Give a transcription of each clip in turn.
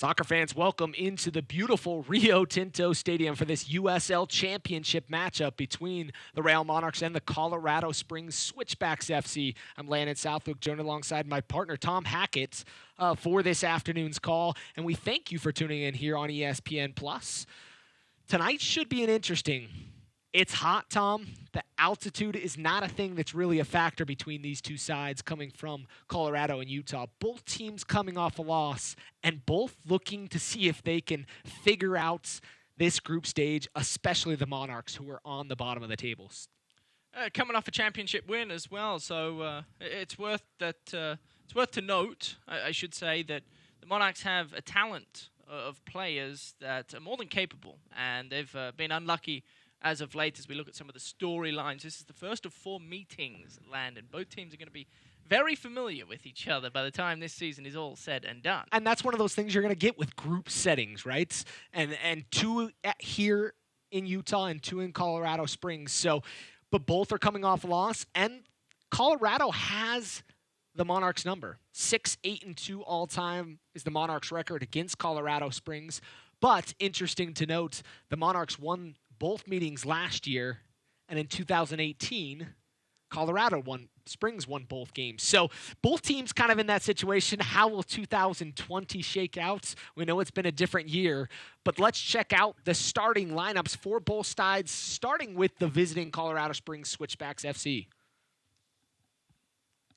Soccer fans, welcome into the beautiful Rio Tinto Stadium for this USL Championship matchup between the Real Monarchs and the Colorado Springs Switchbacks FC. I'm Landon Southwick, joined alongside my partner Tom Hackett for this afternoon's call, and we thank you for tuning in here on ESPN+. Tonight should be an interesting. It's hot, Tom. The altitude is not a thing that's really a factor between these two sides coming from Colorado and Utah. Both teams coming off a loss and both looking to see if they can figure out this group stage, especially the Monarchs, who are on the bottom of the tables. Coming off a championship win as well, so it's worth to note, I should say, that the Monarchs have a talent of players that are more than capable, and they've been unlucky as of late, as we look at some of the storylines. This is the first of 4 meetings, Landon. Both teams are going to be very familiar with each other by the time this season is all said and done. And that's one of those things you're going to get with group settings, right? And 2 here in Utah and 2 in Colorado Springs. So, but both are coming off a loss, and Colorado has the Monarchs number. 6-8-2 all-time is the Monarchs record against Colorado Springs. But interesting to note, the Monarchs won both meetings last year, and in 2018, Springs won both games. So both teams kind of in that situation. How will 2020 shake out? We know it's been a different year, but let's check out the starting lineups for both sides, starting with the visiting Colorado Springs Switchbacks FC.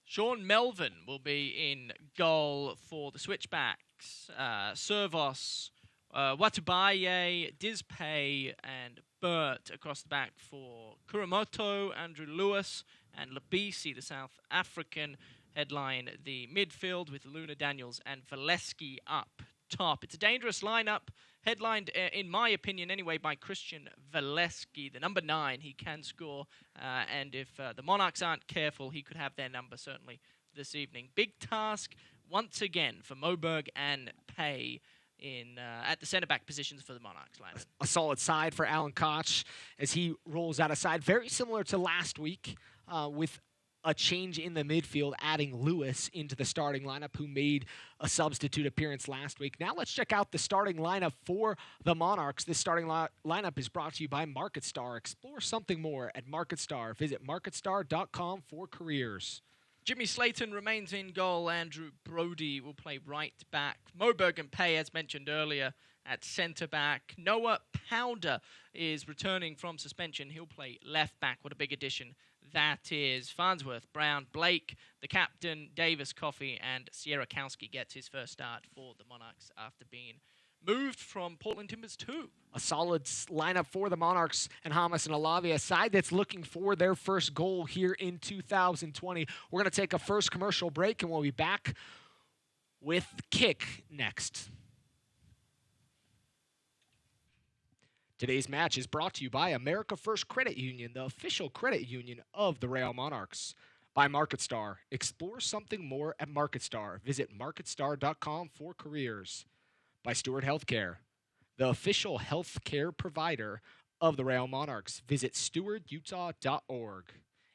Sean Melvin will be in goal for the Switchbacks. Servos, Watabaye, Dizpay, and Burt across the back for Kuramoto, Andrew Lewis, and Labisi, the South African, headline the midfield with Luna Daniels and Valeski up top. It's a dangerous lineup, headlined, in my opinion anyway, by Christian Valeski, the number 9. He can score, and if the Monarchs aren't careful, he could have their number certainly this evening. Big task once again for Moberg and Pay at the center-back positions for the Monarchs. Landon. A solid side for Alan Koch as he rolls out a side very similar to last week, with a change in the midfield, adding Lewis into the starting lineup, who made a substitute appearance last week. Now let's check out the starting lineup for the Monarchs. This starting lineup is brought to you by MarketStar. Explore something more at MarketStar. Visit marketstar.com for careers. Jimmy Slayton remains in goal. Andrew Brody will play right back. Moberg and Pay, as mentioned earlier, at centre back. Noah Powder is returning from suspension. He'll play left back. What a big addition that is. Farnsworth, Brown, Blake, the captain, Davis, Coffey, and Sierakowski gets his first start for the Monarchs after being moved from Portland Timbers 2. A solid lineup for the Monarchs and Hamas and Alavi, a side that's looking for their first goal here in 2020. We're going to take a first commercial break, and we'll be back with Kick next. Today's match is brought to you by America First Credit Union, the official credit union of the Real Monarchs. By MarketStar. Explore something more at MarketStar. Visit marketstar.com for careers. By Stewart Healthcare, the official healthcare provider of the Real Monarchs. Visit stewardutah.org.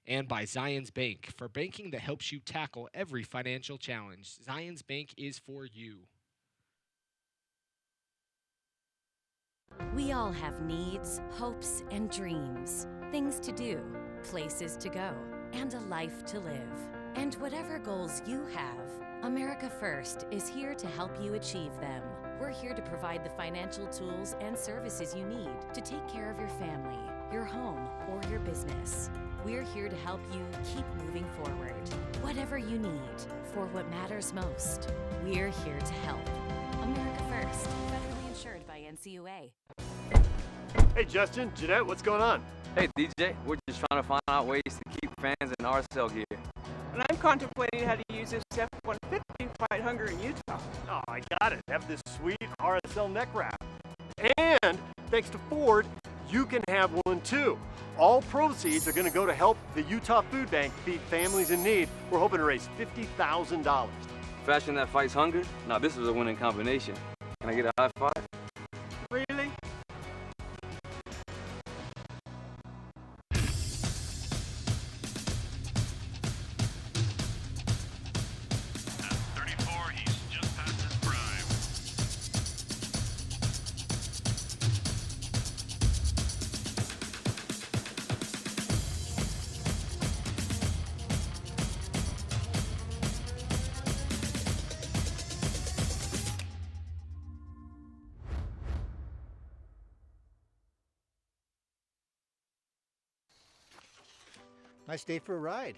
And by Zions Bank, for banking that helps you tackle every financial challenge. Zions Bank is for you. We all have needs, hopes, and dreams. Things to do, places to go, and a life to live. And whatever goals you have, America First is here to help you achieve them. We're here to provide the financial tools and services you need to take care of your family, your home, or your business. We're here to help you keep moving forward. Whatever you need, for what matters most, we're here to help. America First, federally insured by NCUA. Hey Justin, Jeanette, what's going on? Hey DJ, we're just trying to find out ways to keep fans in RSL gear. And I'm contemplating how to use this F-150 to fight hunger in Utah. Oh, I got it. Have this sweet RSL neck wrap. And thanks to Ford, you can have one too. All proceeds are going to go to help the Utah Food Bank feed families in need. We're hoping to raise $50,000. Fashion that fights hunger? Now this is a winning combination. Can I get a high five? Really? Nice day for a ride.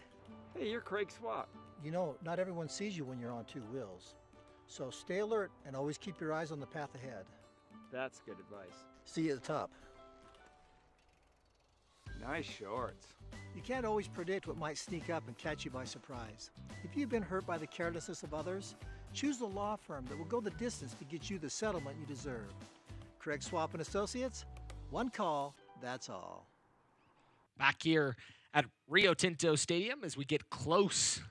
Hey, you're Craig Swap. You know, not everyone sees you when you're on two wheels. So stay alert and always keep your eyes on the path ahead. That's good advice. See you at the top. Nice shorts. You can't always predict what might sneak up and catch you by surprise. If you've been hurt by the carelessness of others, choose the law firm that will go the distance to get you the settlement you deserve. Craig Swap and Associates, one call, that's all. Back here at Rio Tinto Stadium as we get close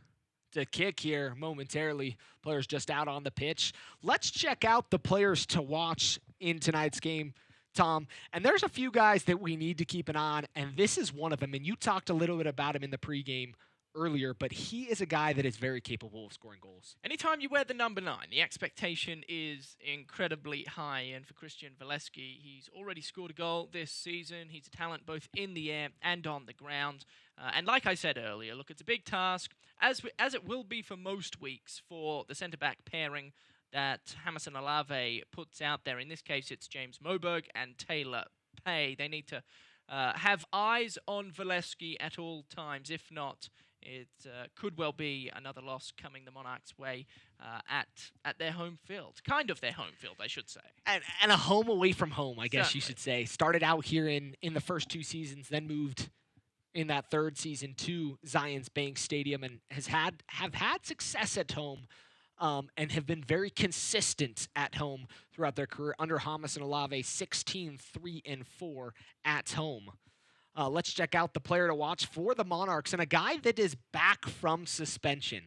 to kick here momentarily. Players just out on the pitch. Let's check out the players to watch in tonight's game, Tom. And there's a few guys that we need to keep an eye on, and this is one of them. And you talked a little bit about him in the pregame earlier, but he is a guy that is very capable of scoring goals. Anytime you wear the number 9, the expectation is incredibly high. And for Christian Valeski, he's already scored a goal this season. He's a talent both in the air and on the ground. And like I said earlier, look, it's a big task, as it will be for most weeks for the centre-back pairing that Hamilton Olave puts out there. In this case, it's James Moberg and Taylor Pay. They need to have eyes on Valeski at all times. If not, it could well be another loss coming the Monarchs' way at their home field. Kind of their home field, I should say. And a home away from home, I guess Certainly. you should say. Started out here in the first 2 seasons, then moved in that third season to Zions Bank Stadium and have had success at home and have been very consistent at home throughout their career under Hamas and Olave, 16-3-4 at home. Let's check out the player to watch for the Monarchs and a guy that is back from suspension.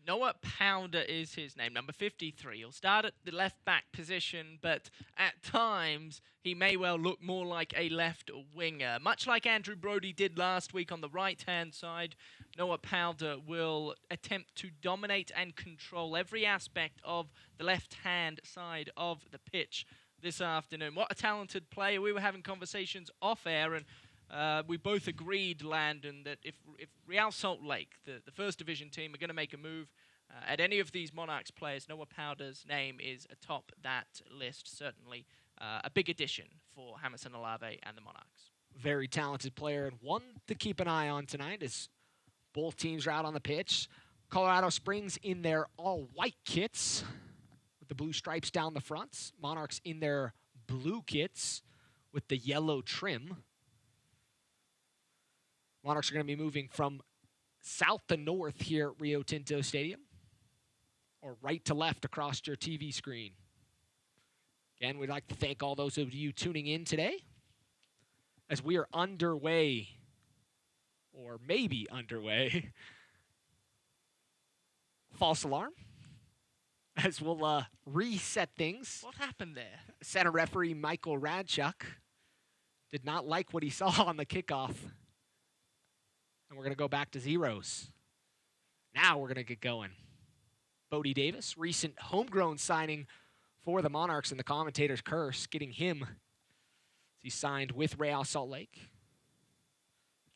Noah Powder is his name, number 53. He'll start at the left-back position, but at times he may well look more like a left winger. Much like Andrew Brody did last week on the right-hand side, Noah Powder will attempt to dominate and control every aspect of the left-hand side of the pitch this afternoon. What a talented player. We were having conversations off-air, and we both agreed, Landon, that if Real Salt Lake, the first division team, are going to make a move at any of these Monarchs players, Noah Powder's name is atop that list. Certainly a big addition for Hamilton Olave and the Monarchs. Very talented player, and one to keep an eye on tonight as both teams are out on the pitch. Colorado Springs in their all-white kits with the blue stripes down the front. Monarchs in their blue kits with the yellow trim. Monarchs are going to be moving from south to north here at Rio Tinto Stadium, or right to left across your TV screen. Again, we'd like to thank all those of you tuning in today as we are underway, or maybe underway. False alarm, as we'll reset things. What happened there? Center referee Michael Radchuk did not like what he saw on the kickoff. And we're going to go back to zeros. Now we're going to get going. Bodie Davis, recent homegrown signing for the Monarchs in the commentator's curse, getting him. He signed with Real Salt Lake.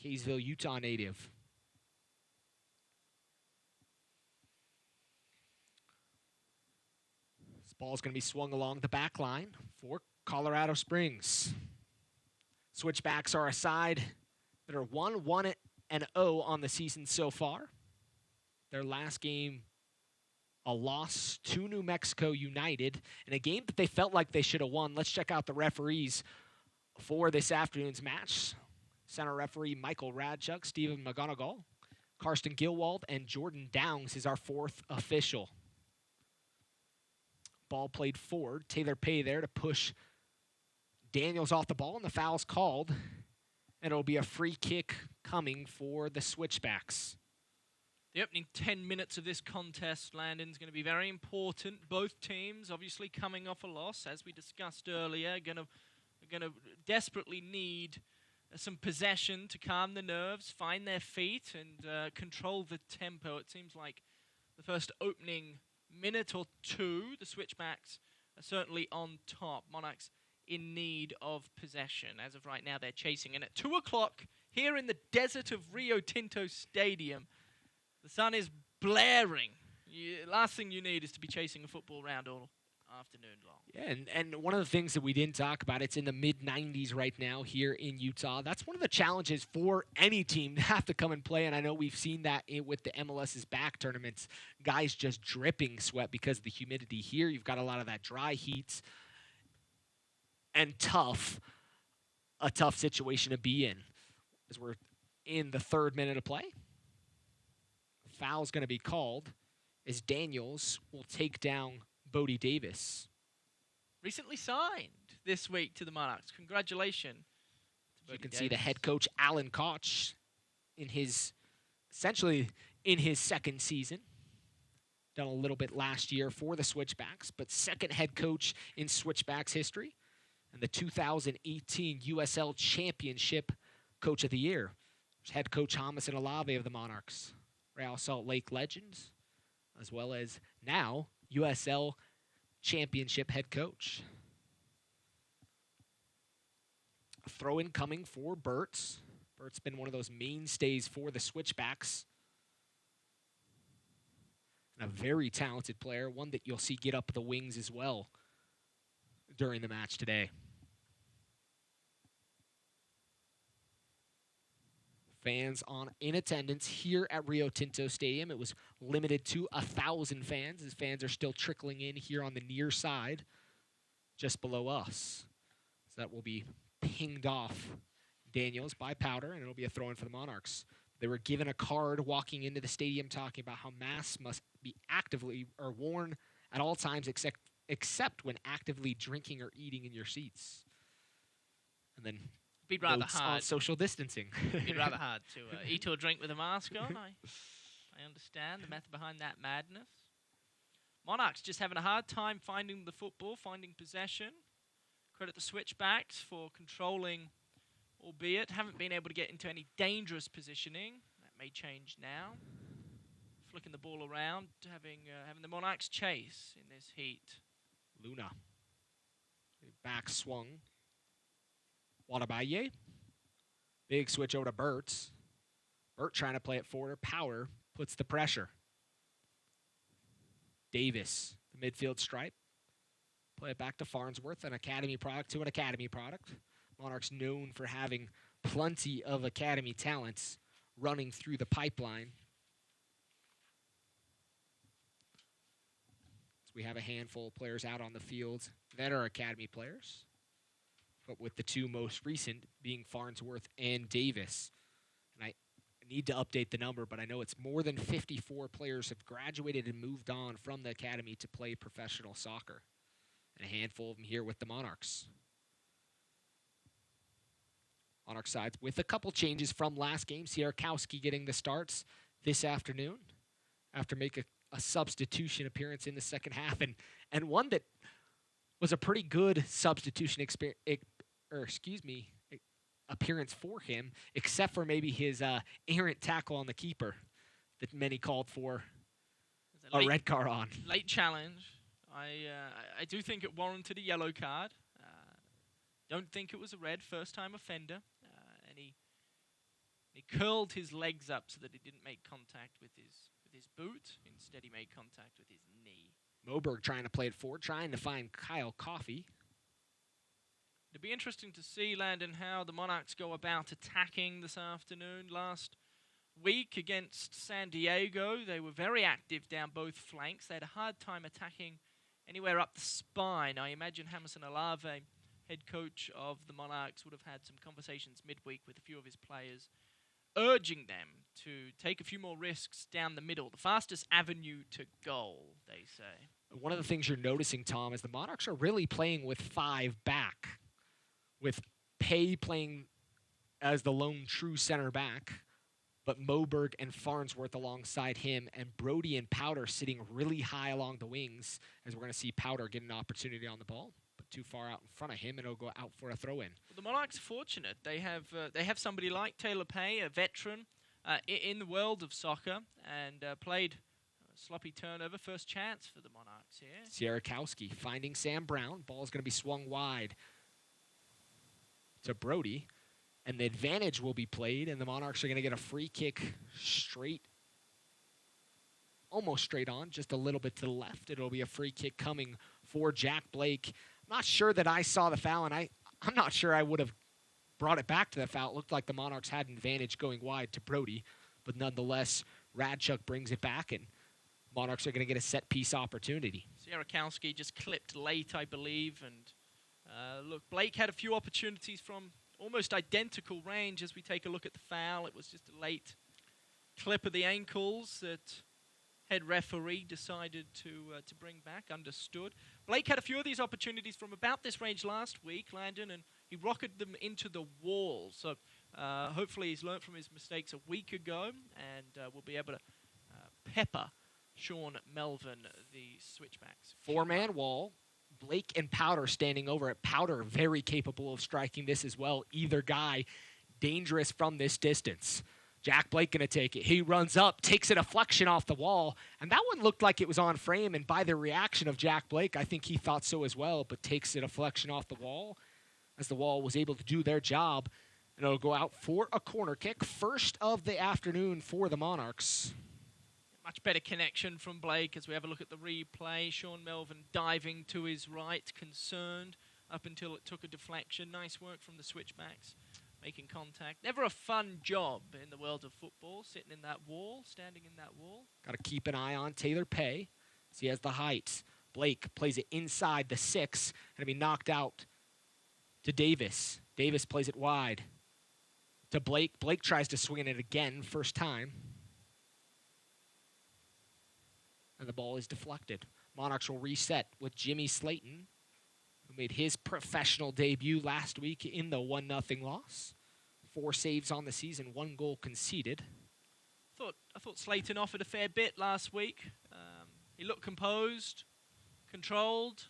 Kaysville, Utah native. This ball is going to be swung along the back line for Colorado Springs. Switchbacks are a side that are 1-1-0 on the season so far. Their last game, a loss to New Mexico United in a game that they felt like they should have won. Let's check out the referees for this afternoon's match. Center referee Michael Radchuk, Stephen McGonigal, Karsten Gilwald, and Jordan Downs is our fourth official. Ball played forward. Taylor Pay there to push Daniels off the ball, and the foul's called. And it'll be a free kick coming for the Switchbacks. The opening 10 minutes of this contest, Landon's going to be very important. Both teams, obviously, coming off a loss, as we discussed earlier, going to desperately need some possession to calm the nerves, find their feet, and control the tempo. It seems like the first opening minute or two, the Switchbacks are certainly on top. Monarchs in need of possession. As of right now, they're chasing. And at 2 o'clock, here in the desert of Rio Tinto Stadium, the sun is blaring. Last thing you need is to be chasing a football round afternoon long. Yeah, and one of the things that we didn't talk about, it's in the mid-90s right now here in Utah. That's one of the challenges for any team to have to come and play, and I know we've seen that with the MLS's back tournaments. Guys just dripping sweat because of the humidity. Here you've got a lot of that dry heat and a tough situation to be in as we're in the 3rd minute of play. Foul's going to be called as Daniels will take down Bodie Davis. Recently signed this week to the Monarchs. Congratulations. You can see the head coach, Alan Koch, essentially in his 2nd season. Done a little bit last year for the Switchbacks, but 2nd head coach in Switchbacks history. And the 2018 USL Championship Coach of the Year. There's head coach Jamison Olave of the Monarchs. Real Salt Lake Legends, as well as now USL Championship head coach. A throw-in coming for Bertz. Bert's been one of those mainstays for the Switchbacks. And a very talented player, one that you'll see get up the wings as well during the match today. Fans in attendance here at Rio Tinto Stadium. It was limited to 1,000 fans, as fans are still trickling in here on the near side, just below us. So that will be pinged off Daniels by Powder, and it'll be a throw-in for the Monarchs. They were given a card walking into the stadium talking about how masks must be actively or worn at all times except when actively drinking or eating in your seats. And then Be rather notes hard. on social distancing. Be rather hard to eat or drink with a mask on. I understand the method behind that madness. Monarchs just having a hard time finding the football, finding possession. Credit the Switchbacks for controlling, albeit haven't been able to get into any dangerous positioning. That may change now. Flicking the ball around, having the Monarchs chase in this heat. Luna. Back swung. Wadabaye. Big switch over to Bertz. Bert trying to play it forward. Power puts the pressure. Davis, the midfield stripe. Play it back to Farnsworth, an academy product to an academy product. Monarchs known for having plenty of academy talents running through the pipeline. So we have a handful of players out on the field that are academy players, but with the 2 most recent being Farnsworth and Davis. And I need to update the number, but I know it's more than 54 players have graduated and moved on from the academy to play professional soccer. And a handful of them here with the Monarchs. Monarch sides with a couple changes from last game. Sierrakowski getting the starts this afternoon after making a substitution appearance in the second half. And one that was a pretty good substitution appearance for him, except for maybe his errant tackle on the keeper that many called for a red card on. Late challenge. I do think it warranted a yellow card. Don't think it was a red, first-time offender. And he curled his legs up so that he didn't make contact with his boot. Instead, he made contact with his knee. Moberg trying to play it forward, trying to find Kyle Coffey. It'll be interesting to see, Landon, how the Monarchs go about attacking this afternoon. Last week against San Diego, they were very active down both flanks. They had a hard time attacking anywhere up the spine. I imagine Jamison Olave, head coach of the Monarchs, would have had some conversations midweek with a few of his players, urging them to take a few more risks down the middle. The fastest avenue to goal, they say. One of the things you're noticing, Tom, is the Monarchs are really playing with 5 back, with Pay playing as the lone true center back, but Moberg and Farnsworth alongside him, and Brody and Powder sitting really high along the wings, as we're going to see Powder get an opportunity on the ball, but too far out in front of him, and it'll go out for a throw-in. Well, the Monarchs are fortunate. They have somebody like Taylor Pay, a veteran in the world of soccer, and played a sloppy turnover, first chance for the Monarchs here. Sierrakowski finding Sam Brown. Ball's going to be swung wide to Brody. And the advantage will be played, and the Monarchs are going to get a free kick almost straight on, just a little bit to the left. It'll be a free kick coming for Jack Blake. I'm not sure that I saw the foul, and I'm not sure I would have brought it back to the foul. It looked like the Monarchs had an advantage going wide to Brody, but nonetheless, Radchuk brings it back, and Monarchs are going to get a set-piece opportunity. Sierakowski just clipped late, I believe, and look, Blake had a few opportunities from almost identical range. As we take a look at the foul, it was just a late clip of the ankles that head referee decided to bring back, understood. Blake had a few of these opportunities from about this range last week, Landon, and he rocketed them into the wall. So hopefully he's learned from his mistakes a week ago, and will be able to pepper Sean Melvin, the Switchbacks. Four-man wall. Blake and Powder standing over it. Powder very capable of striking this as well. Either guy dangerous from this distance. Jack Blake going to take it. He runs up, takes a deflection off the wall, and that one looked like it was on frame, and by the reaction of Jack Blake, I think he thought so as well, but takes a deflection off the wall as the wall was able to do their job, and it'll go out for a corner kick. First of the afternoon for the Monarchs. Much better connection from Blake as we have a look at the replay. Sean Melvin diving to his right, concerned up until it took a deflection. Nice work from the Switchbacks, making contact. Never a fun job in the world of football, sitting in that wall, standing in that wall. Got to keep an eye on Taylor Pay as he has the height. Blake plays it inside the 6, and be knocked out to Davis. Davis plays it wide to Blake. Blake tries to swing it again, first time. And the ball is deflected. Monarchs will reset with Jimmy Slayton, who made his professional debut last week in the 1-0 loss. 4 saves on the season, 1 goal conceded. I thought Slayton offered a fair bit last week. He looked composed, controlled,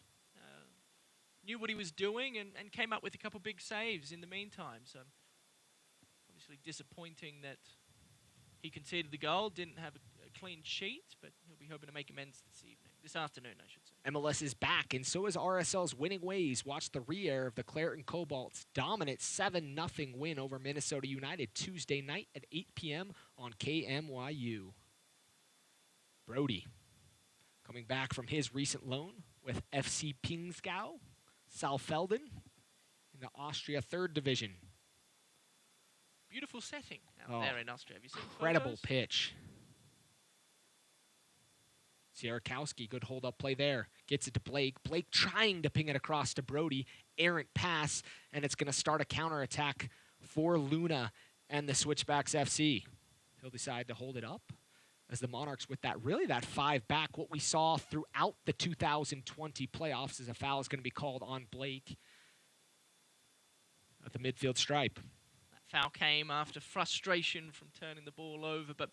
knew what he was doing, and came up with a couple big saves in the meantime. So obviously disappointing that he conceded the goal, didn't have a clean sheet, but he'll be hoping to make amends this afternoon, I should say. MLS is back, and so is RSL's winning ways. Watch the re-air of the Clareton Cobalt's dominant 7-0 win over Minnesota United Tuesday night at 8 p.m. on KMYU. Brody coming back from his recent loan with FC Pingsgau, Saalfelden in the Austria 3rd Division. Beautiful setting out there in Austria. Have you seen incredible photos? Pitch. Sierakowski, good hold-up play there. Gets it to Blake. Blake trying to ping it across to Brody. Errant pass, and it's going to start a counterattack for Luna and the Switchbacks FC. He'll decide to hold it up as the Monarchs with that 5 back. What we saw throughout the 2020 playoffs is a foul is going to be called on Blake at the midfield stripe. That foul came after frustration from turning the ball over, but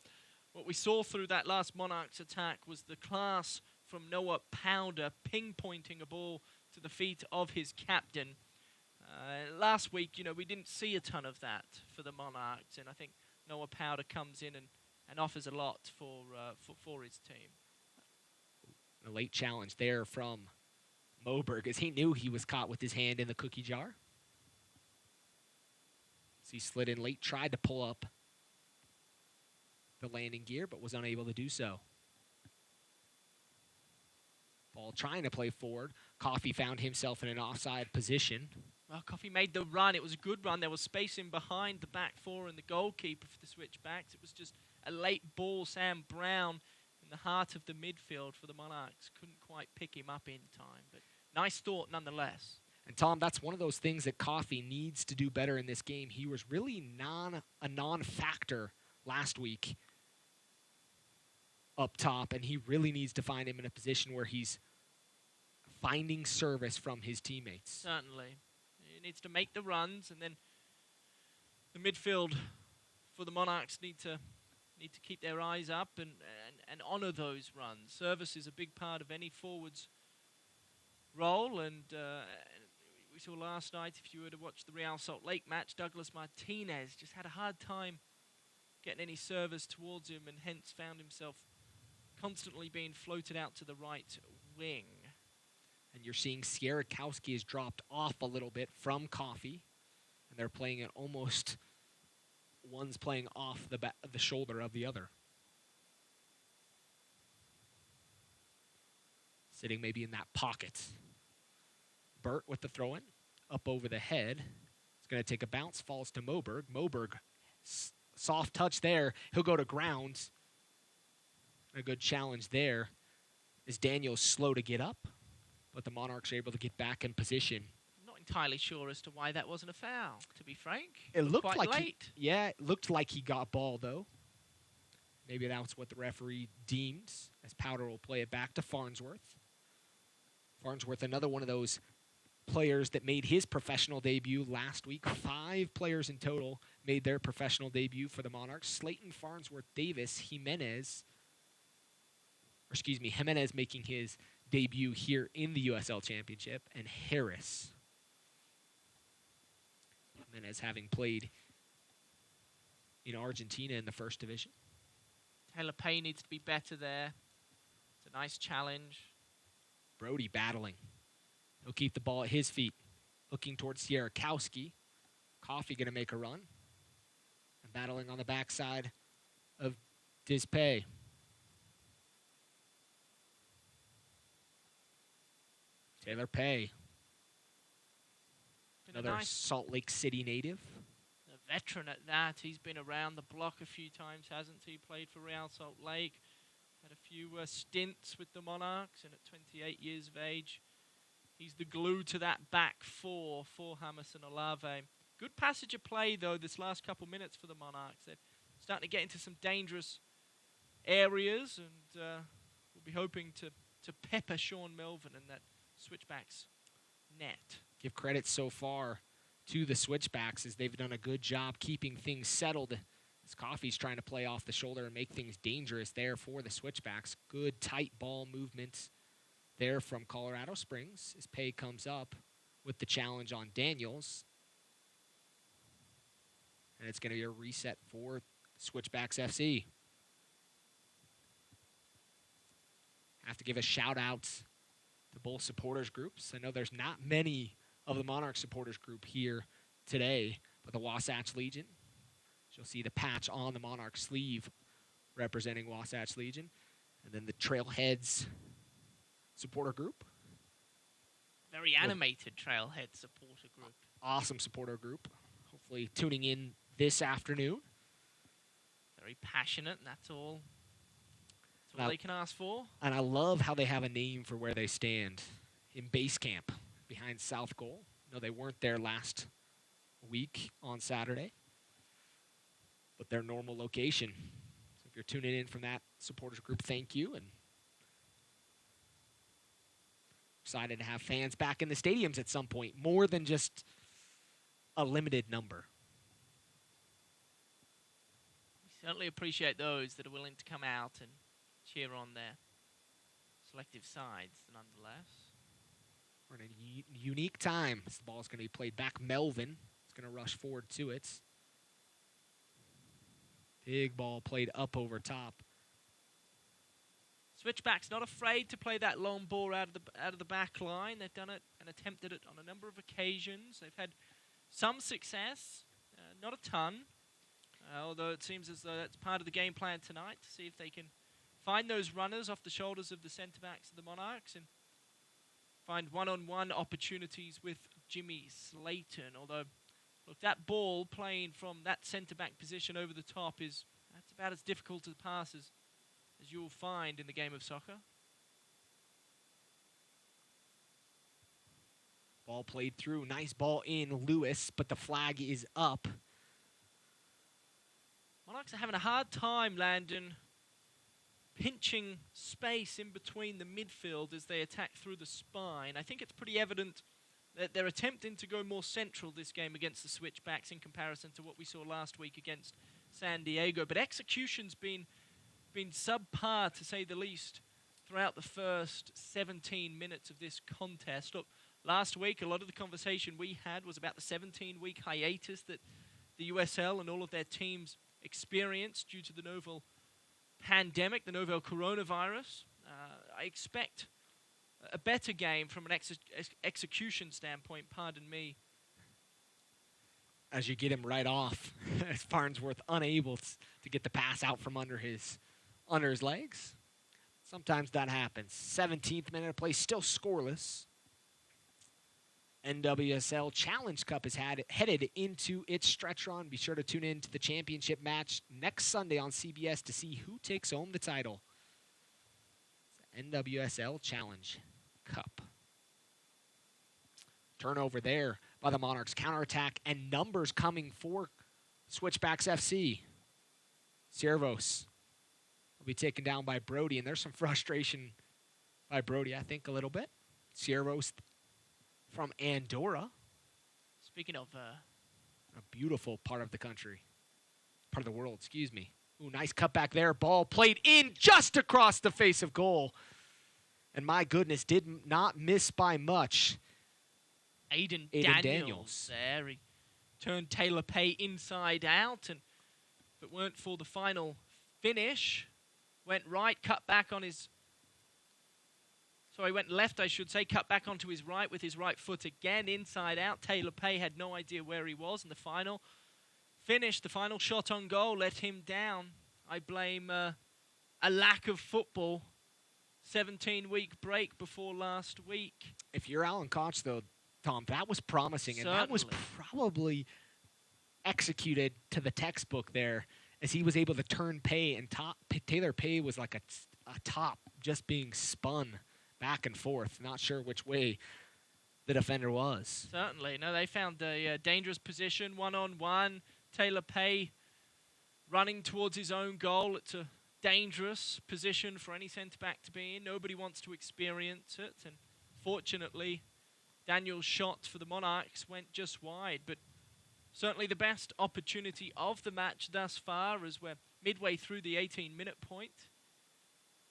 what we saw through that last Monarchs attack was the class from Noah Powder pinpointing a ball to the feet of his captain. Last week, we didn't see a ton of that for the Monarchs, and I think Noah Powder comes in and offers a lot for his team. A late challenge there from Moberg as he knew he was caught with his hand in the cookie jar. So he slid in late, tried to pull up the landing gear, but was unable to do so. Ball trying to play forward. Coffey found himself in an offside position. Well, Coffey made the run. It was a good run. There was space in behind the back four and the goalkeeper for the Switchbacks. It was just a late ball. Sam Brown in the heart of the midfield for the Monarchs. Couldn't quite pick him up in time, but nice thought nonetheless. And Tom, that's one of those things that Coffey needs to do better in this game. He was really a non-factor last week up top, and he really needs to find him in a position where he's finding service from his teammates. Certainly. He needs to make the runs, and then the midfield for the Monarchs need to keep their eyes up and honor those runs. Service is a big part of any forward's role, and we saw last night, if you were to watch the Real Salt Lake match, Douglas Martinez just had a hard time getting any service towards him, and hence found himself constantly being floated out to the right wing. And you're seeing Sierakowski has dropped off a little bit from Coffey, and they're playing it almost, one's playing off the shoulder of the other. sitting maybe in that pocket. Burt with the throw-in, up over the head. It's going to take a bounce, falls to Moberg. Moberg, soft touch there. He'll go to ground. A good challenge there as Daniels slow to get up, but the Monarchs are able to get back in position. I'm not entirely sure as to why that wasn't a foul, to be frank. It looked quite like late. it looked like he got ball, though. Maybe that's what the referee deemed, as Powder will play it back to Farnsworth. Farnsworth, another one of those players that made his professional debut last week. 5 players in total made their professional debut for the Monarchs. Slayton, Farnsworth, Davis, Jimenez making his debut here in the USL Championship, and Harris. Jimenez having played in Argentina in the first division. Taylor Pay needs to be better there. It's a nice challenge. Brody battling. He'll keep the ball at his feet. Looking towards Sierakowski. Coffey going to make a run. And battling on the backside of Dispay. Taylor Pay. Another Salt Lake City native. A veteran at that. He's been around the block a few times, hasn't he? Played for Real Salt Lake. Had a few stints with the Monarchs, and at 28 years of age, he's the glue to that back four for Hamas and Olave. Good passage of play, though, this last couple minutes for the Monarchs. They're starting to get into some dangerous areas, and we'll be hoping to pepper Sean Melvin and that Switchbacks net. Give credit so far to the Switchbacks, as they've done a good job keeping things settled. As Coffey's trying to play off the shoulder and make things dangerous there for the Switchbacks. Good tight ball movement there from Colorado Springs as Pay comes up with the challenge on Daniels. And it's going to be a reset for Switchbacks FC. Have to give a shout out to both supporters groups. I know there's not many of the Monarch supporters group here today, but the Wasatch Legion. You'll see the patch on the Monarch sleeve representing Wasatch Legion. And then the Trailheads supporter group. Very animated Trailhead supporter group. Awesome supporter group. Hopefully tuning in this afternoon. Very passionate, and that's all they can ask for. And I love how they have a name for where they stand in base camp behind South Goal. No, they weren't there last week on Saturday, but their normal location. So if you're tuning in from that supporters group, thank you. And excited to have fans back in the stadiums at some point, more than just a limited number. We certainly appreciate those that are willing to come out and cheer on their selective sides, nonetheless. We're in a unique time. This ball is going to be played back. Melvin is going to rush forward to it. Big ball played up over top. Switchbacks not afraid to play that long ball out of the back line. They've done it and attempted it on a number of occasions. They've had some success, not a ton, although it seems as though that's part of the game plan tonight, to see if they can find those runners off the shoulders of the centre-backs of the Monarchs and find one-on-one opportunities with Jimmy Slayton. Although, look, that ball playing from that centre-back position over the top that's about as difficult to pass as you'll find in the game of soccer. Ball played through. Nice ball in, Lewis, but the flag is up. Monarchs are having a hard time, Landon, pinching space in between the midfield as they attack through the spine. I think it's pretty evident that they're attempting to go more central this game against the Switchbacks in comparison to what we saw last week against San Diego. But execution's been subpar, to say the least, throughout the first 17 minutes of this contest. Look, last week, a lot of the conversation we had was about the 17-week hiatus that the USL and all of their teams experienced due to the novel pandemic, the novel coronavirus. I expect a better game from an execution standpoint, pardon me. As you get him right off, as Farnsworth unable to get the pass out from under his legs. Sometimes that happens. 17th minute of play, still scoreless. NWSL Challenge Cup is headed into its stretch run. Be sure to tune in to the championship match next Sunday on CBS to see who takes home the title. NWSL Challenge Cup. Turnover there by the Monarchs. Counterattack and numbers coming for Switchbacks FC. Servos will be taken down by Brody, and there's some frustration by Brody, I think, a little bit. Servos from Andorra. Speaking of... a beautiful part of the country. Part of the world, excuse me. Ooh, nice cutback there. Ball played in just across the face of goal. And my goodness, did not miss by much. Aiden Daniels. Daniels there. He turned Taylor Pay inside out, and if it weren't for the final finish, went right, cut back on his... Sorry, went left, I should say, cut back onto his right with his right foot again, inside out. Taylor Pay had no idea where he was, and the final finish, the final shot on goal, let him down. I blame a lack of football. 17-week break before last week. If you're Alan Koch, though, Tom, that was promising, Certainly. and that was probably executed to the textbook there, as he was able to turn Pay, and Taylor Pay was like a top just being spun back and forth. Not sure which way the defender was. Certainly. No, they found a dangerous position, one-on-one. Taylor Pay running towards his own goal. It's a dangerous position for any centre-back to be in. Nobody wants to experience it. And fortunately, Daniel's shot for the Monarchs went just wide. But certainly the best opportunity of the match thus far, as we're midway through the 18-minute point.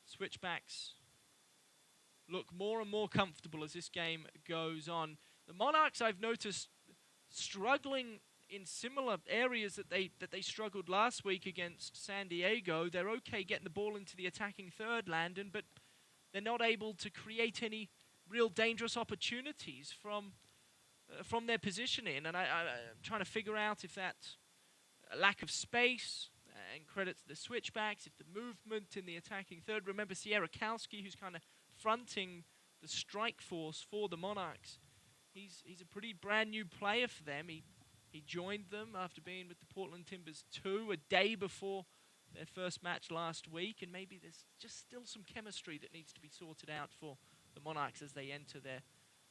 Switchbacks look more and more comfortable as this game goes on. The Monarchs, I've noticed, struggling in similar areas that they struggled last week against San Diego. They're okay getting the ball into the attacking third, Landon, but they're not able to create any real dangerous opportunities from their positioning. And I'm trying to figure out if that's a lack of space, and credit to the Switchbacks, if the movement in the attacking third. Remember Sierra Kowski, who's kind of fronting the strike force for the Monarchs. He's a pretty brand new player for them. He joined them after being with the Portland Timbers 2 a day before their first match last week, and maybe there's just still some chemistry that needs to be sorted out for the Monarchs as they enter their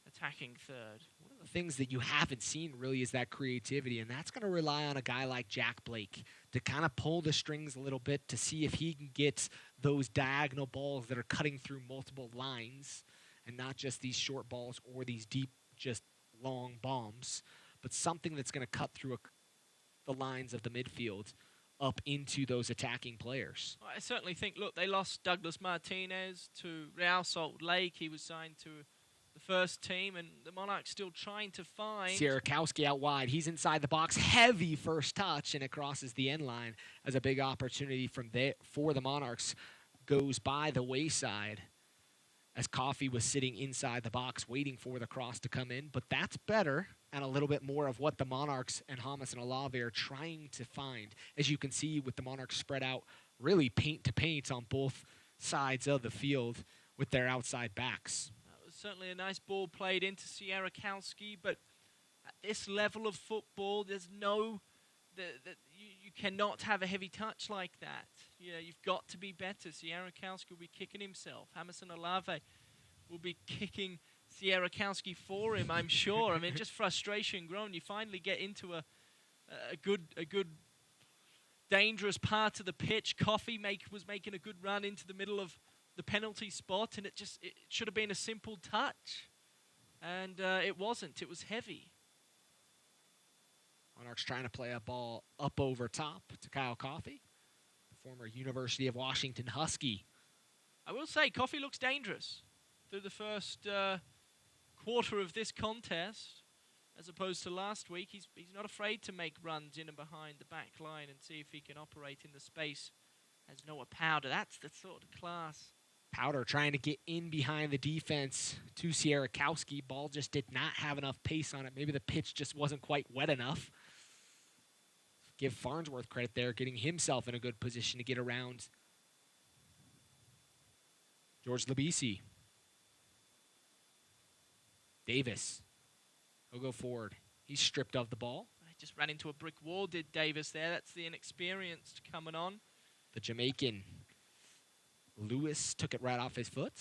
attacking third. One of the things that you haven't seen really is that creativity, and that's going to rely on a guy like Jack Blake to kind of pull the strings a little bit to see if he can get those diagonal balls that are cutting through multiple lines, and not just these short balls or these deep, just long bombs, but something that's going to cut through the lines of the midfield up into those attacking players. Well, I certainly think, look, they lost Douglas Martinez to Real Salt Lake. He was signed to the first team, and the Monarchs still trying to find... Sierakowski out wide. He's inside the box. Heavy first touch, and it crosses the end line as a big opportunity from there for the Monarchs goes by the wayside, as Coffey was sitting inside the box waiting for the cross to come in. But that's better and a little bit more of what the Monarchs and Hamas and Olave are trying to find. As you can see with the Monarchs spread out really paint to paint on both sides of the field with their outside backs. That was certainly a nice ball played into Sierra Kowski, but at this level of football, there's no... You cannot have a heavy touch like that. You know, you've got to be better. Sierra Kowski will be kicking himself. Hammerson Olave will be kicking Sierra Kowski for him, I'm sure. I mean, just frustration grown. You finally get into a good, dangerous part of the pitch. Coffey was making a good run into the middle of the penalty spot, and it should have been a simple touch. And it wasn't. It was heavy. Monarchs trying to play a ball up over top to Kyle Coffey, the former University of Washington Husky. I will say, Coffey looks dangerous through the first quarter of this contest, as opposed to last week. He's not afraid to make runs in and behind the back line and see if he can operate in the space as Noah Powder. That's the sort of class. Powder trying to get in behind the defense to Sierakowski. Ball just did not have enough pace on it. Maybe the pitch just wasn't quite wet enough. Give Farnsworth credit there, getting himself in a good position to get around George Labisi. Davis. He'll go forward. He's stripped of the ball. He just ran into a brick wall, did Davis there. That's the inexperienced coming on. The Jamaican Lewis took it right off his foot.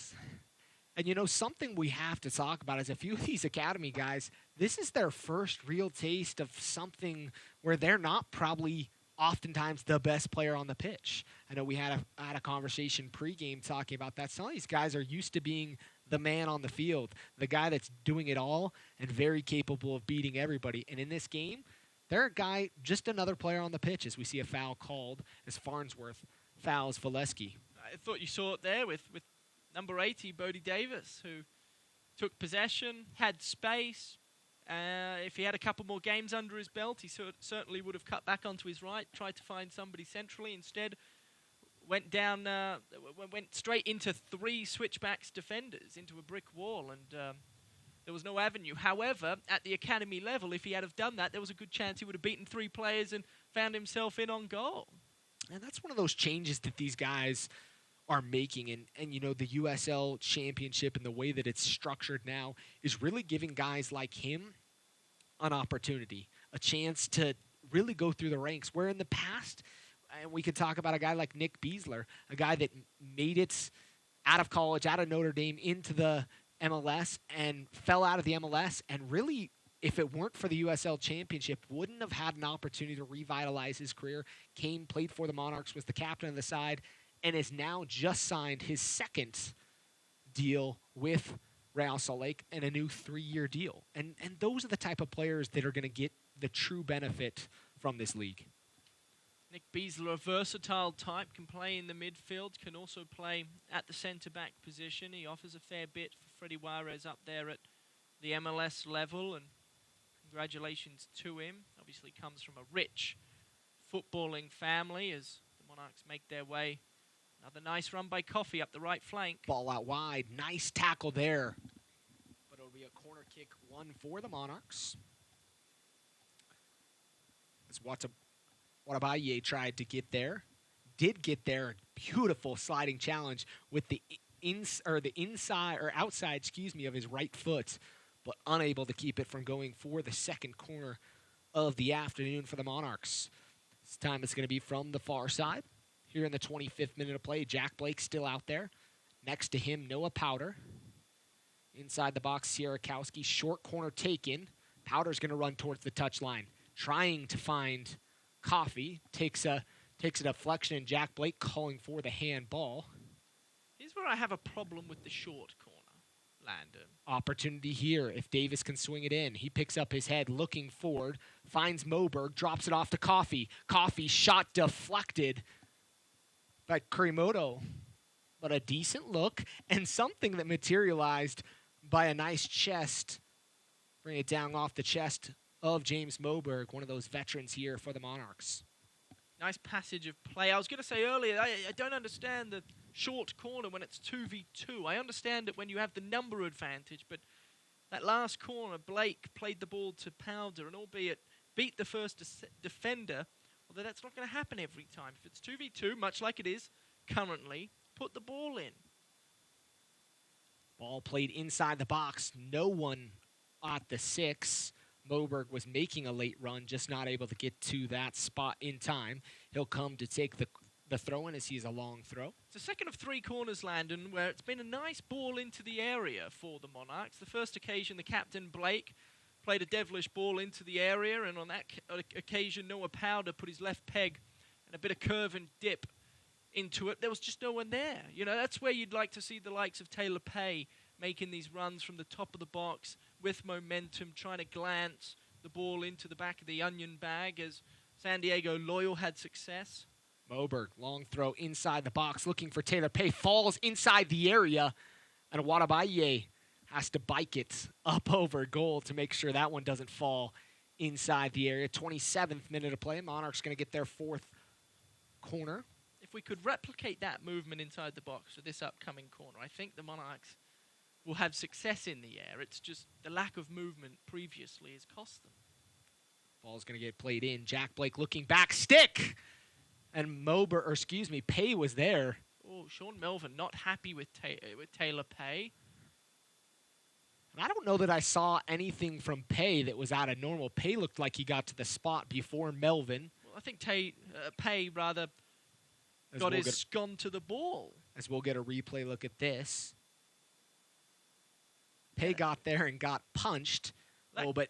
And, you know, something we have to talk about is a few of these academy guys, this is their first real taste of something where they're not probably oftentimes the best player on the pitch. I know we had a conversation pregame talking about that. Some of these guys are used to being the man on the field, the guy that's doing it all and very capable of beating everybody. And in this game, they're a guy, just another player on the pitch as we see a foul called as Farnsworth fouls Valeski. I thought you saw it there with number 80, Bodie Davis, who took possession, had space. If he had a couple more games under his belt, he certainly would have cut back onto his right, tried to find somebody centrally. Instead, went straight into 3 Switchbacks defenders, into a brick wall, and there was no avenue. However, at the academy level, if he had have done that, there was a good chance he would have beaten 3 players and found himself in on goal. And that's one of those changes that these guys are making. And you know, the USL Championship and the way that it's structured now is really giving guys like him an opportunity, a chance to really go through the ranks. Where in the past, and we could talk about a guy like Nick Beasler, a guy that made it out of college, out of Notre Dame, into the MLS and fell out of the MLS and really, if it weren't for the USL Championship, wouldn't have had an opportunity to revitalize his career. Came, played for the Monarchs, was the captain of the side, and has now just signed his second deal with Real Salt Lake and a new 3-year deal. And those are the type of players that are going to get the true benefit from this league. Nick Beasler, a versatile type, can play in the midfield, can also play at the centre-back position. He offers a fair bit for Freddie Juarez up there at the MLS level, and congratulations to him. Obviously comes from a rich footballing family as the Monarchs make their way. Another nice run by Coffey up the right flank. Ball out wide. Nice tackle there. But it'll be a corner kick, 1 for the Monarchs. As Watabaye tried to get there. Did get there. Beautiful sliding challenge with the outside of his right foot, but unable to keep it from going for the second corner of the afternoon for the Monarchs. This time it's going to be from the far side. Here in the 25th minute of play, Jack Blake still out there. Next to him, Noah Powder. Inside the box, Sierakowski. Short corner taken. Powder's going to run towards the touchline, trying to find Coffey. Takes a deflection, and Jack Blake calling for the handball. Here's where I have a problem with the short corner, Landon. Opportunity here if Davis can swing it in. He picks up his head, looking forward, finds Moberg, drops it off to Coffey. Coffey shot deflected by Kurimoto, but a decent look and something that materialized by a nice chest. Bring it down off the chest of James Moberg, one of those veterans here for the Monarchs. Nice passage of play. I was going to say earlier, I don't understand the short corner when it's 2v2. I understand it when you have the number advantage, but that last corner, Blake played the ball to Powder, and albeit beat the first defender, although that's not going to happen every time. If it's 2v2, much like it is currently, put the ball in. Ball played inside the box. No one at the 6. Moberg was making a late run, just not able to get to that spot in time. He'll come to take the throw-in as he's a long throw. It's the second of 3 corners, Landon, where it's been a nice ball into the area for the Monarchs. The first occasion, the captain, Blake, played a devilish ball into the area, and on that occasion, Noah Powder put his left peg and a bit of curve and dip into it. There was just no one there. You know, that's where you'd like to see the likes of Taylor Pay making these runs from the top of the box with momentum, trying to glance the ball into the back of the onion bag as San Diego Loyal had success. Moberg, long throw inside the box, looking for Taylor Pay, falls inside the area, and Watabaye has to bike it up over goal to make sure that one doesn't fall inside the area. 27th minute of play. Monarchs going to get their 4th corner. If we could replicate that movement inside the box for this upcoming corner, I think the Monarchs will have success in the air. It's just the lack of movement previously has cost them. Ball's going to get played in. Jack Blake looking back. Stick! And Pay was there. Sean Melvin not happy with Taylor Pay. And I don't know that I saw anything from Pay that was out of normal. Pay looked like he got to the spot before Melvin. Well, I think Pay rather got his scon to the ball. As we'll get a replay look at this. Pay got there and got punched. Oh, but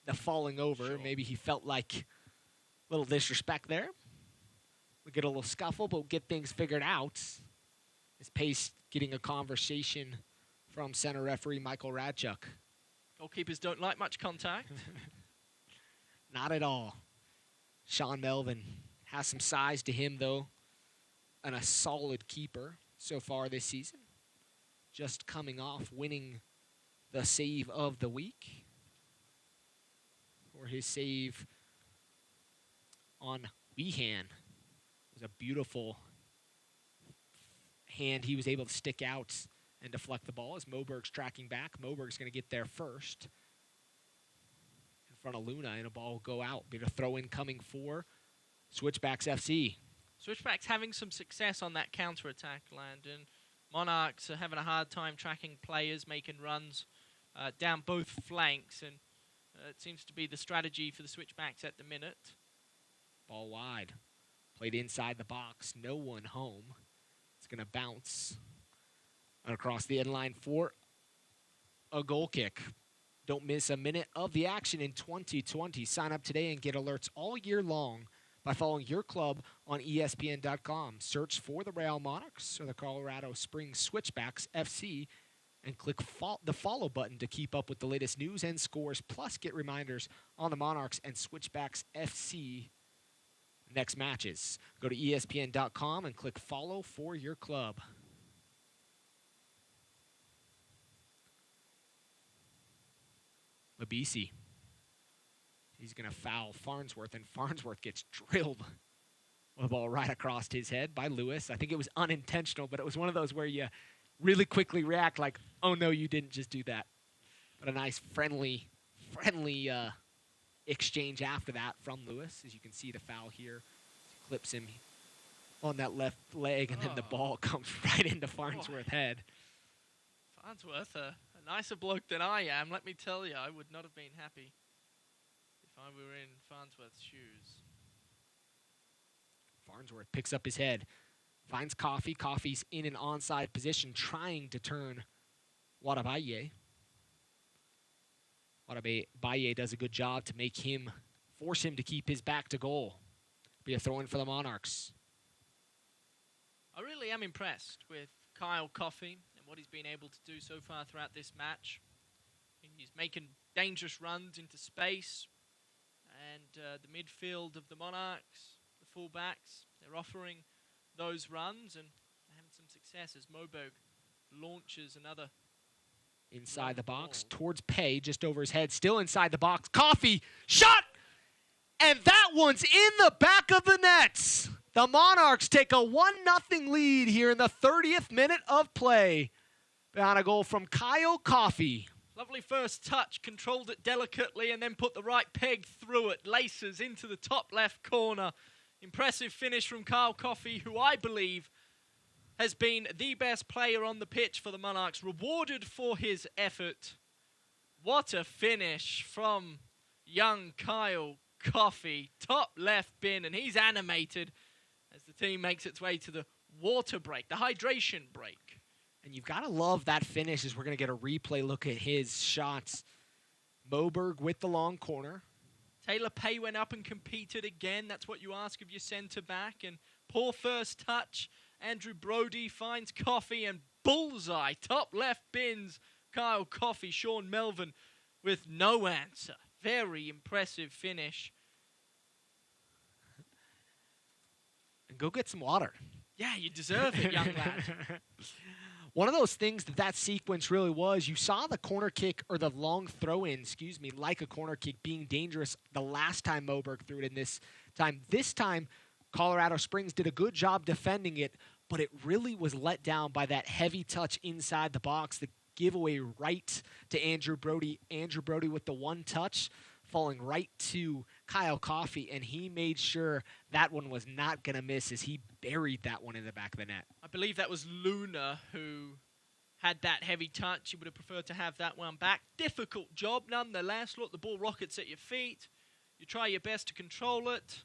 the falling over, maybe he felt like a little disrespect there. We get a little scuffle, but we'll get things figured out. As Pay's getting a conversation from center referee Michael Radchuk. Goalkeepers don't like much contact. Not at all. Sean Melvin has some size to him, though, and a solid keeper so far this season. Just coming off winning the save of the week. For his save on Weehan. It was a beautiful hand he was able to stick out and deflect the ball as Moberg's tracking back. Moberg's going to get there first in front of Luna, and a ball will go out. Be a throw-in coming for Switchbacks FC. Switchbacks having some success on that counter-attack, Landon. Monarchs are having a hard time tracking players, making runs down both flanks, and it seems to be the strategy for the Switchbacks at the minute. Ball wide. Played inside the box. No one home. It's going to bounce across the end line for a goal kick. Don't miss a minute of the action in 2020. Sign up today and get alerts all year long by following your club on ESPN.com. Search for the Real Monarchs or the Colorado Springs Switchbacks FC and click the follow button to keep up with the latest news and scores. Plus, get reminders on the Monarchs and Switchbacks FC next matches. Go to ESPN.com and click follow for your club. Mabisi. He's going to foul Farnsworth, and Farnsworth gets drilled with a ball right across his head by Lewis. I think it was unintentional, but it was one of those where you really quickly react like, oh, no, you didn't just do that. But a nice friendly exchange after that from Lewis. As you can see the foul here. Clips him on that left leg, and then the ball comes right into Farnsworth's head. Farnsworth, a nicer bloke than I am. Let me tell you, I would not have been happy if I were in Farnsworth's shoes. Farnsworth picks up his head, finds Coffey. Coffey's in an onside position, trying to turn Wadabaye. Wadabaye does a good job to force him to keep his back to goal. Be a throw-in for the Monarchs. I really am impressed with Kyle Coffey and what he's been able to do so far throughout this match. He's making dangerous runs into space, and the midfield of the Monarchs, the fullbacks, they're offering those runs and having some success as Moberg launches another inside the box towards Pay, just over his head, still inside the box. Coffey shot, and that one's in the back of the nets. The Monarchs take a 1-0 lead here in the 30th minute of play. On a goal from Kyle Coffey. Lovely first touch, controlled it delicately and then put the right peg through it. Laces into the top left corner. Impressive finish from Kyle Coffey, who I believe has been the best player on the pitch for the Monarchs. Rewarded for his effort. What a finish from young Kyle Coffey. Top left bin, and he's animated as the team makes its way to the water break, the hydration break. And you've got to love that finish as we're going to get a replay look at his shots. Moberg with the long corner. Taylor Pay went up and competed again. That's what you ask of your centre-back. And poor first touch. Andrew Brody finds Coffey and bullseye. Top left bins Kyle Coffey. Sean Melvin with no answer. Very impressive finish. And go get some water. Yeah, you deserve it, young lad. One of those things that sequence really was, you saw the corner kick, or the long throw-in, like a corner kick being dangerous the last time Moberg threw it in this time. This time, Colorado Springs did a good job defending it, but it really was let down by that heavy touch inside the box, the giveaway right to Andrew Brody. Andrew Brody with the one touch, falling right to Kyle Coffey, and he made sure that one was not going to miss as he buried that one in the back of the net. I believe that was Luna who had that heavy touch. He would have preferred to have that one back. Difficult job nonetheless. Look, the ball rockets at your feet. You try your best to control it.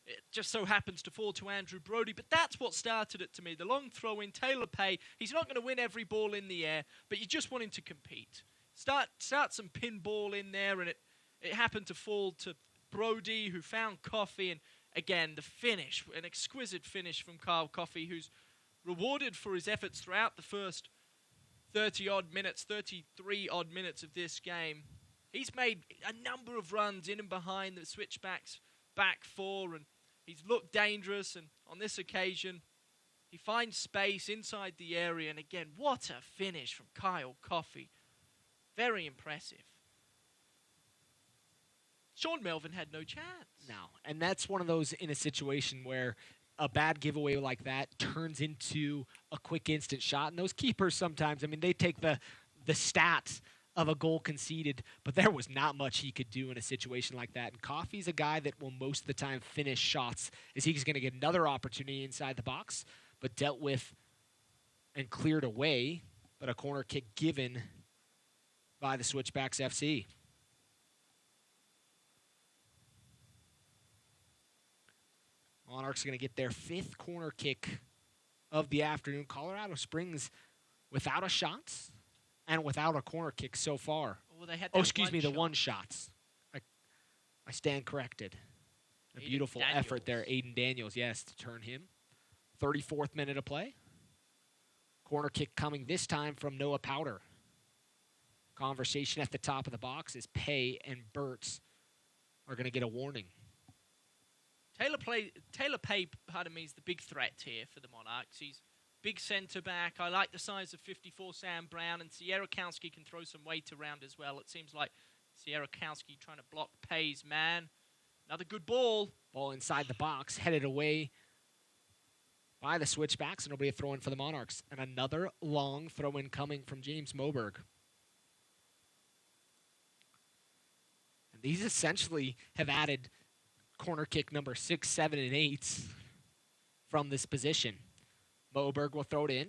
It just so happens to fall to Andrew Brody, but that's what started it to me. The long throw in, Taylor Pay. He's not going to win every ball in the air, but you just want him to compete. Start some pinball in there, and it happened to fall to Brody, who found Coffey, and again, the finish, an exquisite finish from Kyle Coffey, who's rewarded for his efforts throughout the first 30-odd minutes, 33-odd minutes of this game. He's made a number of runs in and behind the Switchbacks back four, and he's looked dangerous, and on this occasion, he finds space inside the area, and again, what a finish from Kyle Coffey. Very impressive. Sean Melvin had no chance. No, and that's one of those in a situation where a bad giveaway like that turns into a quick instant shot, and those keepers sometimes, I mean, they take the stats of a goal conceded, but there was not much he could do in a situation like that. And Coffey's a guy that will most of the time finish shots, as he's going to get another opportunity inside the box, but dealt with and cleared away, but a corner kick given by the Switchbacks FC. Monarchs are going to get their 5th corner kick of the afternoon. Colorado Springs without a shot and without a corner kick so far. Well, they had the one shots. I stand corrected. A Aiden beautiful Daniels. effort there, Aiden Daniels, yes, to turn him. 34th minute of play. Corner kick coming this time from Noah Powder. Conversation at the top of the box is Pay and Burtz are going to get a warning. Taylor Pay, pardon me, is the big threat here for the Monarchs. He's big centre back. I like the size of 54 Sam Brown, and Sierra Kowski can throw some weight around as well. It seems like Sierra Kowski trying to block Pay's man. Another good ball. Ball inside the box, headed away by the Switchbacks, and nobody a throw in for the Monarchs. And another long throw-in coming from James Moberg. And these essentially have added corner kick number 6, 7, and 8 from this position. Moberg will throw it in.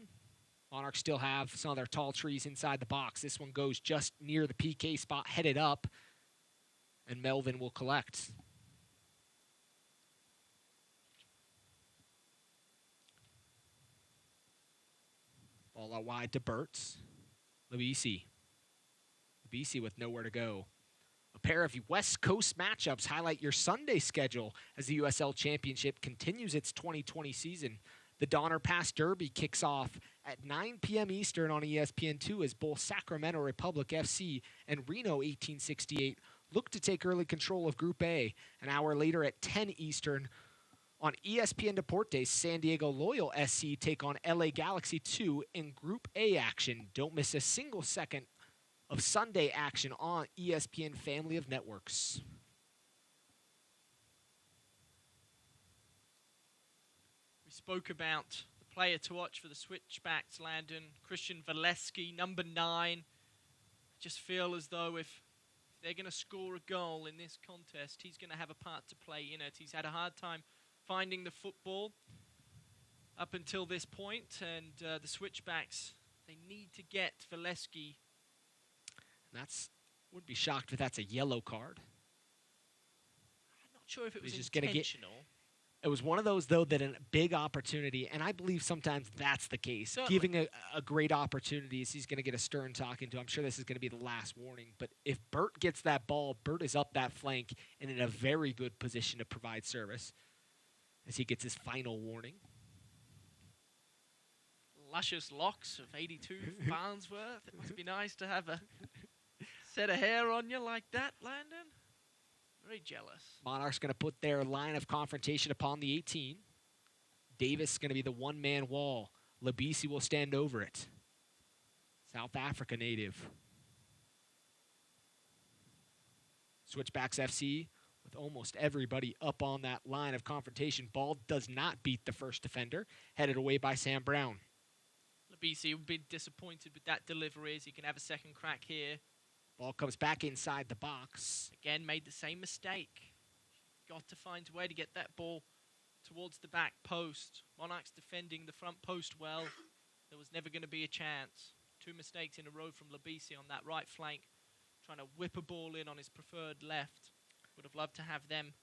Monarchs still have some of their tall trees inside the box. This one goes just near the PK spot, headed up, and Melvin will collect. Ball out wide to Burtz. Labisi with nowhere to go. A pair of West Coast matchups highlight your Sunday schedule as the USL Championship continues its 2020 season. The Donner Pass Derby kicks off at 9 p.m. Eastern on ESPN2 as both Sacramento Republic FC and Reno 1868 look to take early control of Group A. An hour later at 10 Eastern on ESPN Deportes, San Diego Loyal SC take on LA Galaxy 2 in Group A action. Don't miss a single second of Sunday action on ESPN Family of Networks. We spoke about the player to watch for the Switchbacks, Landon, Christian Valeski, number 9. I just feel as though if they're going to score a goal in this contest, he's going to have a part to play in it. He's had a hard time finding the football up until this point, and the Switchbacks, they need to get Valeski. Would be shocked if that's a yellow card. I'm not sure if it was He's just intentional. It was one of those, though, that a big opportunity, and I believe sometimes that's the case. Certainly. Giving a great opportunity is he's going to get a stern talking to. I'm sure this is going to be the last warning. But if Burt gets that ball, Burt is up that flank and in a very good position to provide service as he gets his final warning. Luscious locks of 82 Farnsworth. It must be nice to have a set of hair on you like that, Landon. Very jealous. Monarchs going to put their line of confrontation upon the 18. Davis going to be the one-man wall. Labisi will stand over it. South Africa native. Switchbacks FC with almost everybody up on that line of confrontation. Ball does not beat the first defender. Headed away by Sam Brown. Labisi will be disappointed with that delivery as he can have a second crack here. Ball comes back inside the box. Again, made the same mistake. got to find a way to get that ball towards the back post. Monarchs defending the front post well. There was never going to be a chance. 2 mistakes in a row from Labisi on that right flank, trying to whip a ball in on his preferred left. Would have loved to have them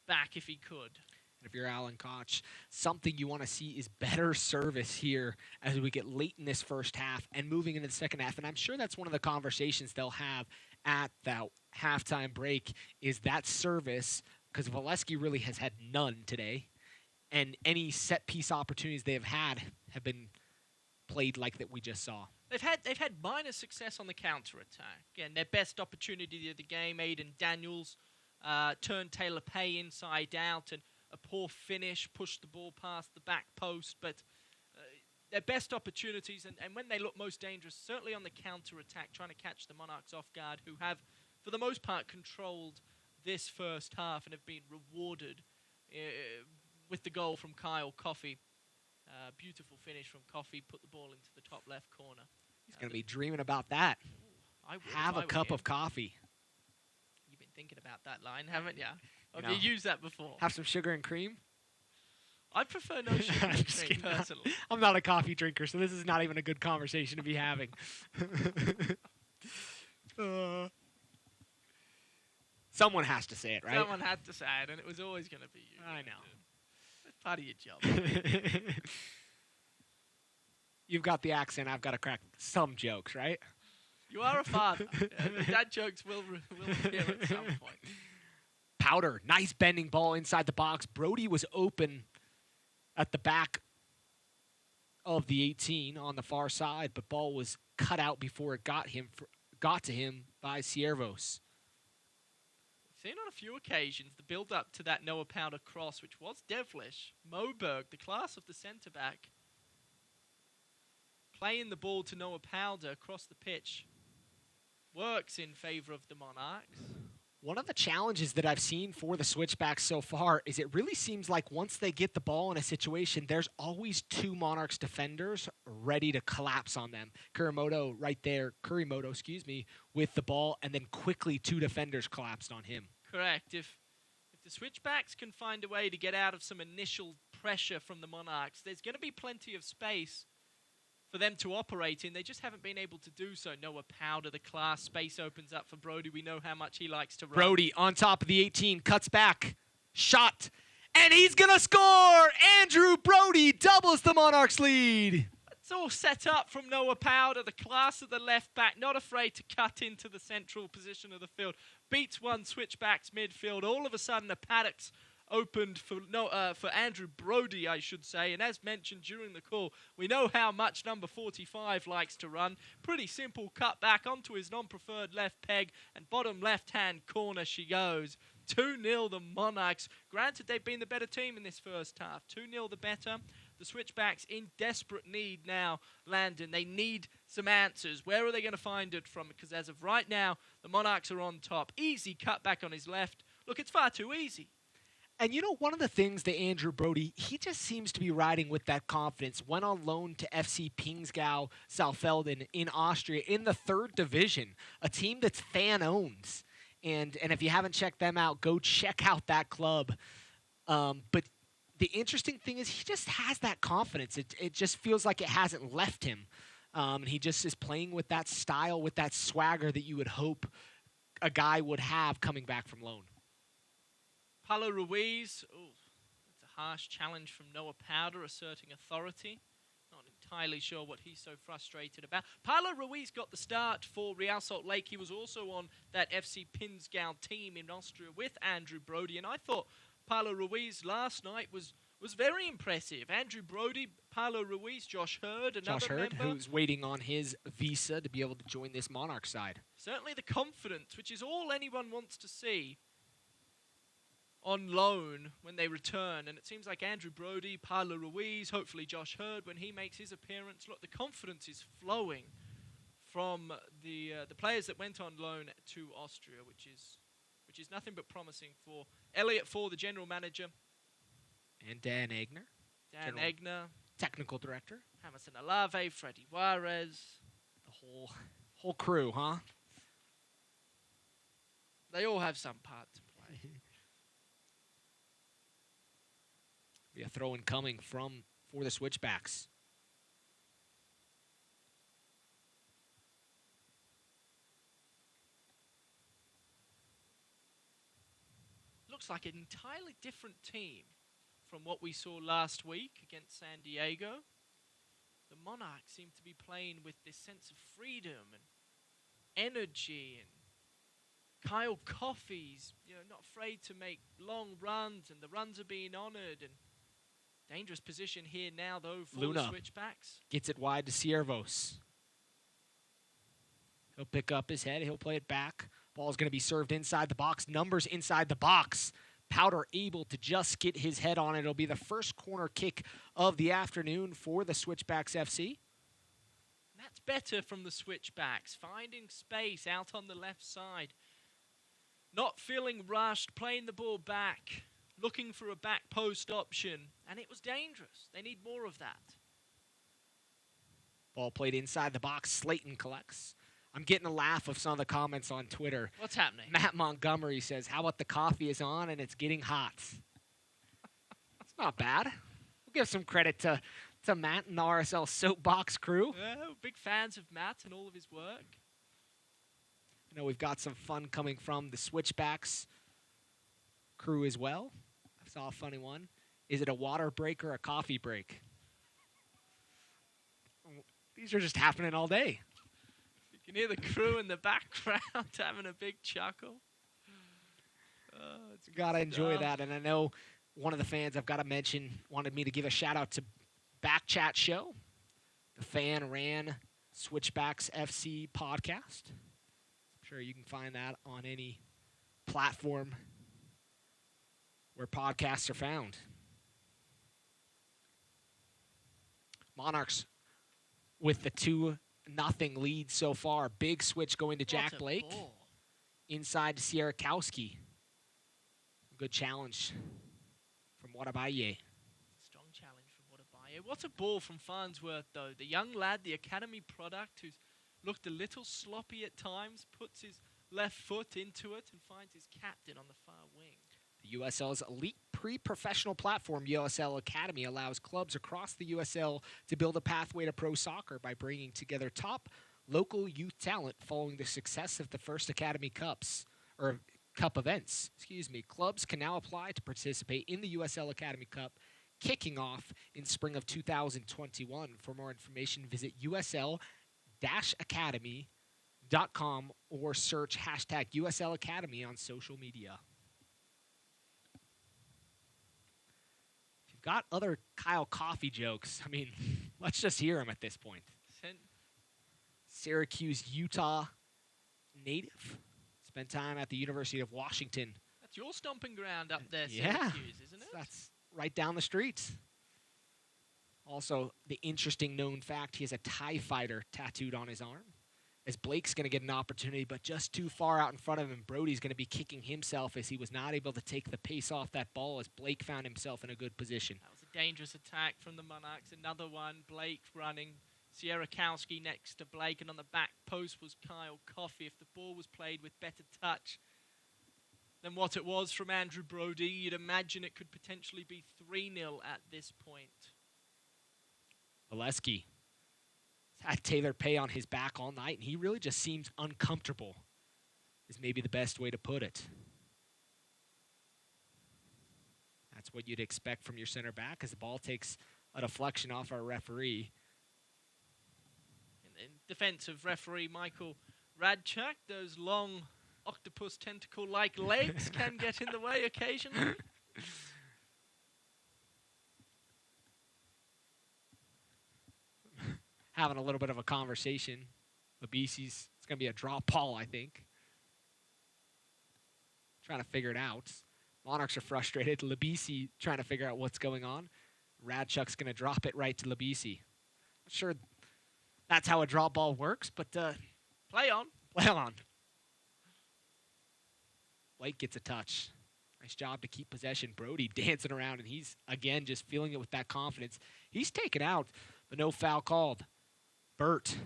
back if he could. And if you're Alan Koch, something you want to see is better service here as we get late in this first half and moving into the second half. And I'm sure that's one of the conversations they'll have at that halftime break is that service, because Valeski really has had none today. And any set-piece opportunities they have been played like that we just saw. They've had minor success on the counter-attack. Again, their best opportunity of the game, Aiden Daniels turned Taylor Pay inside out, and a poor finish, pushed the ball past the back post. But their best opportunities, and when they look most dangerous, certainly on the counter-attack, trying to catch the Monarchs off guard, who have, for the most part, controlled this first half and have been rewarded with the goal from Kyle Coffey. Beautiful finish from Coffey, put the ball into the top left corner. He's going to be dreaming about that. Have a cup of coffee. You've been thinking about that line, haven't you? Have you used that before? Have some sugar and cream? I prefer no sugar and cream, personally. I'm not a coffee drinker, so this is not even a good conversation to be having. Someone has to say it, right? Someone had to say it, and it was always going to be you. I know. It's part of your job. You've got the accent. I've got to crack some jokes, right? You are a father. The dad jokes will appear at some point. Powder, nice bending ball inside the box. Brody was open at the back of the 18 on the far side, but ball was cut out before it got to him by Ciervos. We've seen on a few occasions the build-up to that Noah Powder cross, which was devilish. Moberg, the class of the centre-back, playing the ball to Noah Powder across the pitch, works in favour of the Monarchs. One of the challenges that I've seen for the Switchbacks so far is it really seems like once they get the ball in a situation, there's always 2 Monarchs defenders ready to collapse on them. Kurimoto right there, with the ball, and then quickly 2 defenders collapsed on him. Correct. If the Switchbacks can find a way to get out of some initial pressure from the Monarchs, there's going to be plenty of space for them to operate in. They just haven't been able to do so. Noah Powder, the class, space opens up for Brody. We know how much he likes to run. Brody on top of the 18, cuts back, shot, and he's going to score! Andrew Brody doubles the Monarchs lead. It's all set up from Noah Powder, the class of the left back, not afraid to cut into the central position of the field. Beats one Switchbacks midfield. All of a sudden, the paddocks opened for Andrew Brody, I should say. And as mentioned during the call, we know how much number 45 likes to run. Pretty simple cut back onto his non-preferred left peg, and bottom left-hand corner she goes. 2-0 the Monarchs. Granted, they've been the better team in this first half. 2-0 the better. The Switchbacks in desperate need now, Landon. They need some answers. Where are they going to find it from? Because as of right now, the Monarchs are on top. Easy cut back on his left. Look, it's far too easy. And you know, one of the things that Andrew Brody, he just seems to be riding with that confidence. Went on loan to FC Pingsgau Saalfelden in Austria in the 3rd division, a team that's fan-owned. And if you haven't checked them out, go check out that club. But the interesting thing is he just has that confidence. It just feels like it hasn't left him. He just is playing with that style, with that swagger that you would hope a guy would have coming back from loan. Paulo Ruiz, that's a harsh challenge from Noah Powder, asserting authority. Not entirely sure what he's so frustrated about. Paulo Ruiz got the start for Real Salt Lake. He was also on that FC Pingsgau team in Austria with Andrew Brody, and I thought Paulo Ruiz last night was very impressive. Andrew Brody, Paulo Ruiz, Josh Hurd, another member. Who's waiting on his visa to be able to join this Monarch side. Certainly the confidence, which is all anyone wants to see on loan when they return. And it seems like Andrew Brody, Paulo Ruiz, hopefully Josh Hurd when he makes his appearance. Look, the confidence is flowing from the players that went on loan to Austria, which is nothing but promising for Elliot Ford, the general manager. And Dan Egner. Egner. Technical director. Hamilton Alave, Freddie Juarez. The whole crew, huh? They all have some part to play. Be a throw-in coming for the Switchbacks. Looks like an entirely different team from what we saw last week against San Diego. The Monarchs seem to be playing with this sense of freedom and energy, and Kyle Coffey's not afraid to make long runs, and the runs are being honored. And dangerous position here now, though, for Luna the Switchbacks. Gets it wide to Ciervos. He'll pick up his head. He'll play it back. Ball's going to be served inside the box. Numbers inside the box. Powder able to just get his head on it. It'll be the first corner kick of the afternoon for the Switchbacks FC. That's better from the Switchbacks, finding space out on the left side. Not feeling rushed, playing the ball back, looking for a back post option, and it was dangerous. They need more of that. Ball played inside the box. Slayton collects. I'm getting a laugh of some of the comments on Twitter. What's happening? Matt Montgomery says, how about the coffee is on and it's getting hot? That's not bad. We'll give some credit to Matt and the RSL Soapbox crew. Big fans of Matt and all of his work. I know we've got some fun coming from the Switchbacks crew as well. I saw a funny one. Is it a water break or a coffee break? These are just happening all day. You can hear the crew in the background having a big chuckle. It's gotta enjoy that. And I know one of the fans I've got to mention wanted me to give a shout out to Backchat Show, the fan ran Switchbacks FC podcast. I'm sure you can find that on any platform where podcasts are found. Monarchs with the 2-0 lead so far. Big switch going to Jack Blake. Ball. Inside to Sierakowski. Good challenge from Wadabaye. Strong challenge from Wadabaye. What a ball from Farnsworth, though. The young lad, the academy product, who's looked a little sloppy at times, puts his left foot into it and finds his captain on the far wing. The USL's elite pre-professional platform, USL Academy, allows clubs across the USL to build a pathway to pro soccer by bringing together top local youth talent following the success of the first Academy Cup events. Clubs can now apply to participate in the USL Academy Cup, kicking off in spring of 2021. For more information, visit USL-Academy.com or search hashtag USL Academy on social media. Got other Kyle Coffey jokes. I mean, let's just hear him at this point. Syracuse, Utah native. Spent time at the University of Washington. That's your stomping ground up there, Yeah. Syracuse, isn't it? That's right down the street. Also, the interesting known fact, he has a TIE fighter tattooed on his arm. As Blake's going to get an opportunity, but just too far out in front of him. Brody's going to be kicking himself as he was not able to take the pace off that ball as Blake found himself in a good position. That was a dangerous attack from the Monarchs. Another one, Blake running. Sierakowski next to Blake, and on the back post was Kyle Coffey. If the ball was played with better touch than what it was from Andrew Brody, you'd imagine it could potentially be 3-0 at this point. Valeski had Taylor Pay on his back all night, and he really just seems uncomfortable, is maybe the best way to put it. That's what you'd expect from your center back as the ball takes a deflection off our referee. In defense of referee Michael Radchuk, those long octopus tentacle-like legs can get in the way occasionally. Having a little bit of a conversation. Labisi's, it's going to be a drop ball, I think. Trying to figure it out. Monarchs are frustrated. Labisi trying to figure out what's going on. Radchuk's going to drop it right to Labisi. Not sure that's how a drop ball works, but play on. Play on. Blake gets a touch. Nice job to keep possession. Brody dancing around, and he's, again, just feeling it with that confidence. He's taken out, but no foul called. Burt.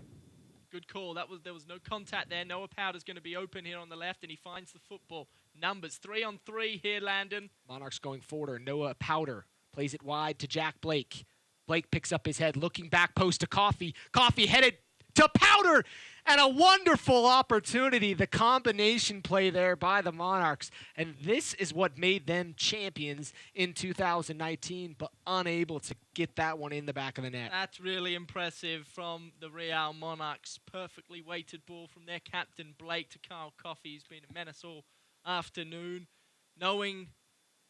Good call. There was no contact there. Noah Powder's going to be open here on the left, and he finds the football. Numbers 3-on-3 here, Landon. Monarchs going forward. Noah Powder Plays it wide to Jack Blake. Blake picks up his head, looking back post to Coffey. Coffey headed to Powder, and a wonderful opportunity. The combination play there by the Monarchs. And this is what made them champions in 2019, but unable to get that one in the back of the net. That's really impressive from the Real Monarchs. Perfectly weighted ball from their captain, Blake, to Kyle Coffey, who's been a menace all afternoon. Knowing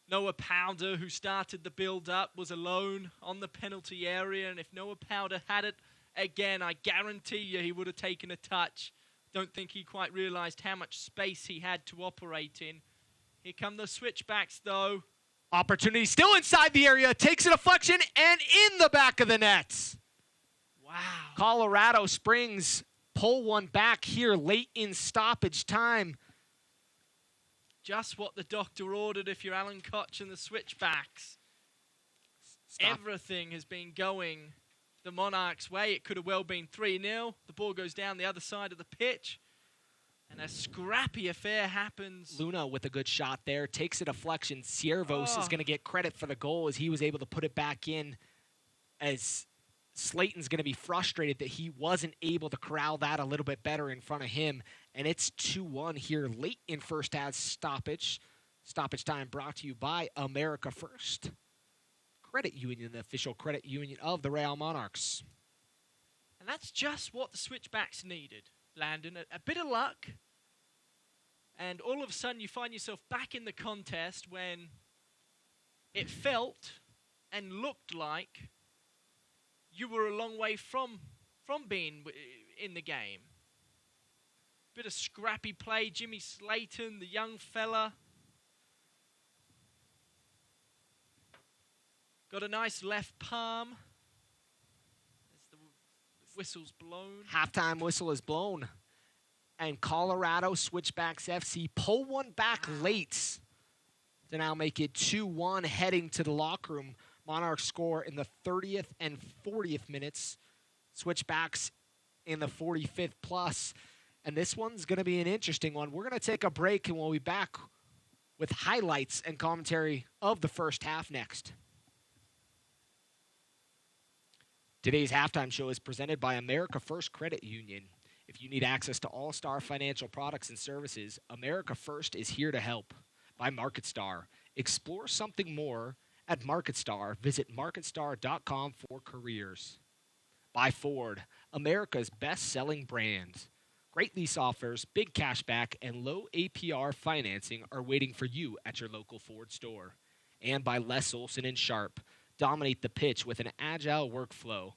Noah Powder, who started the build-up, was alone on the penalty area, and if Noah Powder had it again, I guarantee you he would have taken a touch. Don't think he quite realized how much space he had to operate in. Here come the switchbacks, though. Opportunity still inside the area, takes a deflection, and in the back of the net. Wow. Colorado Springs pull one back here late in stoppage time. Just what the doctor ordered if you're Alan Koch and the switchbacks. Everything has been going the Monarchs' way. It could have well been 3-0. The ball goes down the other side of the pitch, and a scrappy affair happens. Luna with a good shot there, takes a deflection. Ciervos is going to get credit for the goal as he was able to put it back in, as Slayton's going to be frustrated that he wasn't able to corral that a little bit better in front of him. And it's 2-1 here late in first half stoppage. Stoppage time brought to you by America First Credit Union, the official credit union of the Real Monarchs. And that's just what the switchbacks needed, Landon. A bit of luck, and all of a sudden you find yourself back in the contest when it felt and looked like you were a long way from being in the game. Bit of scrappy play. Jimmy Slayton, the young fella, got a nice left palm as the whistle's blown. Halftime whistle is blown. And Colorado Switchbacks FC pull one back late to now make it 2-1 heading to the locker room. Monarchs score in the 30th and 40th minutes. Switchbacks in the 45th plus. And this one's going to be an interesting one. We're going to take a break, and we'll be back with highlights and commentary of the first half next. Today's halftime show is presented by America First Credit Union. If you need access to all-star financial products and services, America First is here to help. By MarketStar. Explore something more at MarketStar. Visit marketstar.com for careers. By Ford, America's best-selling brand. Great lease offers, big cashback, and low APR financing are waiting for you at your local Ford store. And by Les Olson & Sharp. Dominate the pitch with an agile workflow.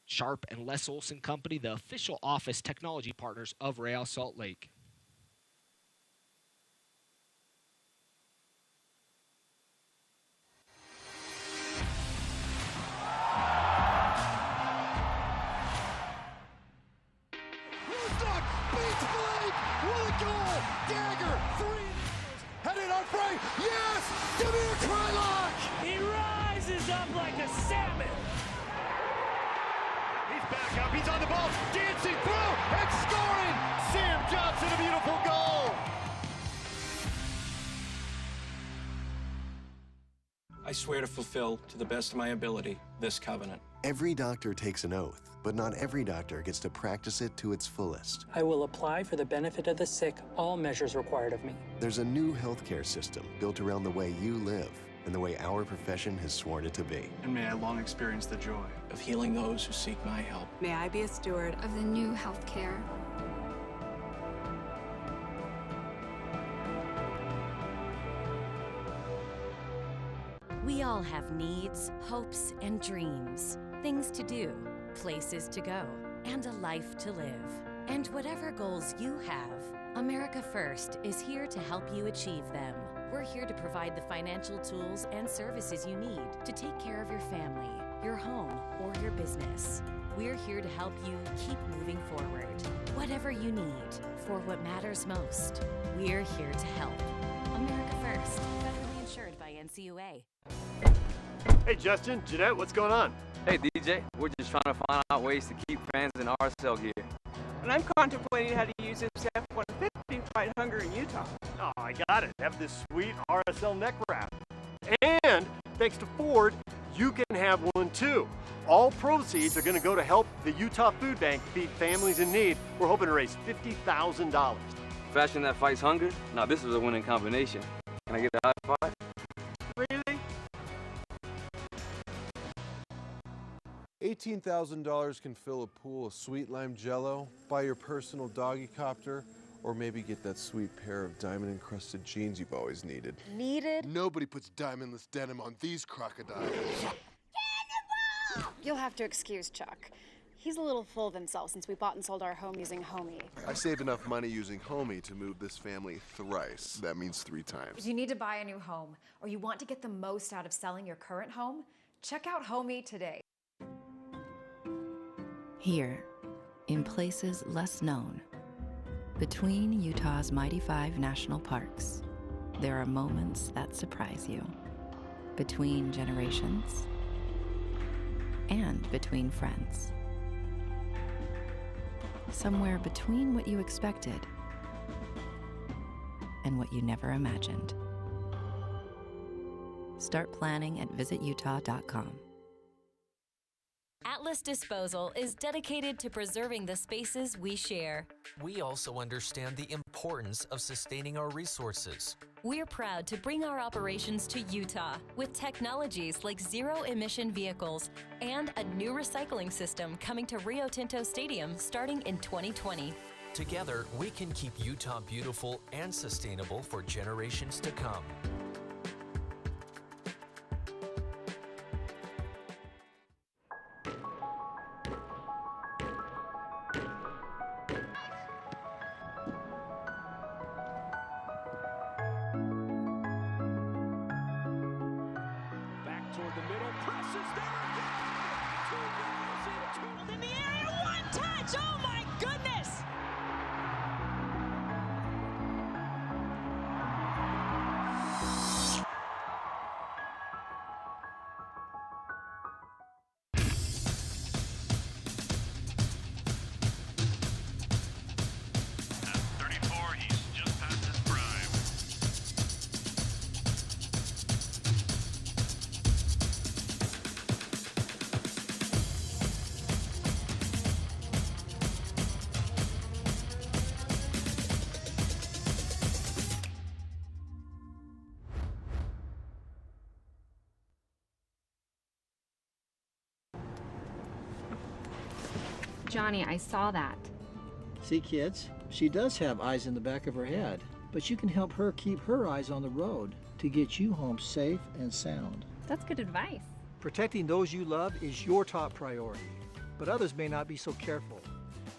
Sharp and Les Olson Company, the official office technology partners of Real Salt Lake. He's on the ball, dancing through, and scoring! Sam Johnson, a beautiful goal! I swear to fulfill, to the best of my ability, this covenant. Every doctor takes an oath, but not every doctor gets to practice it to its fullest. I will apply for the benefit of the sick all measures required of me. There's a new healthcare system built around the way you live and the way our profession has sworn it to be. And may I long experience the joy of healing those who seek my help. May I be a steward of the new healthcare. We all have needs, hopes, and dreams. Things to do, places to go, and a life to live. And whatever goals you have, America First is here to help you achieve them. We're here to provide the financial tools and services you need to take care of your family, your home, or your business. We're here to help you keep moving forward. Whatever you need for what matters most, we're here to help. America First, federally insured by NCUA. Hey Justin, Jeanette, what's going on? Hey DJ, we're just trying to find out ways to keep fans in RSL gear. And I'm contemplating how to use this F-150 to fight hunger in Utah. Oh, I got it. Have this sweet RSL neck wrap. And thanks to Ford, you can have one too. All proceeds are going to go to help the Utah Food Bank feed families in need. We're hoping to raise $50,000. Fashion that fights hunger? Now this is a winning combination. Can I get a high five? Really? $18,000 can fill a pool of sweet lime jello, buy your personal doggy copter, or maybe get that sweet pair of diamond-encrusted jeans you've always needed. Nobody puts diamondless denim on these crocodiles. You'll have to excuse Chuck. He's a little full of himself since we bought and sold our home using Homey. I saved enough money using Homey to move this family thrice. That means 3 times. If you need to buy a new home, or you want to get the most out of selling your current home, check out Homey today. Here, in places less known, between Utah's mighty 5 national parks, there are moments that surprise you. Between generations and between friends. Somewhere between what you expected and what you never imagined. Start planning at visitutah.com. Atlas Disposal is dedicated to preserving the spaces we share. We also understand the importance of sustaining our resources. We're proud to bring our operations to Utah with technologies like zero-emission vehicles and a new recycling system coming to Rio Tinto Stadium starting in 2020. Together, we can keep Utah beautiful and sustainable for generations to come. Toward the middle, presses there again. 2 in the area, 1 touch. Oh my goodness! At 34, he's just past his prime. Johnny, I saw that. See, kids, she does have eyes in the back of her head, but you can help her keep her eyes on the road to get you home safe and sound. That's good advice. Protecting those you love is your top priority, but others may not be so careful.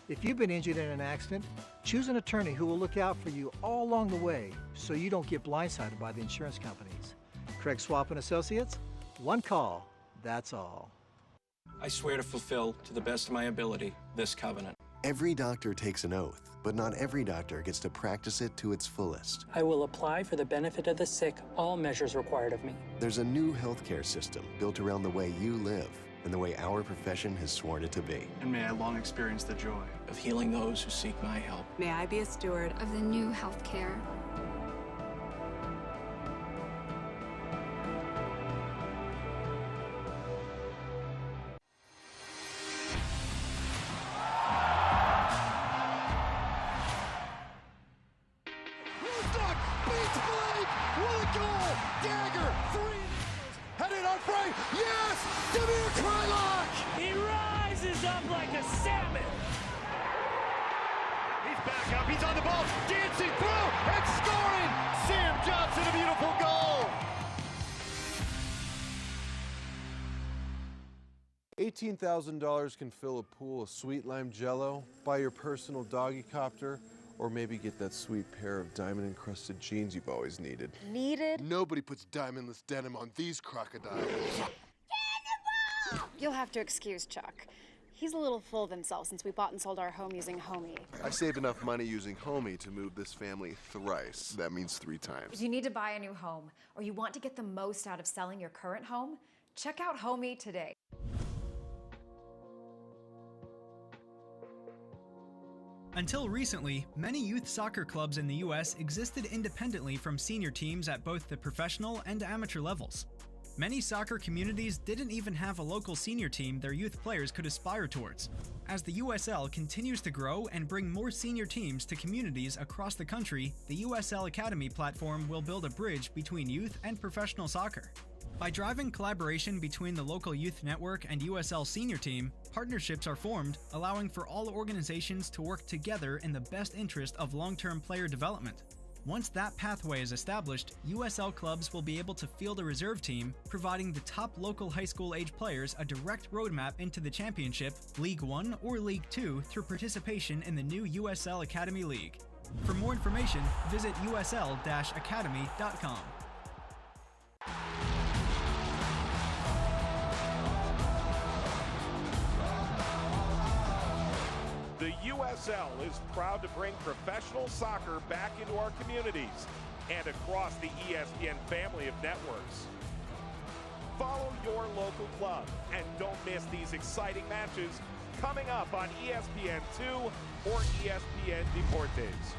If you've been injured in an accident, choose an attorney who will look out for you all along the way so you don't get blindsided by the insurance companies. Craig Swap and Associates, one call, that's all. I swear to fulfill, to the best of my ability, this covenant. Every doctor takes an oath, but not every doctor gets to practice it to its fullest. I will apply for the benefit of the sick all measures required of me. There's a new healthcare system built around the way you live and the way our profession has sworn it to be. And may I long experience the joy of healing those who seek my help. May I be a steward of the new health care. He rises up like a salmon. He's back up, he's on the ball, dancing through and scoring! Sam Johnson, a beautiful goal! $18,000 can fill a pool of sweet lime jello, buy your personal doggy copter, or maybe get that sweet pair of diamond-encrusted jeans you've always needed. Nobody puts diamondless denim on these crocodiles. You'll have to excuse Chuck. He's a little full of himself since we bought and sold our home using Homey. I saved enough money using Homey to move this family thrice. That means 3 times. If you need to buy a new home, or you want to get the most out of selling your current home, check out Homey today. Until recently, many youth soccer clubs in the US existed independently from senior teams at both the professional and amateur levels. Many soccer communities didn't even have a local senior team their youth players could aspire towards. As the USL continues to grow and bring more senior teams to communities across the country, the USL Academy platform will build a bridge between youth and professional soccer. By driving collaboration between the local youth network and USL senior team, partnerships are formed, allowing for all organizations to work together in the best interest of long-term player development. Once that pathway is established, USL clubs will be able to field a reserve team, providing the top local high school age players a direct roadmap into the championship, League 1 or League 2 through participation in the new USL Academy League. For more information, visit usl-academy.com. The USL is proud to bring professional soccer back into our communities and across the ESPN family of networks. Follow your local club and don't miss these exciting matches coming up on ESPN2 or ESPN Deportes.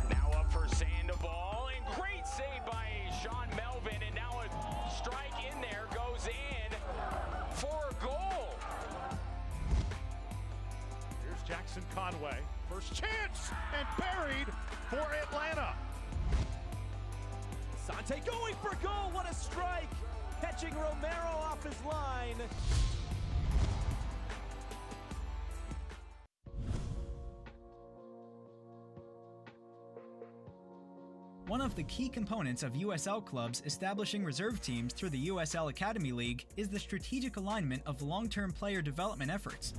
Now up for Sandoval, and great save by Sean Melvin, and now a strike in there goes in for a goal. Here's Jackson Conway, first chance, and buried for Atlanta. Sante going for goal, what a strike! Catching Romero off his line. One of the key components of USL clubs establishing reserve teams through the USL Academy League is the strategic alignment of long-term player development efforts.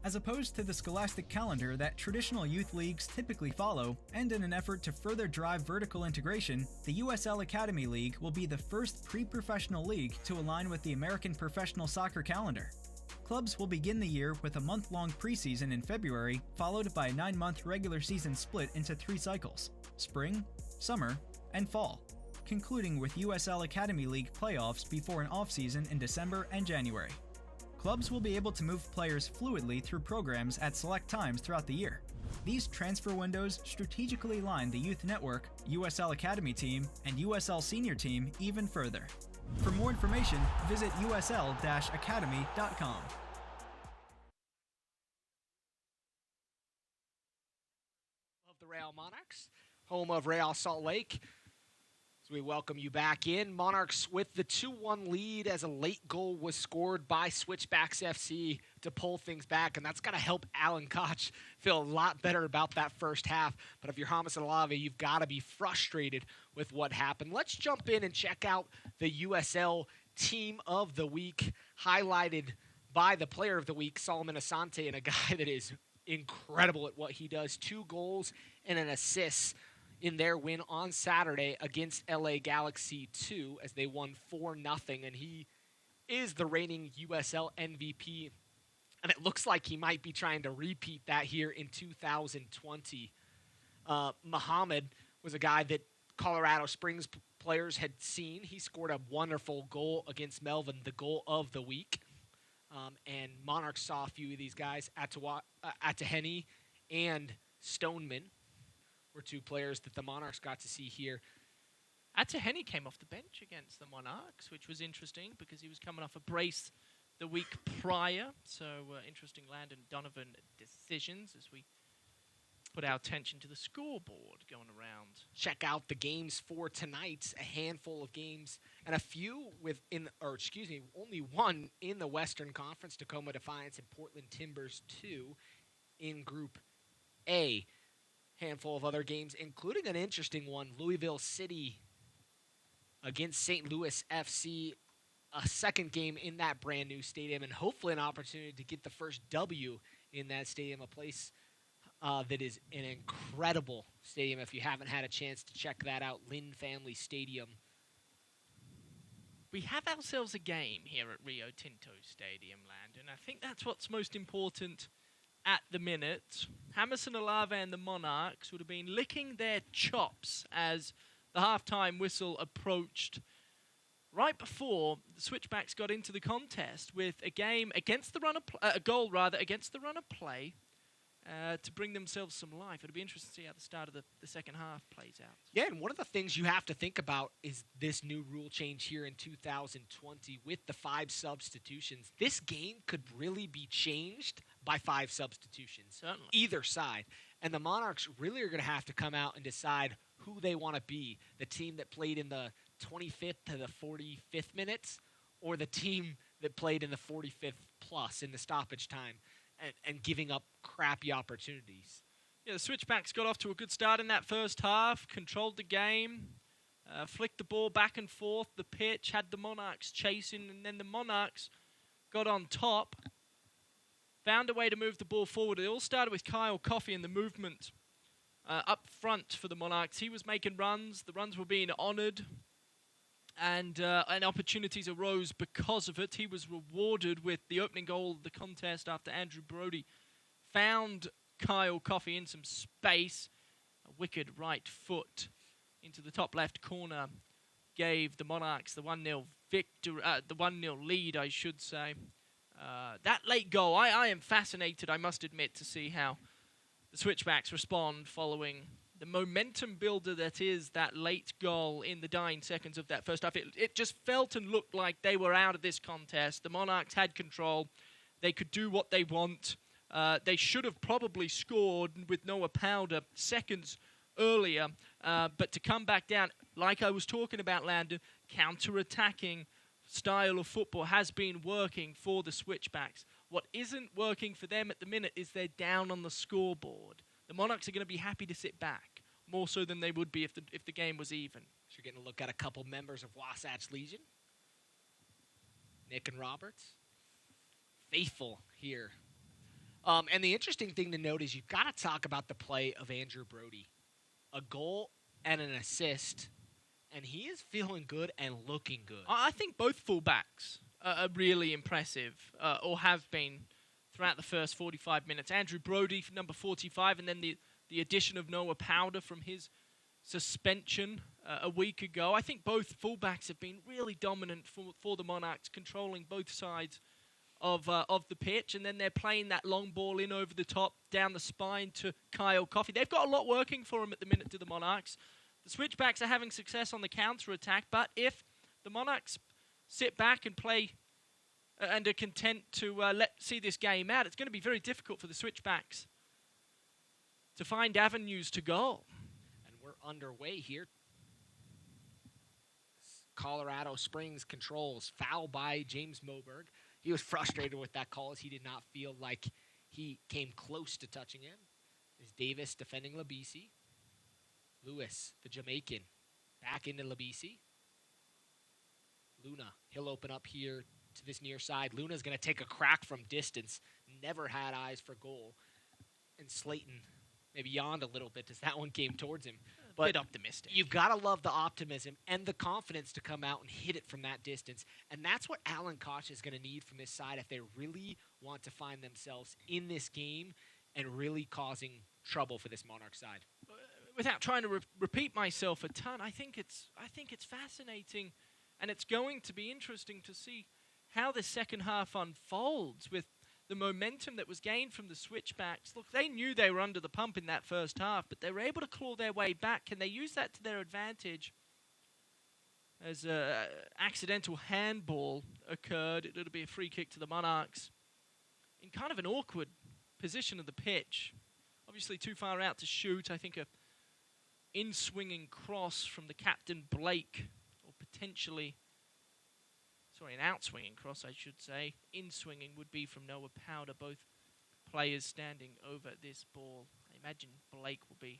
As opposed to the scholastic calendar that traditional youth leagues typically follow, and in an effort to further drive vertical integration, the USL Academy League will be the first pre-professional league to align with the American professional soccer calendar. Clubs will begin the year with a month-long preseason in February, followed by a 9-month regular season split into 3 cycles: spring, summer, and fall, concluding with USL Academy League playoffs before an off-season in December and January. Clubs will be able to move players fluidly through programs at select times throughout the year. These transfer windows strategically line the youth network, USL Academy team, and USL senior team even further. For more information, visit usl-academy.com. Of the Real Monarchs, home of Real Salt Lake. As we welcome you back in, Monarchs with the 2-1 lead as a late goal was scored by Switchbacks FC to pull things back, and that's got to help Alan Koch feel a lot better about that first half. But if you're Hamas and Alave, you've got to be frustrated with what happened. Let's jump in and check out the USL Team of the Week, highlighted by the Player of the Week, Solomon Asante, and a guy that is incredible at what he does. 2 goals and an assist in their win on Saturday against LA Galaxy 2 as they won 4-0, and he is the reigning USL MVP, and it looks like he might be trying to repeat that here in 2020. Muhammad was a guy that Colorado Springs players had seen. He scored a wonderful goal against Melvin, the goal of the week, and Monarchs saw a few of these guys, Ataheni and Stoneman were 2 players that the Monarchs got to see here. Ataheni came off the bench against the Monarchs, which was interesting because he was coming off a brace the week prior. So interesting Landon Donovan decisions as we put our attention to the scoreboard going around. Check out the games for tonight. A handful of games and a few only one in the Western Conference. Tacoma Defiance and Portland Timbers 2 in Group A. Handful of other games, including an interesting one, Louisville City against St. Louis FC, a second game in that brand new stadium, and hopefully an opportunity to get the first W in that stadium, a place that is an incredible stadium. If you haven't had a chance to check that out, Lynn Family Stadium. We have ourselves a game here at Rio Tinto Stadium, Landon. I think that's what's most important at the minute. Hamas and Alave and the Monarchs would have been licking their chops as the halftime whistle approached. right before the Switchbacks got into the contest with a game against the run of a goal rather against the run of play to bring themselves some life. It'll be interesting to see how the start of the second half plays out. Yeah, and one of the things you have to think about is this new rule change here in 2020 with the 5 substitutions. This game could really be changed by 5 substitutions, Certainly. either side. And the Monarchs really are going to have to come out and decide who they want to be, the team that played in the 25th to the 45th minutes or the team that played in the 45th plus in the stoppage time and giving up crappy opportunities. Yeah, the Switchbacks got off to a good start in that first half, controlled the game, flicked the ball back and forth the pitch, had the Monarchs chasing, and then the Monarchs got on top, found a way to move the ball forward. It all started with Kyle Coffey and the movement up front for the Monarchs. He was making runs. The runs were being honoured, and opportunities arose because of it. He was rewarded with the opening goal of the contest after Andrew Brody found Kyle Coffey in some space. A wicked right foot into the top left corner gave the Monarchs the 1-0 victory, the 1-0 lead, I should say. That late goal, I am fascinated, I must admit, to see how the Switchbacks respond following the momentum builder that is that late goal in the dying seconds of that first half. It just felt and looked like they were out of this contest. The Monarchs had control. They could do what they want. They should have probably scored with Noah Powder seconds earlier, but to come back down, like I was talking about, Landon, counter-attacking style of football has been working for the Switchbacks. What isn't working for them at the minute is they're down on the scoreboard. The Monarchs are going to be happy to sit back, more so than they would be if the game was even. So you're getting a look at a couple members of Wasatch Legion. Nick and Roberts. Faithful here. And the interesting thing to note is you've got to talk about the play of Andrew Brody. A goal and an assist, and he is feeling good and looking good. I think both fullbacks are really impressive, or have been throughout the first 45 minutes. Andrew Brody, number 45, and then the addition of Noah Powder from his suspension a week ago. I think both fullbacks have been really dominant for the Monarchs, controlling both sides of the pitch, and then they're playing that long ball in over the top, down the spine to Kyle Coffey. They've got a lot working for them at the minute to the Monarchs. The Switchbacks are having success on the counter-attack, but if the Monarchs sit back and play and are content to see this game out, it's going to be very difficult for the Switchbacks to find avenues to goal. And we're underway here. Colorado Springs controls. Foul by James Moberg. He was frustrated with that call as he did not feel like he came close to touching him. Is Davis defending Labisi. Lewis, the Jamaican, back into Labisi. Luna, he'll open up here to this near side. Luna's going to take a crack from distance. Never had eyes for goal. And Slayton maybe yawned a little bit as that one came towards him. But bit optimistic. You've got to love the optimism and the confidence to come out and hit it from that distance. And that's what Alan Koch is going to need from this side if they really want to find themselves in this game and really causing trouble for this Monarch side. Without trying to repeat myself a ton, I think it's fascinating, and it's going to be interesting to see how the second half unfolds with the momentum that was gained from the Switchbacks. Look, they knew they were under the pump in that first half, but they were able to claw their way back. Can they use that to their advantage? As an accidental handball occurred, it'll be a free kick to the Monarchs in kind of an awkward position of the pitch. Obviously too far out to shoot. I think a in-swinging cross from the captain Blake, or potentially... Sorry, an out-swinging cross, I should say. In-swinging would be from Noah Powder. Both players standing over this ball. I imagine Blake will be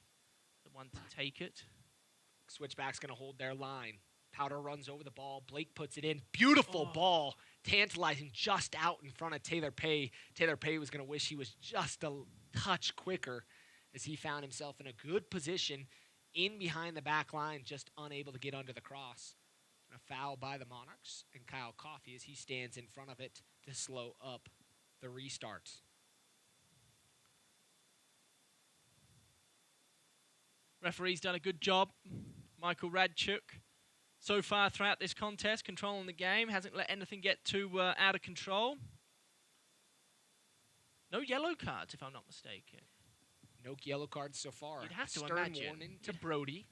the one to take it. Switchback's going to hold their line. Powder runs over the ball. Blake puts it in. Beautiful ball. Tantalizing just out in front of Taylor Pay. Taylor Pay was going to wish he was just a touch quicker as he found himself in a good position in behind the back line, just unable to get under the cross. A foul by the Monarchs, and Kyle Coffey as he stands in front of it to slow up the restarts. Referee's done a good job. Michael Radchuk so far throughout this contest, controlling the game, hasn't let anything get too out of control. No yellow cards, if I'm not mistaken. No yellow cards so far. You'd have to Stern imagine. warning to Brody.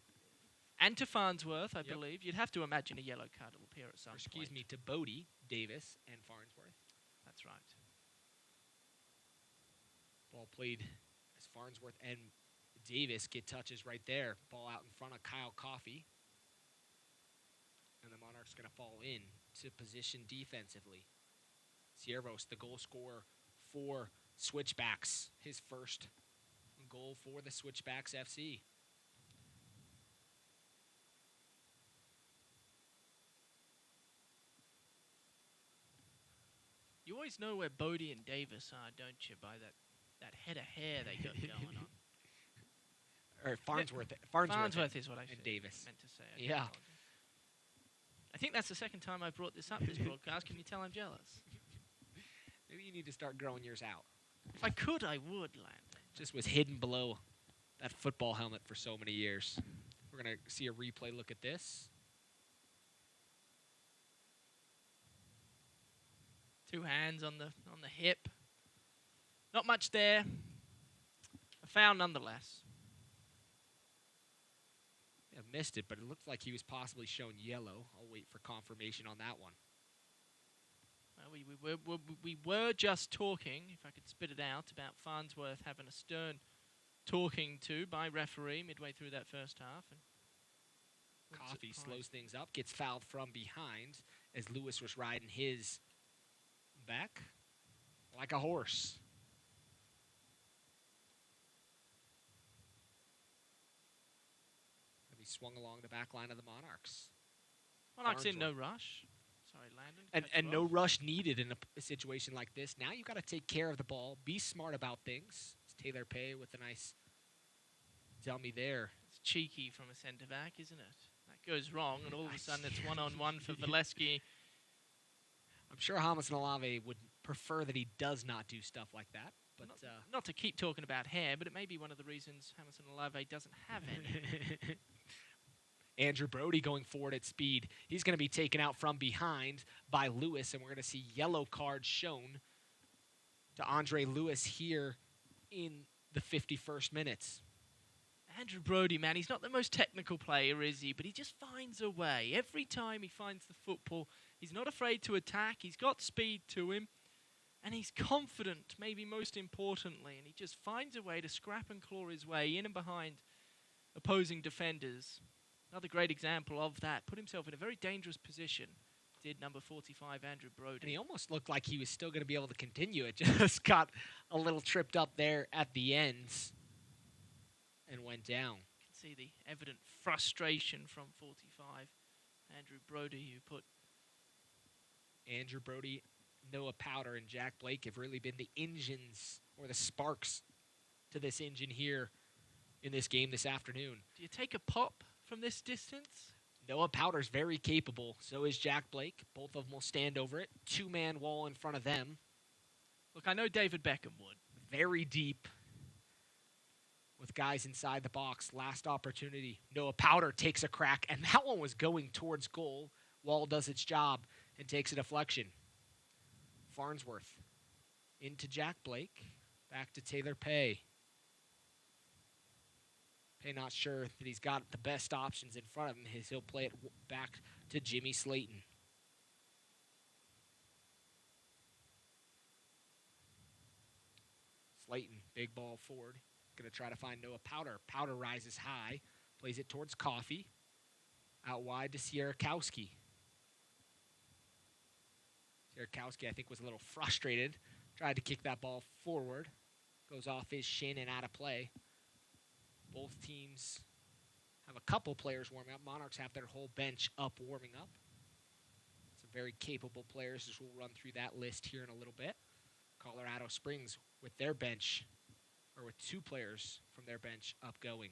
And to Farnsworth, I believe. You'd have to imagine a yellow card will appear at some point. Excuse me, to Bodie, Davis, and Farnsworth. That's right. Ball played as Farnsworth and Davis get touches right there. Ball out in front of Kyle Coffey. And the Monarchs going to fall in to position defensively. Ciervos, the goal scorer for Switchbacks. His first goal for the Switchbacks FC. You always know where Bodie and Davis are, don't you, by that head of hair they got going on. Or Farnsworth. Farnsworth is what I and Davis. meant to say. Yeah. I think that's the second time I've brought this up this broadcast. Can you tell I'm jealous? Maybe you need to start growing yours out. If I could, I would, Landon. Just was hidden below that football helmet for so many years. We're going to see a replay look at this. Two hands on the hip. Not much there. A foul nonetheless. Yeah, missed it, but it looked like he was possibly shown yellow. I'll wait for confirmation on that one. Well, we were just talking, if I could spit it out, about Farnsworth having a stern talking to by referee midway through that first half. And Coffey slows things up, gets fouled from behind as Lewis was riding his back like a horse. He swung along the back line of the Monarchs. Monarchs in no rush. Sorry, Landon. And no rush needed in a situation like this. Now you got to take care of the ball. Be smart about things. It's Taylor Pay with a nice dummy there. It's cheeky from a centre back, isn't it? That goes wrong, and all of a sudden it's one-on-one for Valeski. I'm sure Hamas Nalave would prefer that he does not do stuff like that. But not to keep talking about hair, but it may be one of the reasons Hamas Nalave doesn't have any. Andrew Brody going forward at speed. He's going to be taken out from behind by Lewis, and we're going to see yellow cards shown to Andre Lewis here in the 51st minutes. Andrew Brody, man, he's not the most technical player, is he? But he just finds a way. Every time he finds the football, he's not afraid to attack. He's got speed to him, and he's confident, maybe most importantly, and he just finds a way to scrap and claw his way in and behind opposing defenders. Another great example of that. Put himself in a very dangerous position. Did number 45, Andrew Brody. And he almost looked like he was still going to be able to continue. It just got a little tripped up there at the ends and went down. You can see the evident frustration from 45, Andrew Brody, who put... Andrew Brody, Noah Powder, and Jack Blake have really been the engines or the sparks to this engine here in this game this afternoon. Do you take a pop from this distance? Noah Powder's very capable. So is Jack Blake. Both of them will stand over it. Two-man wall in front of them. Look, I know David Beckham would. Very deep with guys inside the box. Last opportunity. Noah Powder takes a crack, and that one was going towards goal. Wall does its job and takes a deflection. Farnsworth into Jack Blake. Back to Taylor Pay. Pay not sure that he's got the best options in front of him. He'll play it back to Jimmy Slayton. Slayton, big ball forward. Going to try to find Noah Powder. Powder rises high. Plays it towards Coffey. Out wide to Sierakowski. Sierakowski, I think, was a little frustrated. Tried to kick that ball forward. Goes off his shin and out of play. Both teams have a couple players warming up. Monarchs have their whole bench up warming up. Some very capable players, as we'll run through that list here in a little bit. Colorado Springs with their bench, or with two players from their bench up going.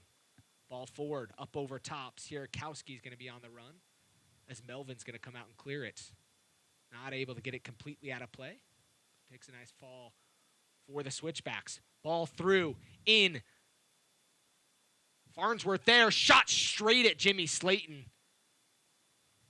Ball forward, up over top. Sierakowski is going to be on the run as Melvin's going to come out and clear it. Not able to get it completely out of play. Takes a nice fall for the Switchbacks. Ball through, in. Farnsworth there, shot straight at Jimmy Slayton.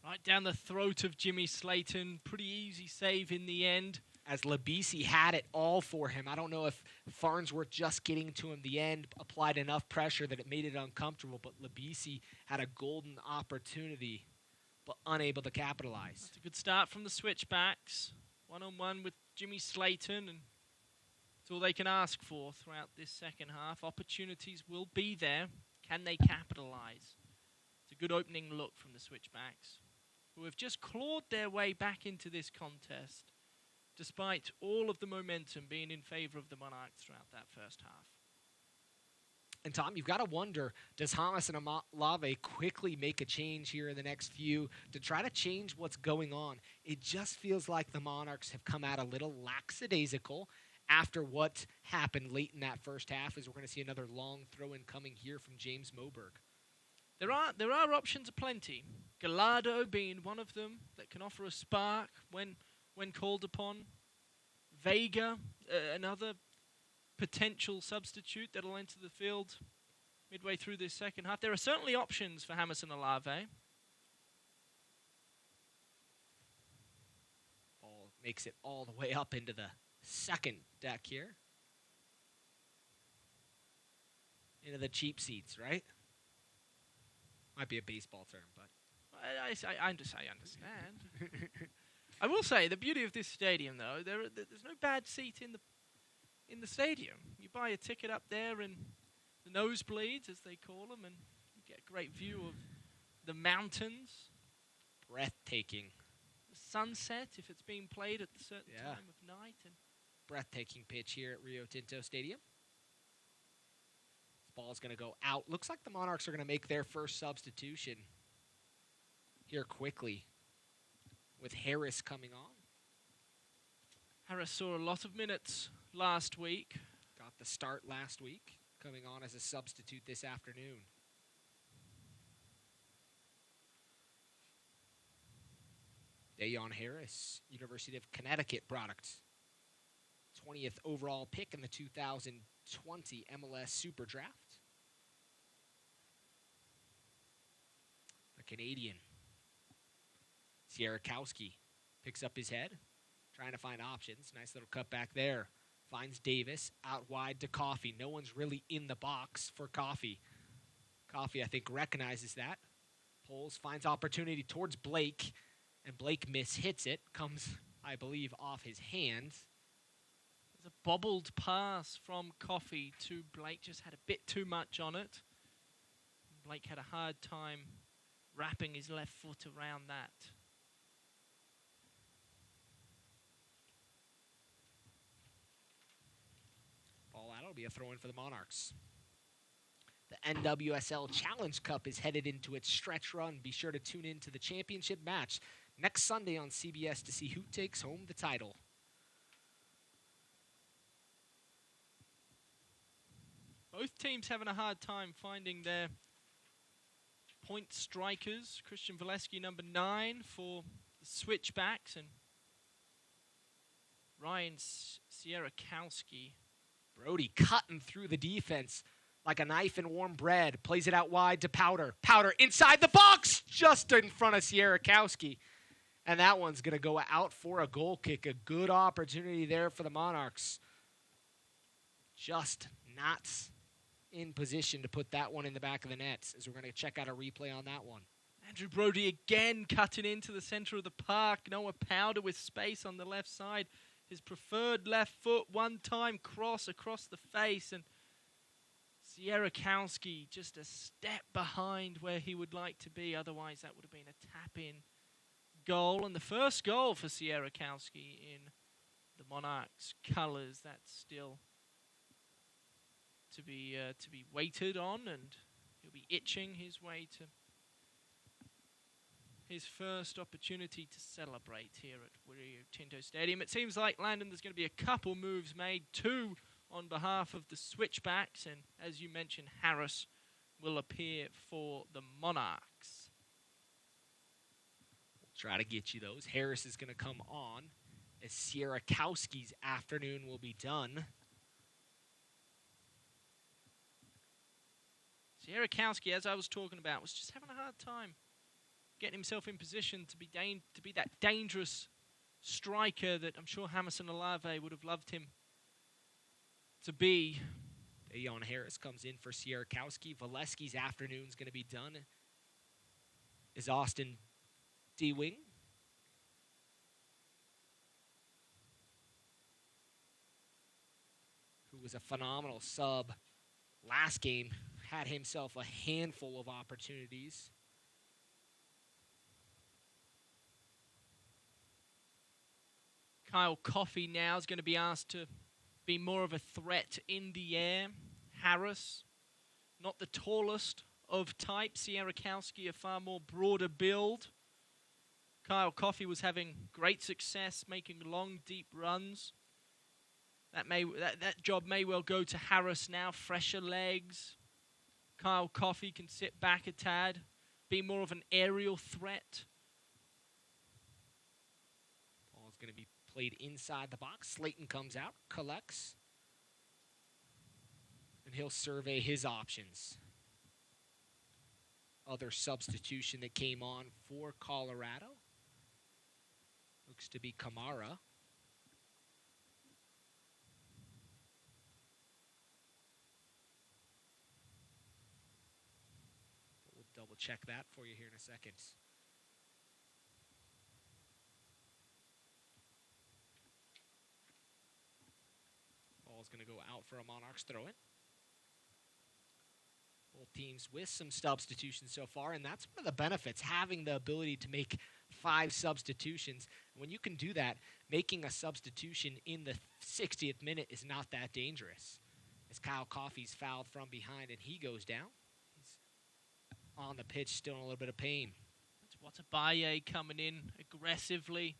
Right down the throat of Jimmy Slayton. Pretty easy save in the end. As Labisi had it all for him. I don't know if Farnsworth just getting to him the end applied enough pressure that it made it uncomfortable, but Labisi had a golden opportunity, but unable to capitalize. That's a good start from the Switchbacks. One-on-one with Jimmy Slayton, and it's all they can ask for throughout this second half. Opportunities will be there. Can they capitalize? It's a good opening look from the Switchbacks, who have just clawed their way back into this contest, despite all of the momentum being in favor of the Monarchs throughout that first half. And Tom, you've got to wonder, does Hamas and Alave quickly make a change here in the next few to try to change what's going on? It just feels like the Monarchs have come out a little lackadaisical after what happened late in that first half, as we're going to see another long throw-in coming here from James Moberg. There are options aplenty. Gallardo being one of them that can offer a spark when called upon. Vega, another potential substitute that'll enter the field midway through this second half. There are certainly options for Hamas and Alave. Ball makes it all the way up into the second deck here. Into the cheap seats, right? Might be a baseball term, but I understand. I will say, the beauty of this stadium, though, there's no bad seat in the stadium. You buy a ticket up there in the nosebleeds, as they call them, and you get a great view of the mountains. Breathtaking. The sunset, if it's being played at a certain time of night. And breathtaking pitch here at Rio Tinto Stadium. This ball's going to go out. Looks like the Monarchs are going to make their first substitution here quickly, with Harris coming on. Harris saw a lot of minutes last week. Got the start last week, coming on as a substitute this afternoon. Dayon Harris, University of Connecticut product. 20th overall pick in the 2020 MLS Super Draft. The Canadian Sierakowski picks up his head, trying to find options. Nice little cut back there. Finds Davis out wide to Coffey. No one's really in the box for Coffey. Coffey, I think, recognizes that. Pulls, finds opportunity towards Blake, and Blake hits it. Comes, I believe, off his hands. There's a bobbled pass from Coffey to Blake. Just had a bit too much on it. Blake had a hard time wrapping his left foot around that. Ball out. It'll be a throw-in for the Monarchs. The NWSL Challenge Cup is headed into its stretch run. Be sure to tune in to the championship match next Sunday on CBS to see who takes home the title. Both teams having a hard time finding their point strikers. Christian Valeski, number 9 for the Switchbacks, and Ryan Sierakowski. Brody cutting through the defense like a knife in warm bread. Plays it out wide to Powder. Powder inside the box, just in front of Sierakowski. And that one's going to go out for a goal kick. A good opportunity there for the Monarchs. Just not in position to put that one in the back of the nets, as we're going to check out a replay on that one. Andrew Brody again cutting into the center of the park. Noah Powder with space on the left side. His preferred left foot, one-time cross across the face, and Sierakowski just a step behind where he would like to be. Otherwise, that would have been a tap-in goal. And the first goal for Sierakowski in the Monarchs colors. That's still to be waited on, and he'll be itching his way to his first opportunity to celebrate here at Rio Tinto Stadium. It seems like, Landon, there's going to be a couple moves made, 2 on behalf of the Switchbacks, and as you mentioned, Harris will appear for the Monarchs. We'll try to get you those. Harris is going to come on as Sierakowski's afternoon will be done. Sierakowski, as I was talking about, was just having a hard time getting himself in position to be that dangerous striker that I'm sure Hamilton Olave would have loved him to be. Dayon Harris comes in for Sierrakowski. Valeski's afternoon's going to be done. Is Austin D-Wing. Who was a phenomenal sub last game, had himself a handful of opportunities. Kyle Coffey now is going to be asked to be more of a threat in the air. Harris, not the tallest of type. Sierrakowski, a far more broader build. Kyle Coffey was having great success, making long, deep runs. That job may well go to Harris now. Fresher legs. Kyle Coffey can sit back a tad, be more of an aerial threat. Ball's going to be played inside the box. Slayton comes out, collects, and he'll survey his options. Other substitution that came on for Colorado looks to be Kamara. We'll double check that for you here in a second. Ball's going to go out for a Monarchs throw-in. Both teams with some substitutions so far, and that's one of the benefits, having the ability to make 5 substitutions. When you can do that, making a substitution in the 60th minute is not that dangerous. As Kyle Coffey's fouled from behind and he goes down. He's on the pitch, still in a little bit of pain. That's Watabaye coming in aggressively.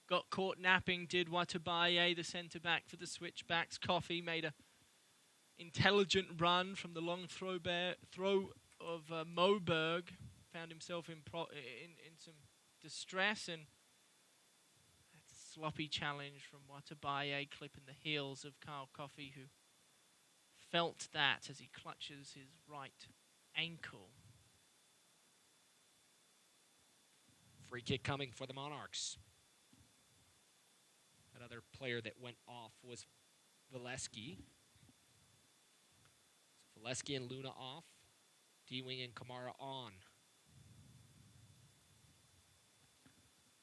Got caught napping, did Watabaye, the centre-back for the Switchbacks. Coffey made a intelligent run from the long throw of Moberg. Found himself in some distress, and that's a sloppy challenge from Watabaye, clipping the heels of Kyle Coffey, who felt that as he clutches his right ankle. Free kick coming for the Monarchs. Another player that went off was Valeski. So Valeski and Luna off. D-Wing and Kamara on.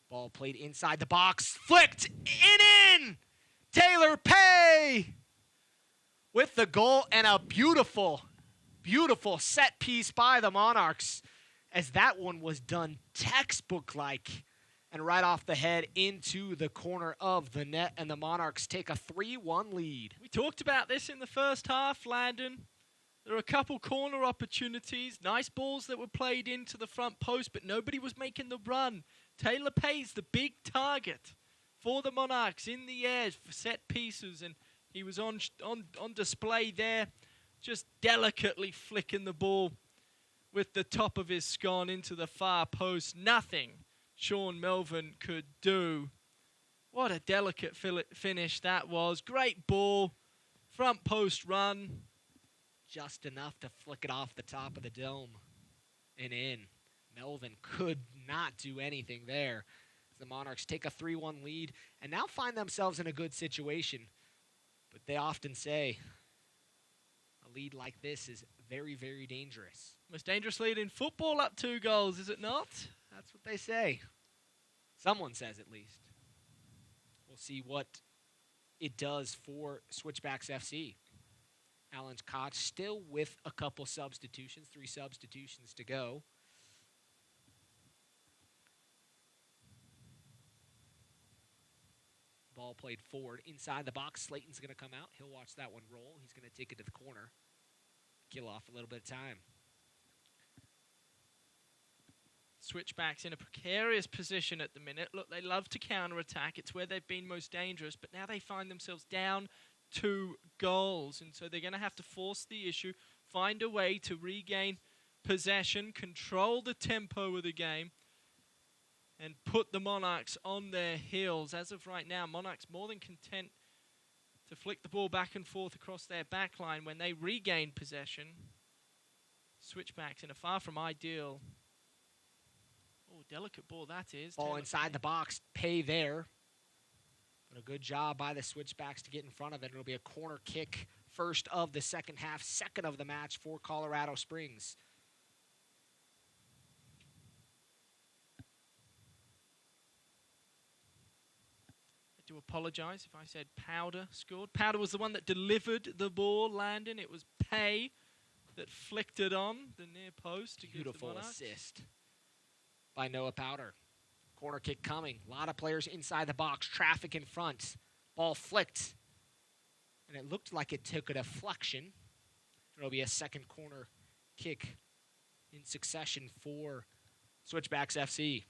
Ball played inside the box. Flicked in! Taylor Pay with the goal, and a beautiful, beautiful set piece by the Monarchs, as that one was done textbook-like. And right off the head into the corner of the net, and the Monarchs take a 3-1 lead. We talked about this in the first half, Landon. There were a couple corner opportunities, nice balls that were played into the front post, but nobody was making the run. Taylor Pay's the big target for the Monarchs in the air for set pieces, and he was on display there, just delicately flicking the ball with the top of his scone into the far post. Nothing Sean Melvin could do. What a delicate finish that was. Great ball. Front post run. Just enough to flick it off the top of the dome and in. Melvin could not do anything there. The Monarchs take a 3-1 lead and now find themselves in a good situation. But they often say a lead like this is very, very dangerous. Most dangerous lead in football, up 2 goals, is it not? That's what they say. Someone says, at least. We'll see what it does for Switchbacks FC. Alan Koch still with a couple substitutions, 3 substitutions to go. Ball played forward inside the box. Slayton's going to come out. He'll watch that one roll. He's going to take it to the corner. Kill off a little bit of time. Switchbacks in a precarious position at the minute. Look, they love to counter-attack. It's where they've been most dangerous. But now they find themselves down 2 goals. And so they're going to have to force the issue, find a way to regain possession, control the tempo of the game, and put the Monarchs on their heels. As of right now, Monarchs more than content to flick the ball back and forth across their back line when they regain possession. Switchbacks in a far from ideal delicate ball that is. Ball Taylor inside Pay. the box. Pay there. But a good job by the Switchbacks to get in front of it. It'll be a corner kick, first of the second half, second of the match for Colorado Springs. I do apologize if I said Powder scored. Powder was the one that delivered the ball, Landon. It was Pay that flicked it on the near post to give the Beautiful Monarchs. assist by Noah Powder. Corner kick coming. A lot of players inside the box. Traffic in front. Ball flicked. And it looked like it took a deflection. It'll be a second corner kick in succession for Switchbacks FC.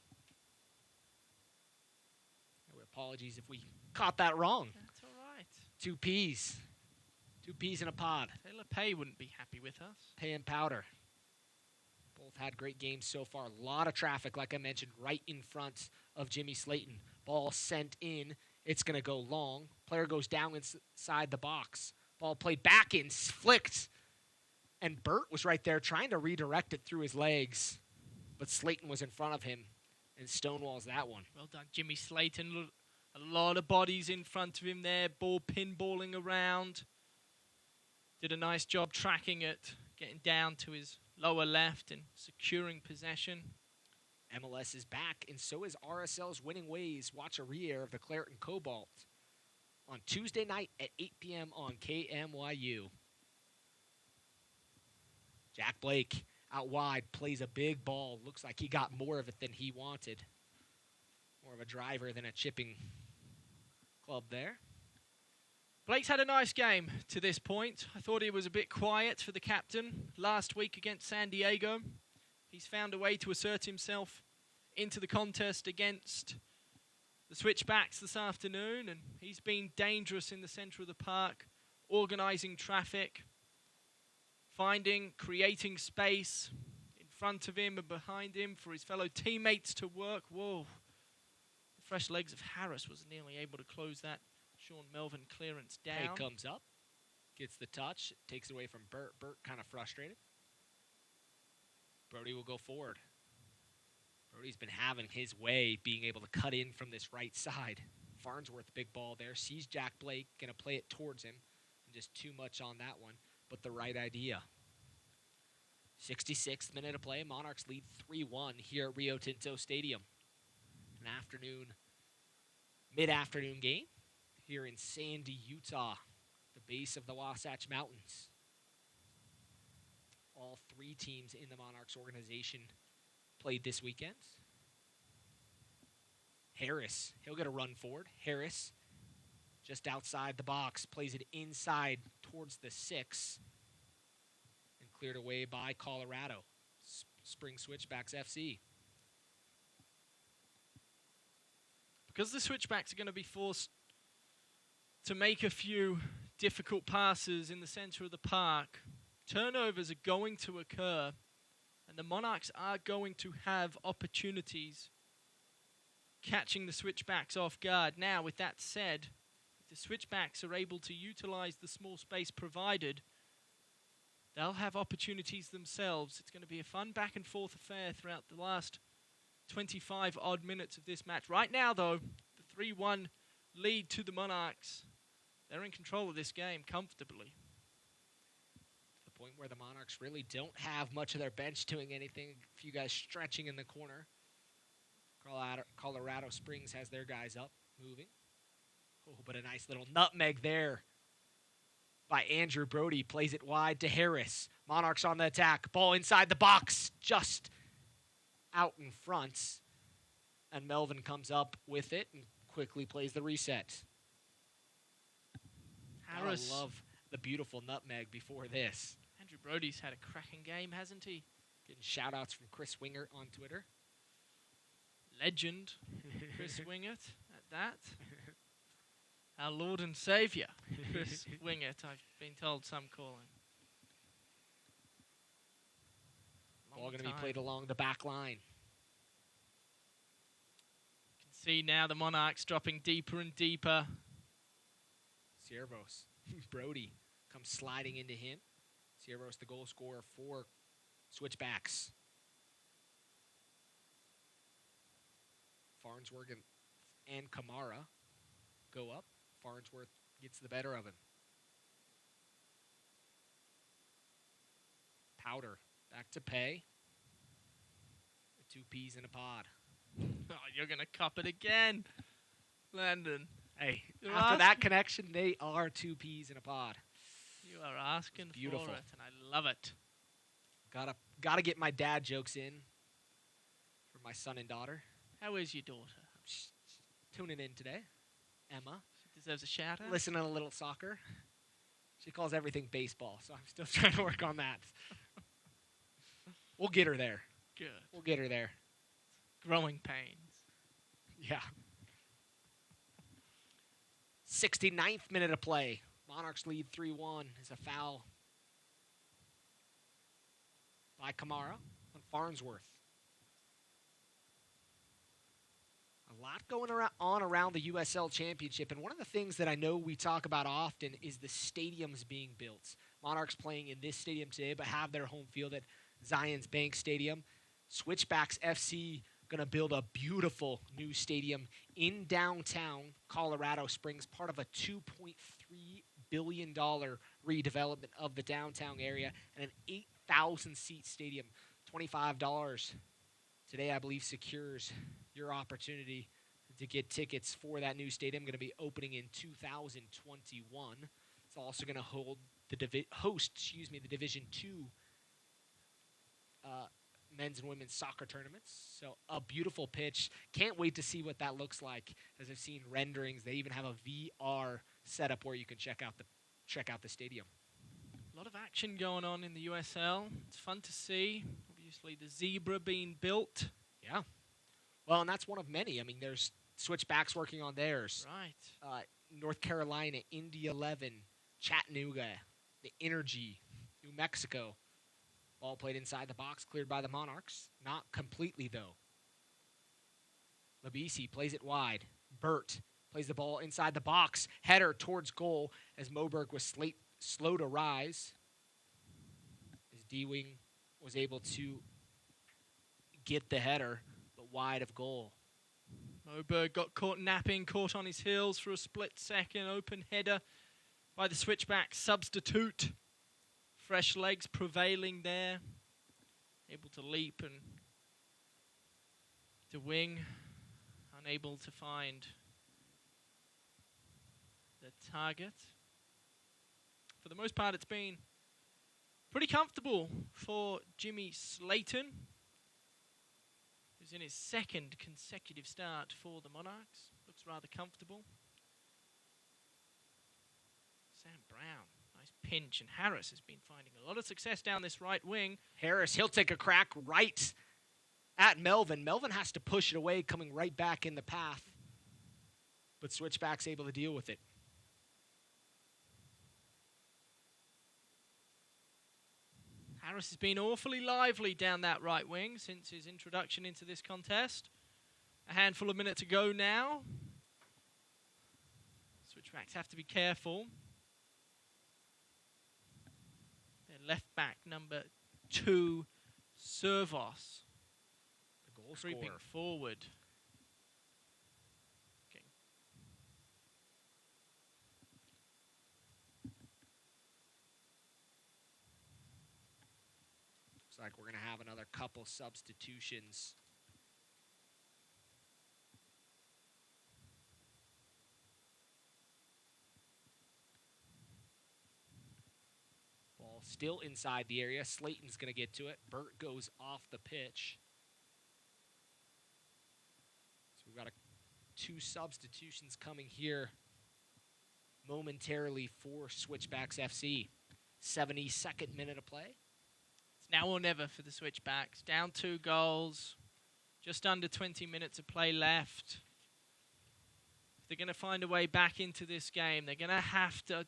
Apologies if we caught that wrong. That's all right. 2 peas. 2 peas in a pod. Taylor Pay wouldn't be happy with us. Pay and Powder. Both had great games so far. A lot of traffic, like I mentioned, right in front of Jimmy Slayton. Ball sent in. It's going to go long. Player goes down inside the box. Ball played back in, flicked. And Burt was right there trying to redirect it through his legs. But Slayton was in front of him and stonewalls that one. Well done, Jimmy Slayton. A lot of bodies in front of him there. Ball pinballing around. Did a nice job tracking it, getting down to his lower left and securing possession. MLS is back, and so is RSL's Winning Ways. Watch a re-air of the Claret and Cobalt on Tuesday night at 8 p.m. on KMYU. Jack Blake out wide, plays a big ball. Looks like he got more of it than he wanted. More of a driver than a chipping club there. Blake's had a nice game to this point. I thought he was a bit quiet for the captain last week against San Diego. He's found a way to assert himself into the contest against the Switchbacks this afternoon, and he's been dangerous in the center of the park, organizing traffic, creating space in front of him and behind him for his fellow teammates to work. Whoa. The fresh legs of Harris was nearly able to close that Sean Melvin clearance down. Pay comes up, gets the touch, takes it away from Burt. Burt kind of frustrated. Brody will go forward. Brody's been having his way, being able to cut in from this right side. Farnsworth, big ball there, sees Jack Blake, going to play it towards him. And just too much on that one, but the right idea. 66th minute of play, Monarchs lead 3-1 here at Rio Tinto Stadium. An mid-afternoon game here in Sandy, Utah, the base of the Wasatch Mountains. All 3 teams in the Monarchs organization played this weekend. Harris, he'll get a run forward. Harris, just outside the box, plays it inside towards the 6 and cleared away by Colorado. Spring Switchbacks FC. Because the Switchbacks are going to be forced to make a few difficult passes in the center of the park, turnovers are going to occur, and the Monarchs are going to have opportunities catching the Switchbacks off guard. Now, with that said, if the Switchbacks are able to utilize the small space provided, they'll have opportunities themselves. It's going to be a fun back-and-forth affair throughout the last 25-odd minutes of this match. Right now, though, the 3-1 lead to the Monarchs. They're in control of this game comfortably. The point where the Monarchs really don't have much of their bench doing anything. A few guys stretching in the corner. Colorado Springs has their guys up, moving. Oh, but a nice little nutmeg there by Andrew Brody. Plays it wide to Harris. Monarchs on the attack. Ball inside the box, just out in front. And Melvin comes up with it and quickly plays the reset. Harris. I love the beautiful nutmeg before this. Andrew Brody's had a cracking game, hasn't he? Getting shout-outs from Chris Wingert on Twitter. Legend, Chris Wingert, at that. Our Lord and Savior, Chris Wingert, I've been told some call him. Ball going to be played along the back line. You can see now the Monarchs dropping deeper and deeper. Ciervos. Brody comes sliding into him. Ciervos, the goal scorer for Switchbacks. Farnsworth and Kamara go up. Farnsworth gets the better of him. Powder back to pay. 2 peas in a pod. Oh, you're going to cup it again, Landon. Hey, after that connection, they are 2 peas in a pod. You are asking for it, and I love it. Gotta get my dad jokes in for my son and daughter. How is your daughter? She's tuning in today. Emma. She deserves a shout out. Listening to a little soccer. She calls everything baseball, so I'm still trying to work on that. We'll get her there. Good. We'll get her there. Growing pains. Yeah. 69th minute of play. Monarchs lead 3-1 as a foul by Kamara on Farnsworth. A lot going on around the USL Championship, and one of the things that I know we talk about often is the stadiums being built. Monarchs playing in this stadium today, but have their home field at Zions Bank Stadium. Switchbacks FC going to build a beautiful new stadium in downtown Colorado Springs, part of a $2.3 billion redevelopment of the downtown area, and an 8,000-seat stadium. $25 today, I believe, secures your opportunity to get tickets for that new stadium. Going to be opening in 2021. It's also going to host the Division II men's and women's soccer tournaments. So a beautiful pitch. Can't wait to see what that looks like. As I've seen renderings, they even have a VR setup where you can check out the stadium. A lot of action going on in the USL. It's fun to see. Obviously, the Zebra being built. Yeah. Well, and that's one of many. I mean, there's Switchbacks working on theirs. Right. North Carolina, Indy 11, Chattanooga, the Energy, New Mexico. Ball played inside the box, cleared by the Monarchs. Not completely, though. Labisi plays it wide. Burt plays the ball inside the box. Header towards goal as Moberg was slow to rise. As D-Wing was able to get the header, but wide of goal. Moberg got caught napping, caught on his heels for a split second. Open header by the Switchback substitute. Fresh legs prevailing there. Able to leap and to wing. Unable to find the target. For the most part, it's been pretty comfortable for Jimmy Slayton, who's in his second consecutive start for the Monarchs. Looks rather comfortable. Sam Brown. Nice pinch, and Harris has been finding a lot of success down this right wing. Harris, he'll take a crack right at Melvin. Melvin has to push it away, coming right back in the path. But Switchback's able to deal with it. Harris has been awfully lively down that right wing since his introduction into this contest. A handful of minutes to go now. Switchbacks have to be careful. Left back number 2, Servos. The goal creeping scorer. Forward. Okay. Looks like we're going to have another couple substitutions. Ball still inside the area. Slayton's going to get to it. Burt goes off the pitch. So we've got 2 substitutions coming here momentarily for Switchbacks FC. 72nd minute of play. It's now or never for the Switchbacks. Down 2 goals. Just under 20 minutes of play left. If they're going to find a way back into this game, they're going to have to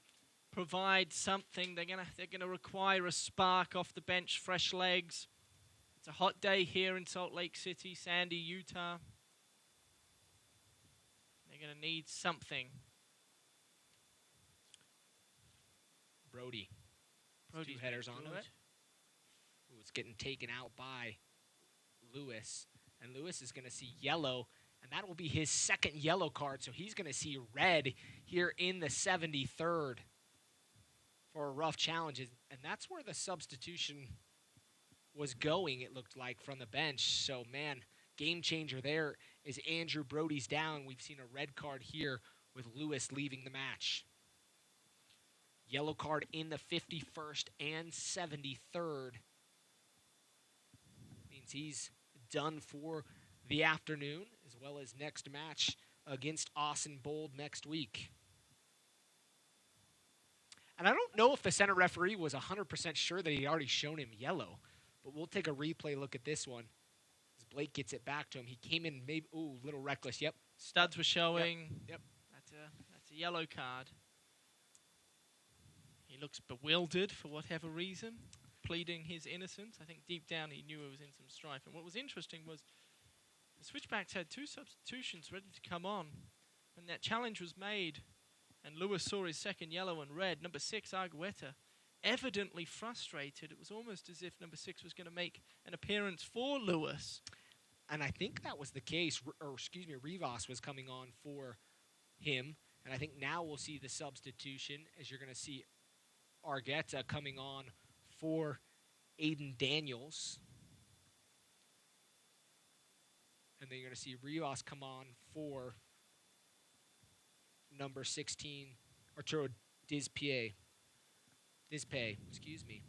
provide something. They're gonna require a spark off the bench, fresh legs. It's a hot day here in Salt Lake City, Sandy, Utah. They're gonna need something. Brody's 2 been headers onto good. it. Ooh, it's getting taken out by Lewis. And Lewis is going to see yellow and that will be his second yellow card, so he's going to see red here in the 73rd for a rough challenge, and that's where the substitution was going, it looked like, from the bench. So, man, game changer there is Andrew Brody's down. We've seen a red card here with Lewis leaving the match. Yellow card in the 51st and 73rd. Means he's done for the afternoon, as well as next match against Austin Bold next week. And I don't know if the center referee was 100% sure that he'd already shown him yellow, but we'll take a replay look at this one. As Blake gets it back to him, he came in maybe, ooh, a little reckless, yep. Studs were showing. Yep. That's a yellow card. He looks bewildered for whatever reason, pleading his innocence. I think deep down he knew he was in some strife. And what was interesting was the Switchbacks had 2 substitutions ready to come on. When that challenge was made and Lewis saw his second yellow and red, number 6, Argueta, evidently frustrated. It was almost as if number 6 was going to make an appearance for Lewis. And I think that was the case, Rivas was coming on for him. And I think now we'll see the substitution, as you're going to see Argueta coming on for Aiden Daniels. And then you're going to see Rivas come on for number 16, Arturo Dispay, excuse me.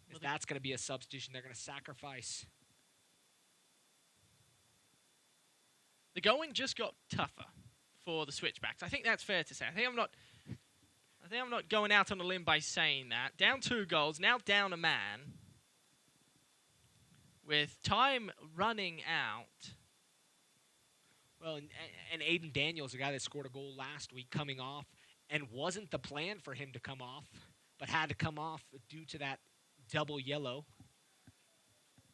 If that's going to be a substitution, they're going to sacrifice. The going just got tougher for the Switchbacks. I think that's fair to say. I think I'm not going out on a limb by saying that. Down 2 goals, now down a man. With time running out. Well, and Aiden Daniels, the guy that scored a goal last week, coming off, and wasn't the plan for him to come off, but had to come off due to that double yellow.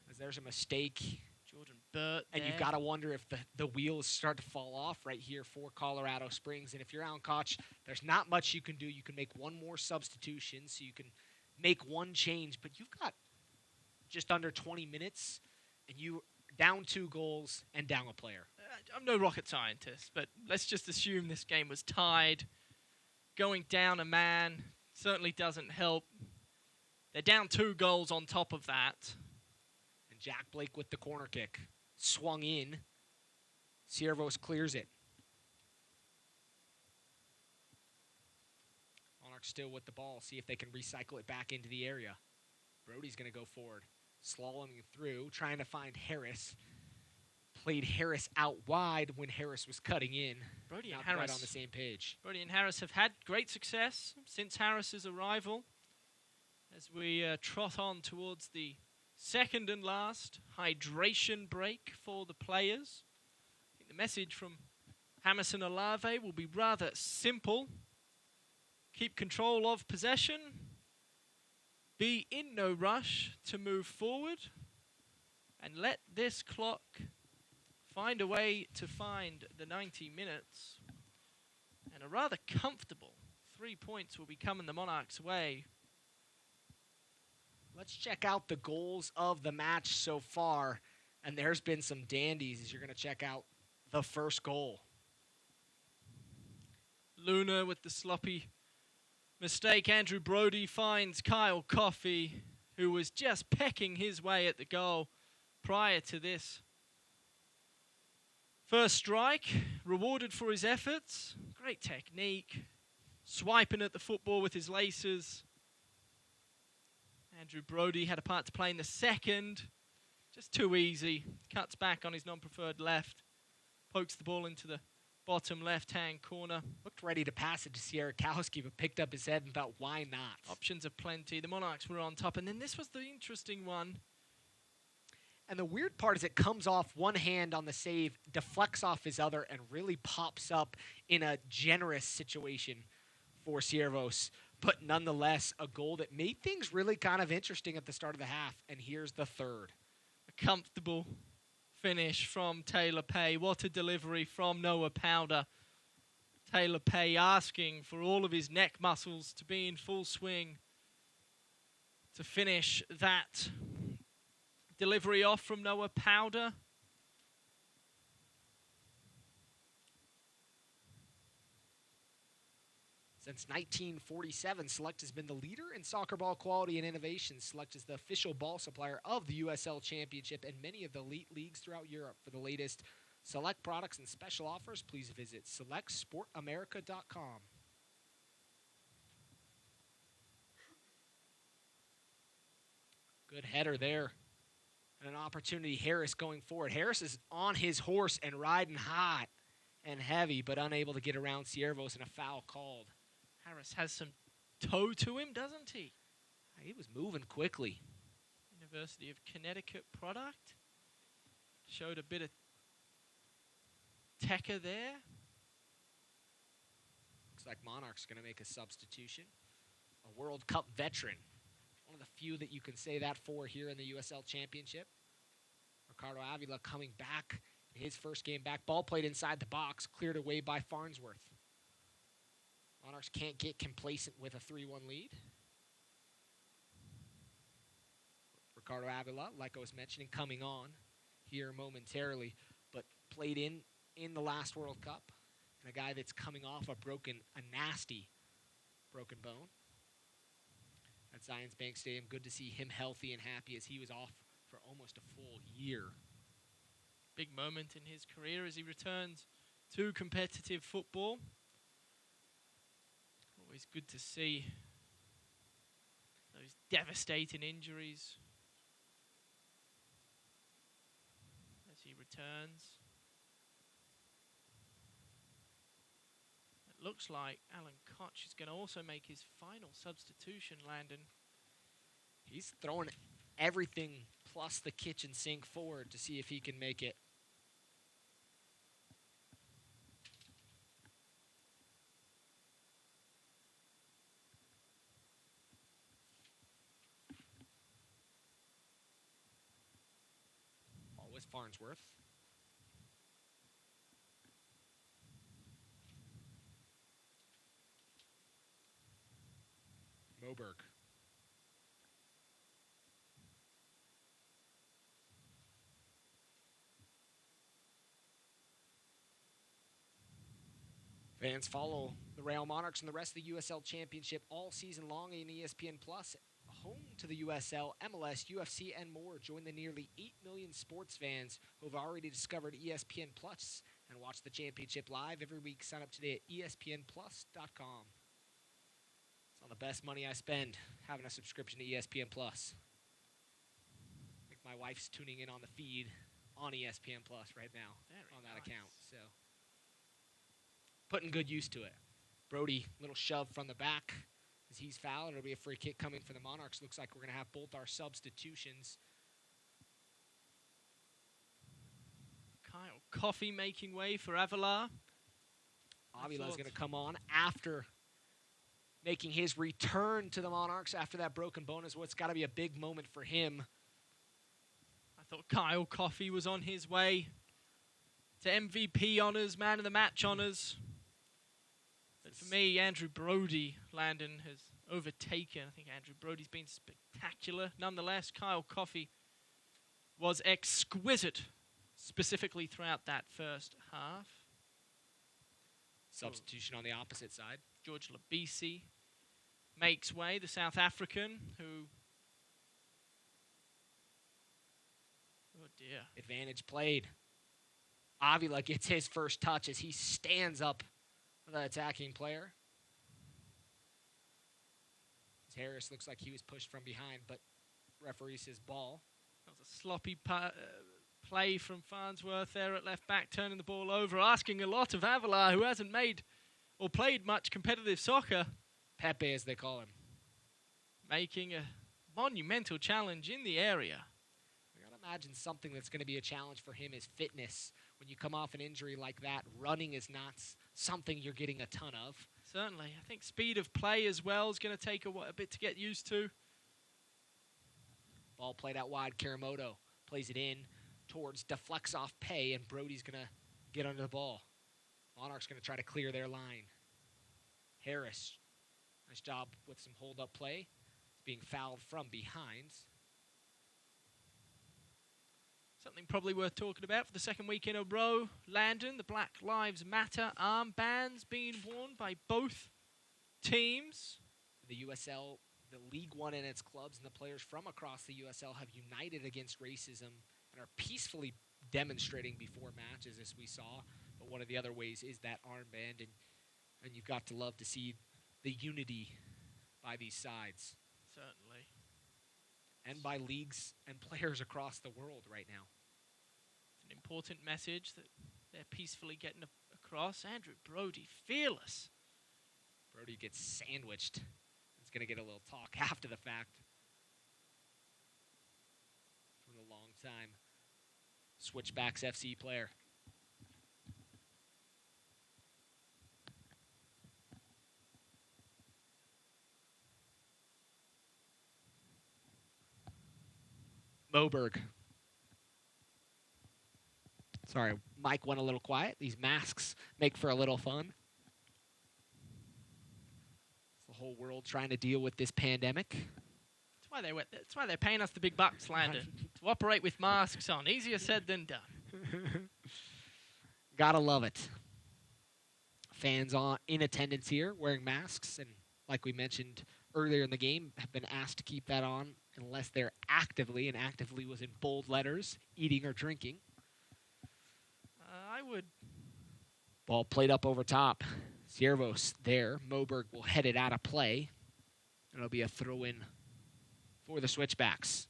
As there's a mistake. Jordan Burt and there. You've got to wonder if the wheels start to fall off right here for Colorado Springs. And if you're Alan Koch, there's not much you can do. You can make one more substitution, so you can make one change. But you've got just under 20 minutes, and you down 2 goals and down a player. I'm no rocket scientist, but let's just assume this game was tied. Going down a man certainly doesn't help. They're down 2 goals on top of that. And Jack Blake with the corner kick. Swung in. Ciervos clears it. Monarchs still with the ball. See if they can recycle it back into the area. Brody's going to go forward. Slaloming through, trying to find Harris. Played Harris out wide when Harris was cutting in. Brody and Not Harris right on the same page. Brody and Harris have had great success since Harris's arrival. As we trot on towards the second and last hydration break for the players. I think the message from Hammerson Olave will be rather simple. Keep control of possession. Be in no rush to move forward. And let this clock find a way to find the 90 minutes. And a rather comfortable 3 points will be coming the Monarchs' way. Let's check out the goals of the match so far. And there's been some dandies as you're going to check out the first goal. Luna with the sloppy mistake. Andrew Brody finds Kyle Coffey, who was just pecking his way at the goal prior to this. First strike, rewarded for his efforts. Great technique. Swiping at the football with his laces. Andrew Brody had a part to play in the second. Just too easy. Cuts back on his non-preferred left. Pokes the ball into the bottom left-hand corner. Looked ready to pass it to Sierakowski, but picked up his head and thought, why not? Options are plenty. The Monarchs were on top. And then this was the interesting one. And the weird part is it comes off one hand on the save, deflects off his other, and really pops up in a generous situation for Ciervos. But nonetheless, a goal that made things really kind of interesting at the start of the half. And here's the third. A comfortable finish from Taylor Pay. What a delivery from Noah Powder. Taylor Pay asking for all of his neck muscles to be in full swing to finish that delivery off from Noah Powder. Since 1947, Select has been the leader in soccer ball quality and innovation. Select is the official ball supplier of the USL Championship and many of the elite leagues throughout Europe. For the latest Select products and special offers, please visit selectsportamerica.com. Good header there. And an opportunity, Harris going forward. Harris is on his horse and riding hot and heavy, but unable to get around Ciervos, and a foul called. Harris has some toe to him, doesn't he? He was moving quickly. University of Connecticut product. Showed a bit of tecker there. Looks like Monarchs going to make a substitution. A World Cup veteran. One of the few that you can say that for here in the USL Championship. Ricardo Avila coming back in his first game back. Ball played inside the box, cleared away by Farnsworth. Monarchs can't get complacent with a 3-1 lead. Ricardo Avila, like I was mentioning, coming on here momentarily, but played in the last World Cup. And a guy that's coming off a nasty broken bone. At Zions Bank Stadium, good to see him healthy and happy as he was off for almost a full year. Big moment in his career as he returns to competitive football. Always good to see those devastating injuries as he returns. It looks like Alan Koch is going to also make his final substitution, Landon. He's throwing everything plus the kitchen sink forward to see if he can make it. With Farnsworth. Moberg. Fans follow the Real Monarchs and the rest of the USL Championship all season long in ESPN Plus. Home to the USL, MLS, UFC, and more. Join the nearly 8 million sports fans who have already discovered ESPN Plus and watch the championship live every week. Sign up today at espnplus.com. It's all the best money I spend having a subscription to ESPN Plus. I think my wife's tuning in on the feed on ESPN Plus right now on that account. So putting good use to it. Brody, little shove from the back. As he's fouled, it'll be a free kick coming for the Monarchs. Looks like we're going to have both our substitutions. Kyle Coffey making way for Avila. Avila's going to come on after making his return to the Monarchs after that broken bone is what's got to be a big moment for him. I thought Kyle Coffey was on his way to MVP honors, man of the match honors. But for me, Andrew Brody, Landon, has overtaken. I think Andrew Brody's been spectacular. Nonetheless, Kyle Coffey was exquisite, specifically throughout that first half. Substitution on the opposite side. George Labisi makes way, the South African, who... Oh, dear. Advantage played. Avila gets his first touch as he stands up the attacking player. Harris looks like he was pushed from behind, but referee says ball. That was a sloppy play from Farnsworth there at left back, turning the ball over, asking a lot of Avila, who hasn't made or played much competitive soccer. Pepe, as they call him. Making a monumental challenge in the area. I gotta imagine something that's going to be a challenge for him is fitness. When you come off an injury like that, running is not something you're getting a ton of. Certainly. I think speed of play as well is going to take a bit to get used to. Ball played out wide. Karamoto plays it in towards, deflects off Pay, and Brody's going to get under the ball. Monarchs going to try to clear their line. Harris, nice job with some hold-up play. It's being fouled from behind. Something probably worth talking about for the second week in a row. Landon, the Black Lives Matter armbands being worn by both teams. The USL, the League One and its clubs and the players from across the USL have united against racism and are peacefully demonstrating before matches, as we saw. But one of the other ways is that armband, and you've got to love to see the unity by these sides. Certainly. And by leagues and players across the world right now. It's an important message that they're peacefully getting across. Andrew Brody, fearless. Brody gets sandwiched. He's going to get a little talk after the fact from the long-time Switchbacks FC player. Moberg. Sorry, Mike went a little quiet. These masks make for a little fun. It's the whole world trying to deal with this pandemic. That's why they're paying us the big bucks, Landon, to operate with masks on. Easier said than done. Gotta love it. Fans in attendance here wearing masks, and like we mentioned earlier in the game, have been asked to keep that on unless they're actively, and actively was in bold letters, eating or drinking. I would. Ball played up over top. Siervos there. Moberg will head it out of play. It'll be a throw-in for the Switchbacks.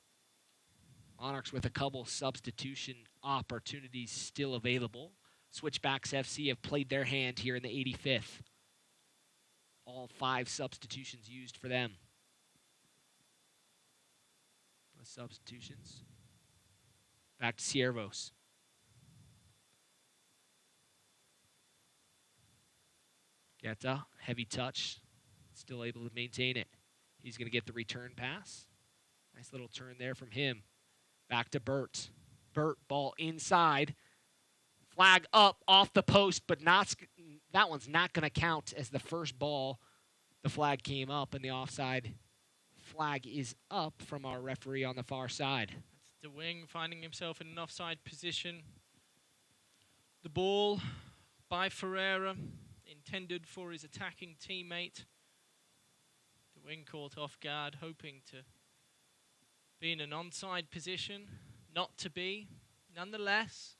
Monarchs with a couple substitution opportunities still available. Switchbacks FC have played their hand here in the 85th. All 5 substitutions used for them. The substitutions. Back to Siervos. Guetta, heavy touch. Still able to maintain it. He's going to get the return pass. Nice little turn there from him. Back to Burt. Burt, ball inside. Flag up off the post, but that one's not going to count as the first ball. The flag came up, and the offside flag is up from our referee on the far side. That's De Wing finding himself in an offside position. The ball by Ferreira, intended for his attacking teammate. De Wing caught off guard, hoping to be in an onside position. Not to be. Nonetheless,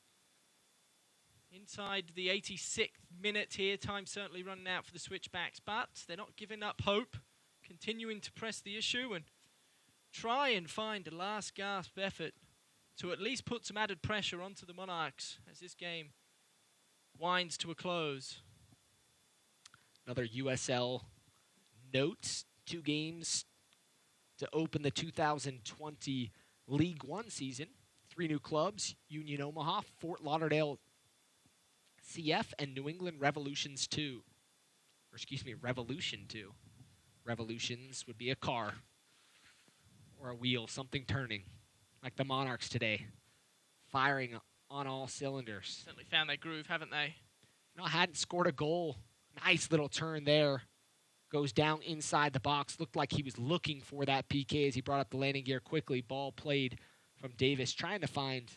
inside the 86th minute here, time certainly running out for the Switchbacks, but they're not giving up hope, continuing to press the issue and try and find a last gasp effort to at least put some added pressure onto the Monarchs as this game winds to a close. Another USL note, 2 games to open the 2020 League One season. 3 new clubs, Union Omaha, Fort Lauderdale CF, and New England Revolutions 2. Or excuse me, Revolution 2. Revolutions would be a car or a wheel, something turning, like the Monarchs today, firing on all cylinders. Certainly found their groove, haven't they? No, hadn't scored a goal. Nice little turn there. Goes down inside the box. Looked like he was looking for that PK as he brought up the landing gear quickly. Ball played from Davis, trying to find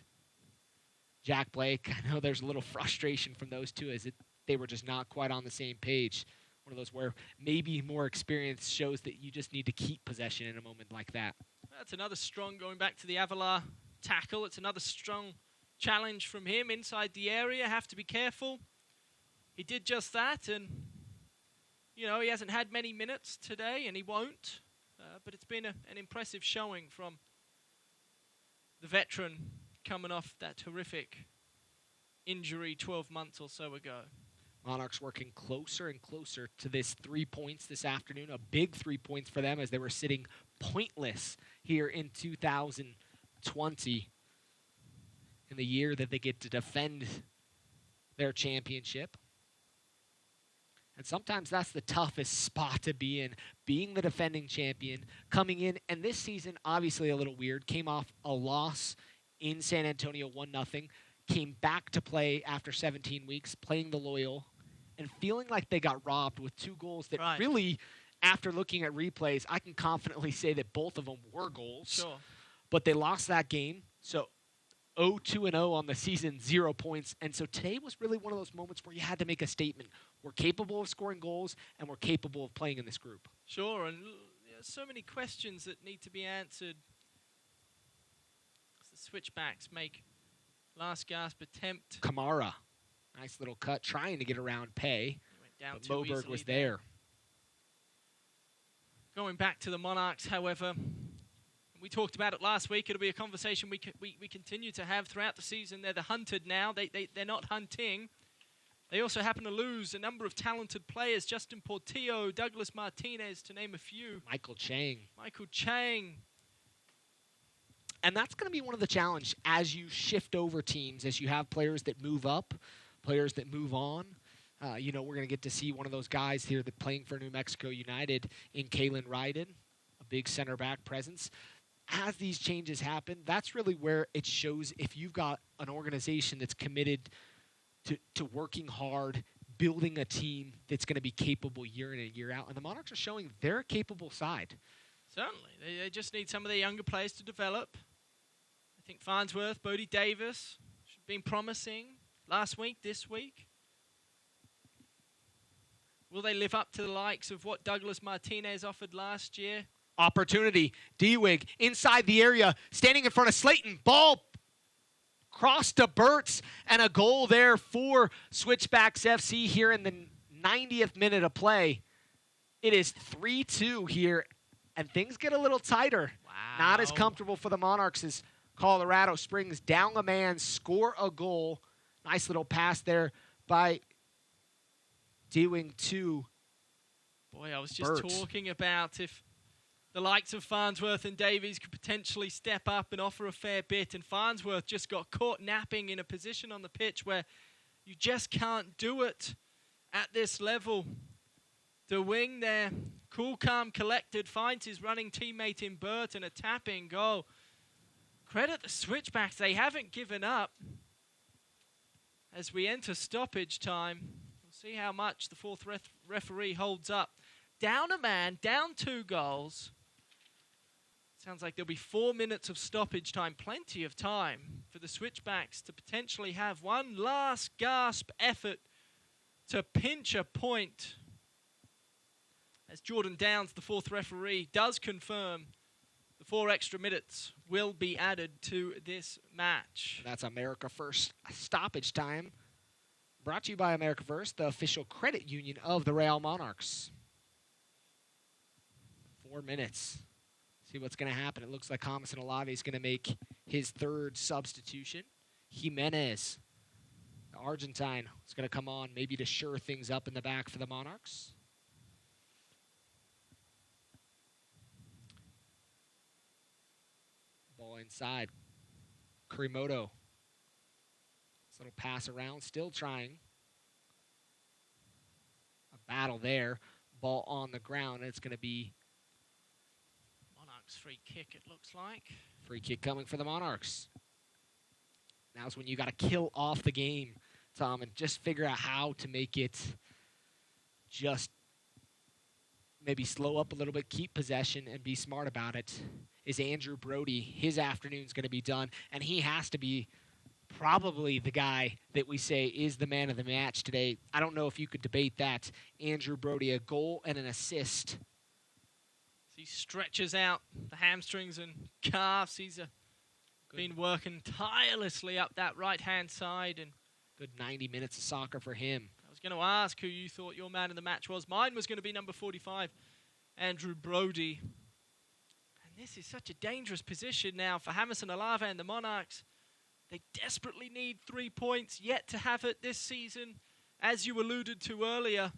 Jack Blake. I know there's a little frustration from those two as they were just not quite on the same page. One of those where maybe more experience shows that you just need to keep possession in a moment like that. That's another strong, going back to the Avalar tackle. It's another strong challenge from him inside the area. Have to be careful. He did just that, and you know, he hasn't had many minutes today, and he won't. But it's been an impressive showing from the veteran coming off that horrific injury 12 months or so ago. Monarchs working closer and closer to this 3 points this afternoon. A big 3 points for them as they were sitting pointless here in 2020, in the year that they get to defend their championship. And sometimes that's the toughest spot to be in, being the defending champion, coming in. And this season, obviously a little weird, came off a loss in San Antonio, 1-0, came back to play after 17 weeks, playing the Loyal, and feeling like they got robbed with 2 goals that really, after looking at replays, I can confidently say that both of them were goals. Sure. But they lost that game. So 0-2-0 on the season, 0 points. And so today was really one of those moments where you had to make a statement. We're capable of scoring goals, and we're capable of playing in this group. Sure, and so many questions that need to be answered. The Switchbacks make last gasp attempt. Kamara, nice little cut, trying to get around Pay, down but too Moberg easily was there. Going back to the Monarchs, however, we talked about it last week. It'll be a conversation we continue to have throughout the season. They're the hunted now. They're not hunting. They also happen to lose a number of talented players. Justin Portillo, Douglas Martinez, to name a few. Michael Chang. And that's going to be one of the challenges as you shift over teams, as you have players that move up, players that move on. We're going to get to see one of those guys here that playing for New Mexico United in Kalen Ryden, a big center back presence. As these changes happen, that's really where it shows if you've got an organization that's committed to working hard, building a team that's going to be capable year in and year out. And the Monarchs are showing they're a capable side. Certainly. They just need some of their younger players to develop. I think Farnsworth, Bodie Davis, should have been promising last week, this week. Will they live up to the likes of what Douglas Martinez offered last year? Opportunity. Dewig inside the area, standing in front of Slayton. Ball crossed to Burtz, and a goal there for Switchbacks FC here in the 90th minute of play. It is 3-2 here, and things get a little tighter. Wow. Not as comfortable for the Monarchs as Colorado Springs down a man, score a goal. Nice little pass there by Dewing to Boy, I was just Burtz. talking about if the likes of Farnsworth and Davies could potentially step up and offer a fair bit, and Farnsworth just got caught napping in a position on the pitch where you just can't do it at this level. De Wing there, cool, calm, collected, finds his running teammate in Burt, and a tapping goal. Credit the Switchbacks, they haven't given up. As we enter stoppage time, we'll see how much the fourth referee holds up. Down a man, down 2 goals. Sounds like there'll be 4 minutes of stoppage time. Plenty of time for the Switchbacks to potentially have one last gasp effort to pinch a point. As Jordan Downs, the fourth referee, does confirm the 4 extra minutes will be added to this match. That's America First stoppage time. Brought to you by America First, the official credit union of the Real Monarchs. 4 minutes. See what's going to happen. It looks like Jamison Olave is going to make his 3rd substitution. Jimenez, the Argentine, is going to come on maybe to shore things up in the back for the Monarchs. Ball inside. Kurimoto. This little pass around, still trying. A battle there. Ball on the ground, and it's going to be free kick, it looks like. Free kick coming for the Monarchs. Now's when you got to kill off the game, Tom, and just figure out how to make it just maybe slow up a little bit, keep possession, and be smart about it. Is Andrew Brody. His afternoon's going to be done, and he has to be probably the guy that we say is the man of the match today. I don't know if you could debate that. Andrew Brody, a goal and an assist. He stretches out the hamstrings and calves. He's been working tirelessly up that right-hand side. And good 90 minutes of soccer for him. I was going to ask who you thought your man of the match was. Mine was going to be number 45, Andrew Brody. And this is such a dangerous position now for Jamison Olave and the Monarchs. They desperately need 3 points, yet to have it this season, as you alluded to earlier.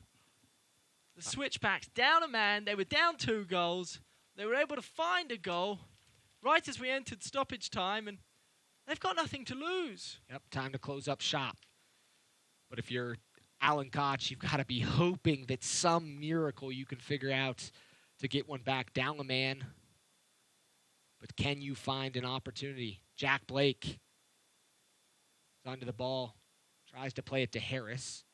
The Switchbacks down a man. They were down 2 goals. They were able to find a goal right as we entered stoppage time, and they've got nothing to lose. Yep, time to close up shop. But if you're Alan Koch, you've got to be hoping that some miracle you can figure out to get one back down a man. But can you find an opportunity? Jack Blake is onto the ball, tries to play it to Harris.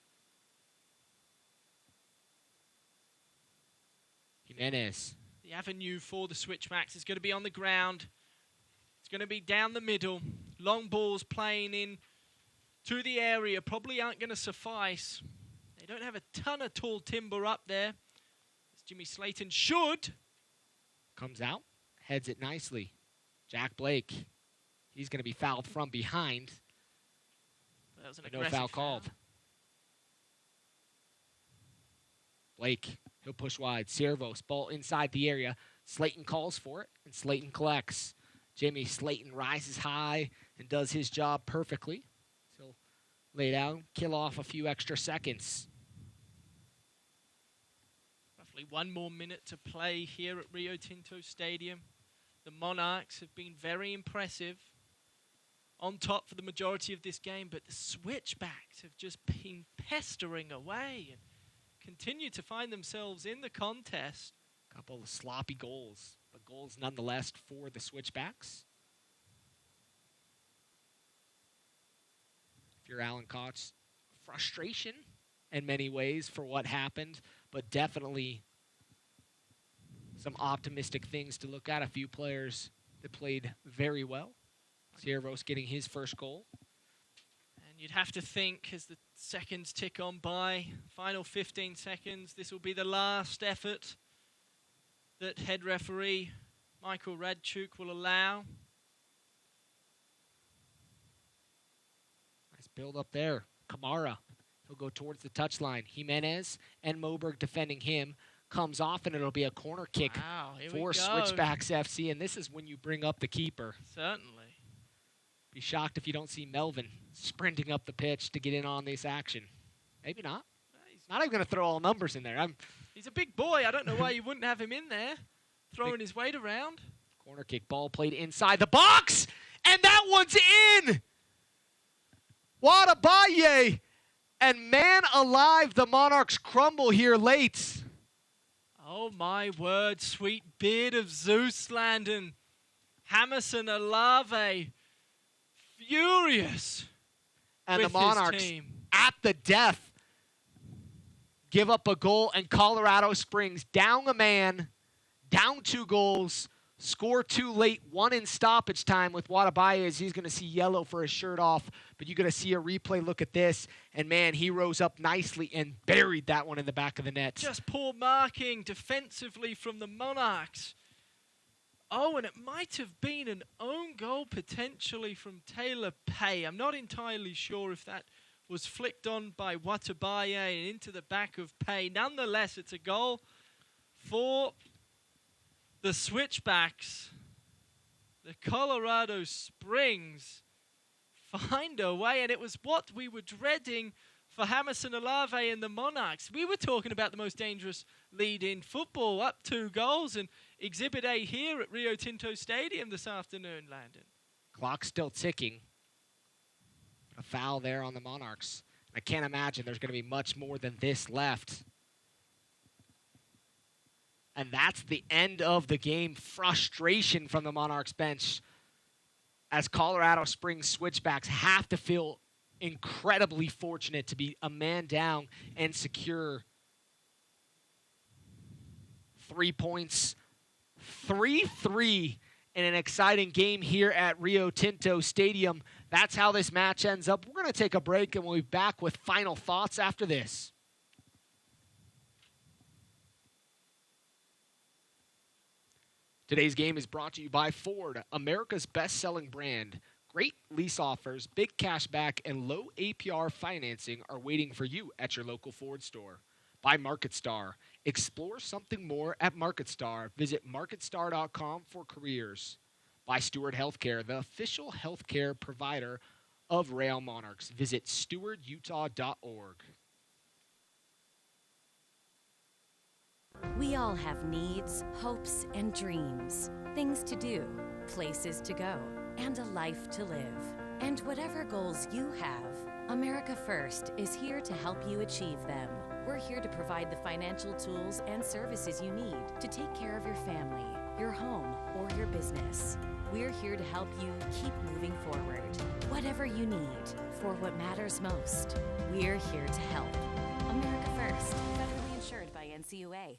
Jimenez. The avenue for the Switchbacks is going to be on the ground. It's going to be down the middle. Long balls playing in to the area probably aren't going to suffice. They don't have a ton of tall timber up there. As Jimmy Slayton should. Comes out, heads it nicely. Jack Blake, he's going to be fouled from behind. That was an no aggressive foul called. Blake, he'll push wide. Servos, ball inside the area. Slayton calls for it, and Slayton collects. Jimmy Slayton rises high and does his job perfectly. So lay down, kill off a few extra seconds. Roughly 1 more minute to play here at Rio Tinto Stadium. The Monarchs have been very impressive on top for the majority of this game, but the Switchbacks have just been pestering away and continue to find themselves in the contest. Couple of sloppy goals, but goals nonetheless for the Switchbacks. If you're Alan Koch, frustration in many ways for what happened, but definitely some optimistic things to look at. A few players that played very well. Servos getting his first goal. And you'd have to think as the seconds tick on by, final 15 seconds, this will be the last effort that head referee Michael Radchuk will allow. Nice build up there. Kamara, he'll go towards the touchline. Jimenez and Moberg defending him. Comes off, and it'll be a corner kick for Switchbacks FC. And this is when you bring up the keeper. Certainly. Be shocked if you don't see Melvin sprinting up the pitch to get in on this action. Maybe not. He's not even going to throw all numbers in there. He's a big boy. I don't know why you wouldn't have him in there, throwing his weight around. Corner kick, ball played inside the box, and that one's in! Wadabaye, and man alive, the Monarchs crumble here late. Oh my word, sweet beard of Zeus, Landon. Hammerson Alave, furious. And with the Monarchs his team. At the death give up a goal, and Colorado Springs down a man, down 2 goals, score 2 late, 1 in stoppage time with Wadabaye as he's going to see yellow for his shirt off. But you're going to see a replay look at this, and man, he rose up nicely and buried that one in the back of the net. Just poor marking defensively from the Monarchs. Oh, and it might have been an own goal potentially from Taylor Pay. I'm not entirely sure if that was flicked on by Watabaye and into the back of Pay. Nonetheless, it's a goal for the Switchbacks. The Colorado Springs find a way, and it was what we were dreading for Hammerson Alave and the Monarchs. We were talking about the most dangerous lead in football, up 2 goals, and Exhibit A here at Rio Tinto Stadium this afternoon, Landon. Clock's still ticking. A foul there on the Monarchs. I can't imagine there's going to be much more than this left. And that's the end of the game. Frustration from the Monarchs bench as Colorado Springs Switchbacks have to feel incredibly fortunate to be a man down and secure 3 points. 3-3 in an exciting game here at Rio Tinto Stadium. That's how this match ends up. We're going to take a break, and we'll be back with final thoughts after this. Today's game is brought to you by Ford, America's best-selling brand. Great lease offers, big cash back, and low APR financing are waiting for you at your local Ford store. By MarketStar. Explore something more at MarketStar. Visit marketstar.com for careers. By Steward Healthcare, the official healthcare provider of Rail Monarchs. Visit stewardutah.org. We all have needs, hopes, and dreams. Things to do, places to go, and a life to live. And whatever goals you have, America First is here to help you achieve them. We're here to provide the financial tools and services you need to take care of your family, your home, or your business. We're here to help you keep moving forward. Whatever you need for what matters most, we're here to help. America First, federally insured by NCUA.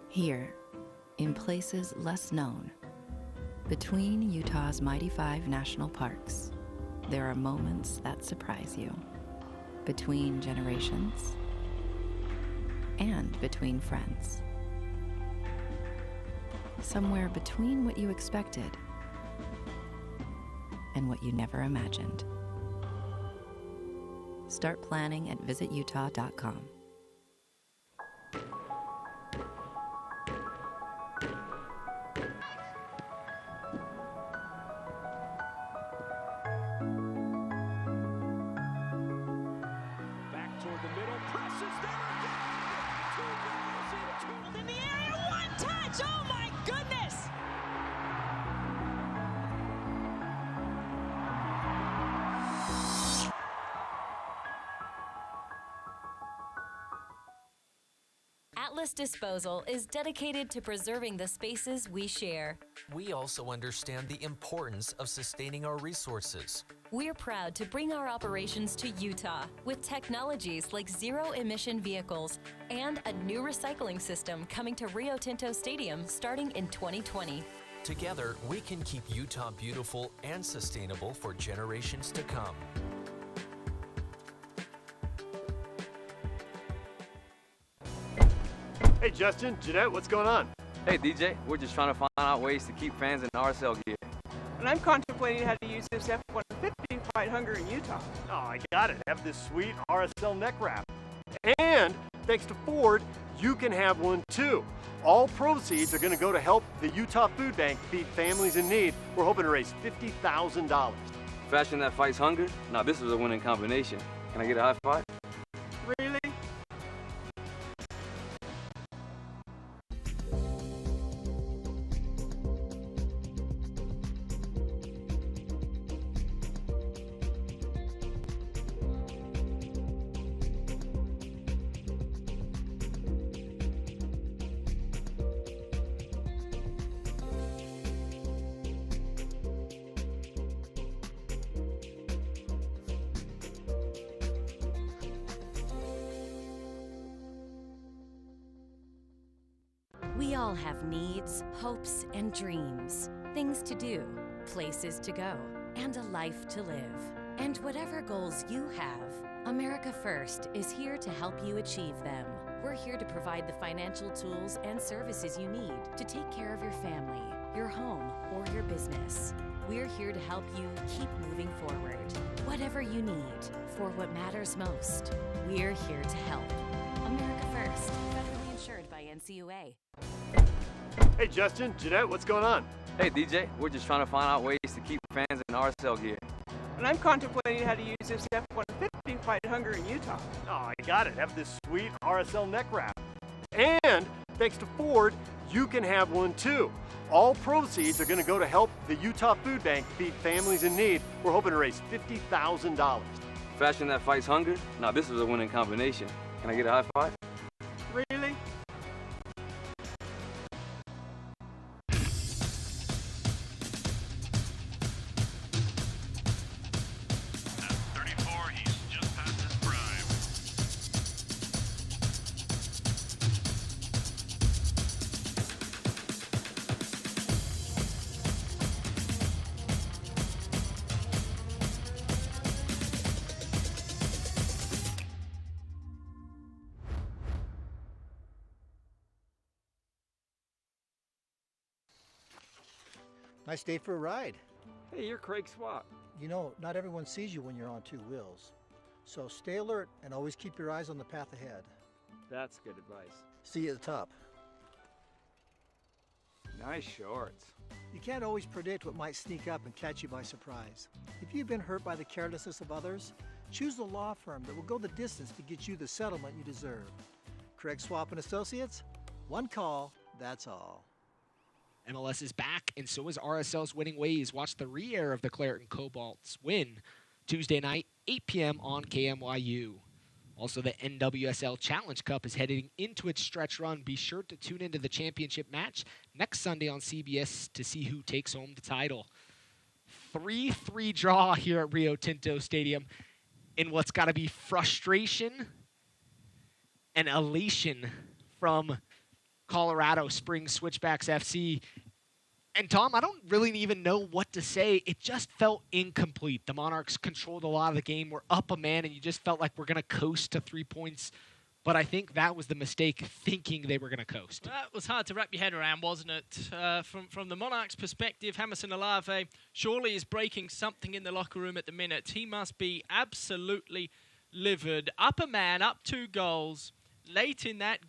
Here, in places less known, Between Utah's mighty 5 national parks, there are moments that surprise you. Between generations and between friends. Somewhere between what you expected and what you never imagined. Start planning at visitutah.com. Back toward the middle, presses there again. 2 goals in 2 in the area, 1 touch. Oh my goodness! Atlas Disposal is dedicated to preserving the spaces we share. We also understand the importance of sustaining our resources. We're proud to bring our operations to Utah with technologies like zero-emission vehicles and a new recycling system coming to Rio Tinto Stadium starting in 2020. Together, we can keep Utah beautiful and sustainable for generations to come. Hey, Justin, Jeanette, what's going on? Hey, DJ, we're just trying to find out ways to keep fans in RSL gear. And I'm contemplating how to use this F-150 to fight hunger in Utah. Oh, I got it. Have this sweet RSL neck wrap. And thanks to Ford, you can have one too. All proceeds are going to go to help the Utah Food Bank feed families in need. We're hoping to raise $50,000. Fashion that fights hunger? Now this is a winning combination. Can I get a high five? Really? We all have needs, hopes, and dreams. Things to do, places to go, and a life to live. And whatever goals you have, America First is here to help you achieve them. We're here to provide the financial tools and services you need to take care of your family, your home, or your business. We're here to help you keep moving forward. Whatever you need for what matters most, we're here to help. America First, federally insured by NCUA. Hey, Justin, Jeanette, what's going on? Hey, DJ, we're just trying to find out ways to keep fans in RSL gear. And I'm contemplating how to use this F-150 to fight hunger in Utah. Oh, I got it. Have this sweet RSL neck wrap. And thanks to Ford, you can have one too. All proceeds are going to go to help the Utah Food Bank feed families in need. We're hoping to raise $50,000. Fashion that fights hunger? Now this is a winning combination. Can I get a high five? Really? Nice day for a ride. Hey, you're Craig Swap. You know, not everyone sees you when you're on 2 wheels. So stay alert and always keep your eyes on the path ahead. That's good advice. See you at the top. Nice shorts. You can't always predict what might sneak up and catch you by surprise. If you've been hurt by the carelessness of others, choose the law firm that will go the distance to get you the settlement you deserve. Craig Swap and Associates, one call, that's all. MLS is back, and so is RSL's winning ways. Watch the re-air of the Claret and Cobalt's win Tuesday night, 8 p.m. on KMYU. Also, the NWSL Challenge Cup is heading into its stretch run. Be sure to tune into the championship match next Sunday on CBS to see who takes home the title. 3-3 draw here at Rio Tinto Stadium in what's got to be frustration and elation from Colorado Springs Switchbacks FC And Tom, I don't really even know what to say. It just felt incomplete. The Monarchs controlled a lot of the game. We're up a man, and you just felt like we're going to coast to 3 points. But I think that was the mistake, thinking they were going to coast. That was hard to wrap your head around, wasn't it? From the Monarchs' perspective, Hamilton Olave surely is breaking something in the locker room at the minute. He must be absolutely livid. Up a man, up 2 goals late in that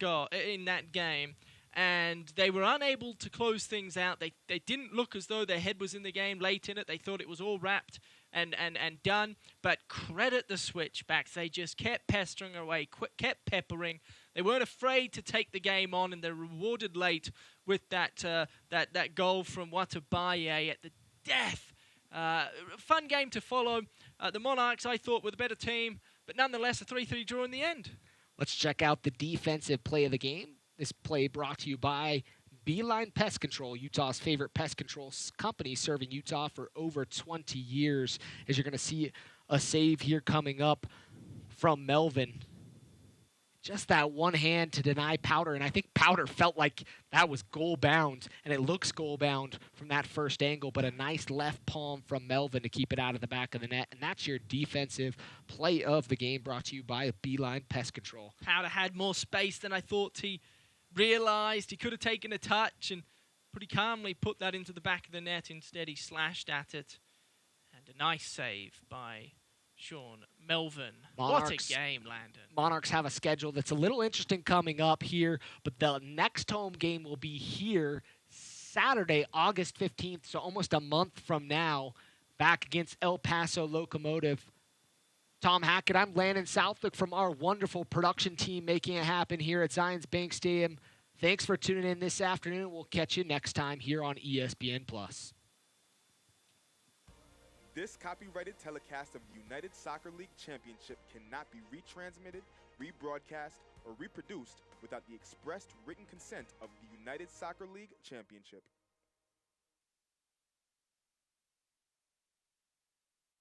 game, and they were unable to close things out. They didn't look as though their head was in the game late in it. They thought it was all wrapped and done. But credit the Switchbacks. They just kept pestering away, kept peppering. They weren't afraid to take the game on, and they're rewarded late with that goal from Watabaye at the death. Fun game to follow. The Monarchs, I thought, were the better team, but nonetheless a 3-3 draw in the end. Let's check out the defensive play of the game. This play brought to you by Beeline Pest Control, Utah's favorite pest control company, serving Utah for over 20 years. As you're going to see a save here coming up from Melvin. Just that one hand to deny Powder, and I think Powder felt like that was goal-bound, and it looks goal-bound from that first angle, but a nice left palm from Melvin to keep it out of the back of the net, and that's your defensive play of the game, brought to you by Beeline Pest Control. Powder had more space than I thought he realized. He could have taken a touch and pretty calmly put that into the back of the net. Instead, he slashed at it, and a nice save by Sean Melvin. What a game, Landon. Monarchs have a schedule that's a little interesting coming up here, but the next home game will be here Saturday, August 15th, so almost a month from now, back against El Paso Locomotive. Tom Hackett, I'm Landon Southwick from our wonderful production team making it happen here at Zions Bank Stadium. Thanks for tuning in this afternoon. We'll catch you next time here on ESPN+. This copyrighted telecast of the United Soccer League Championship cannot be retransmitted, rebroadcast, or reproduced without the expressed written consent of the United Soccer League Championship.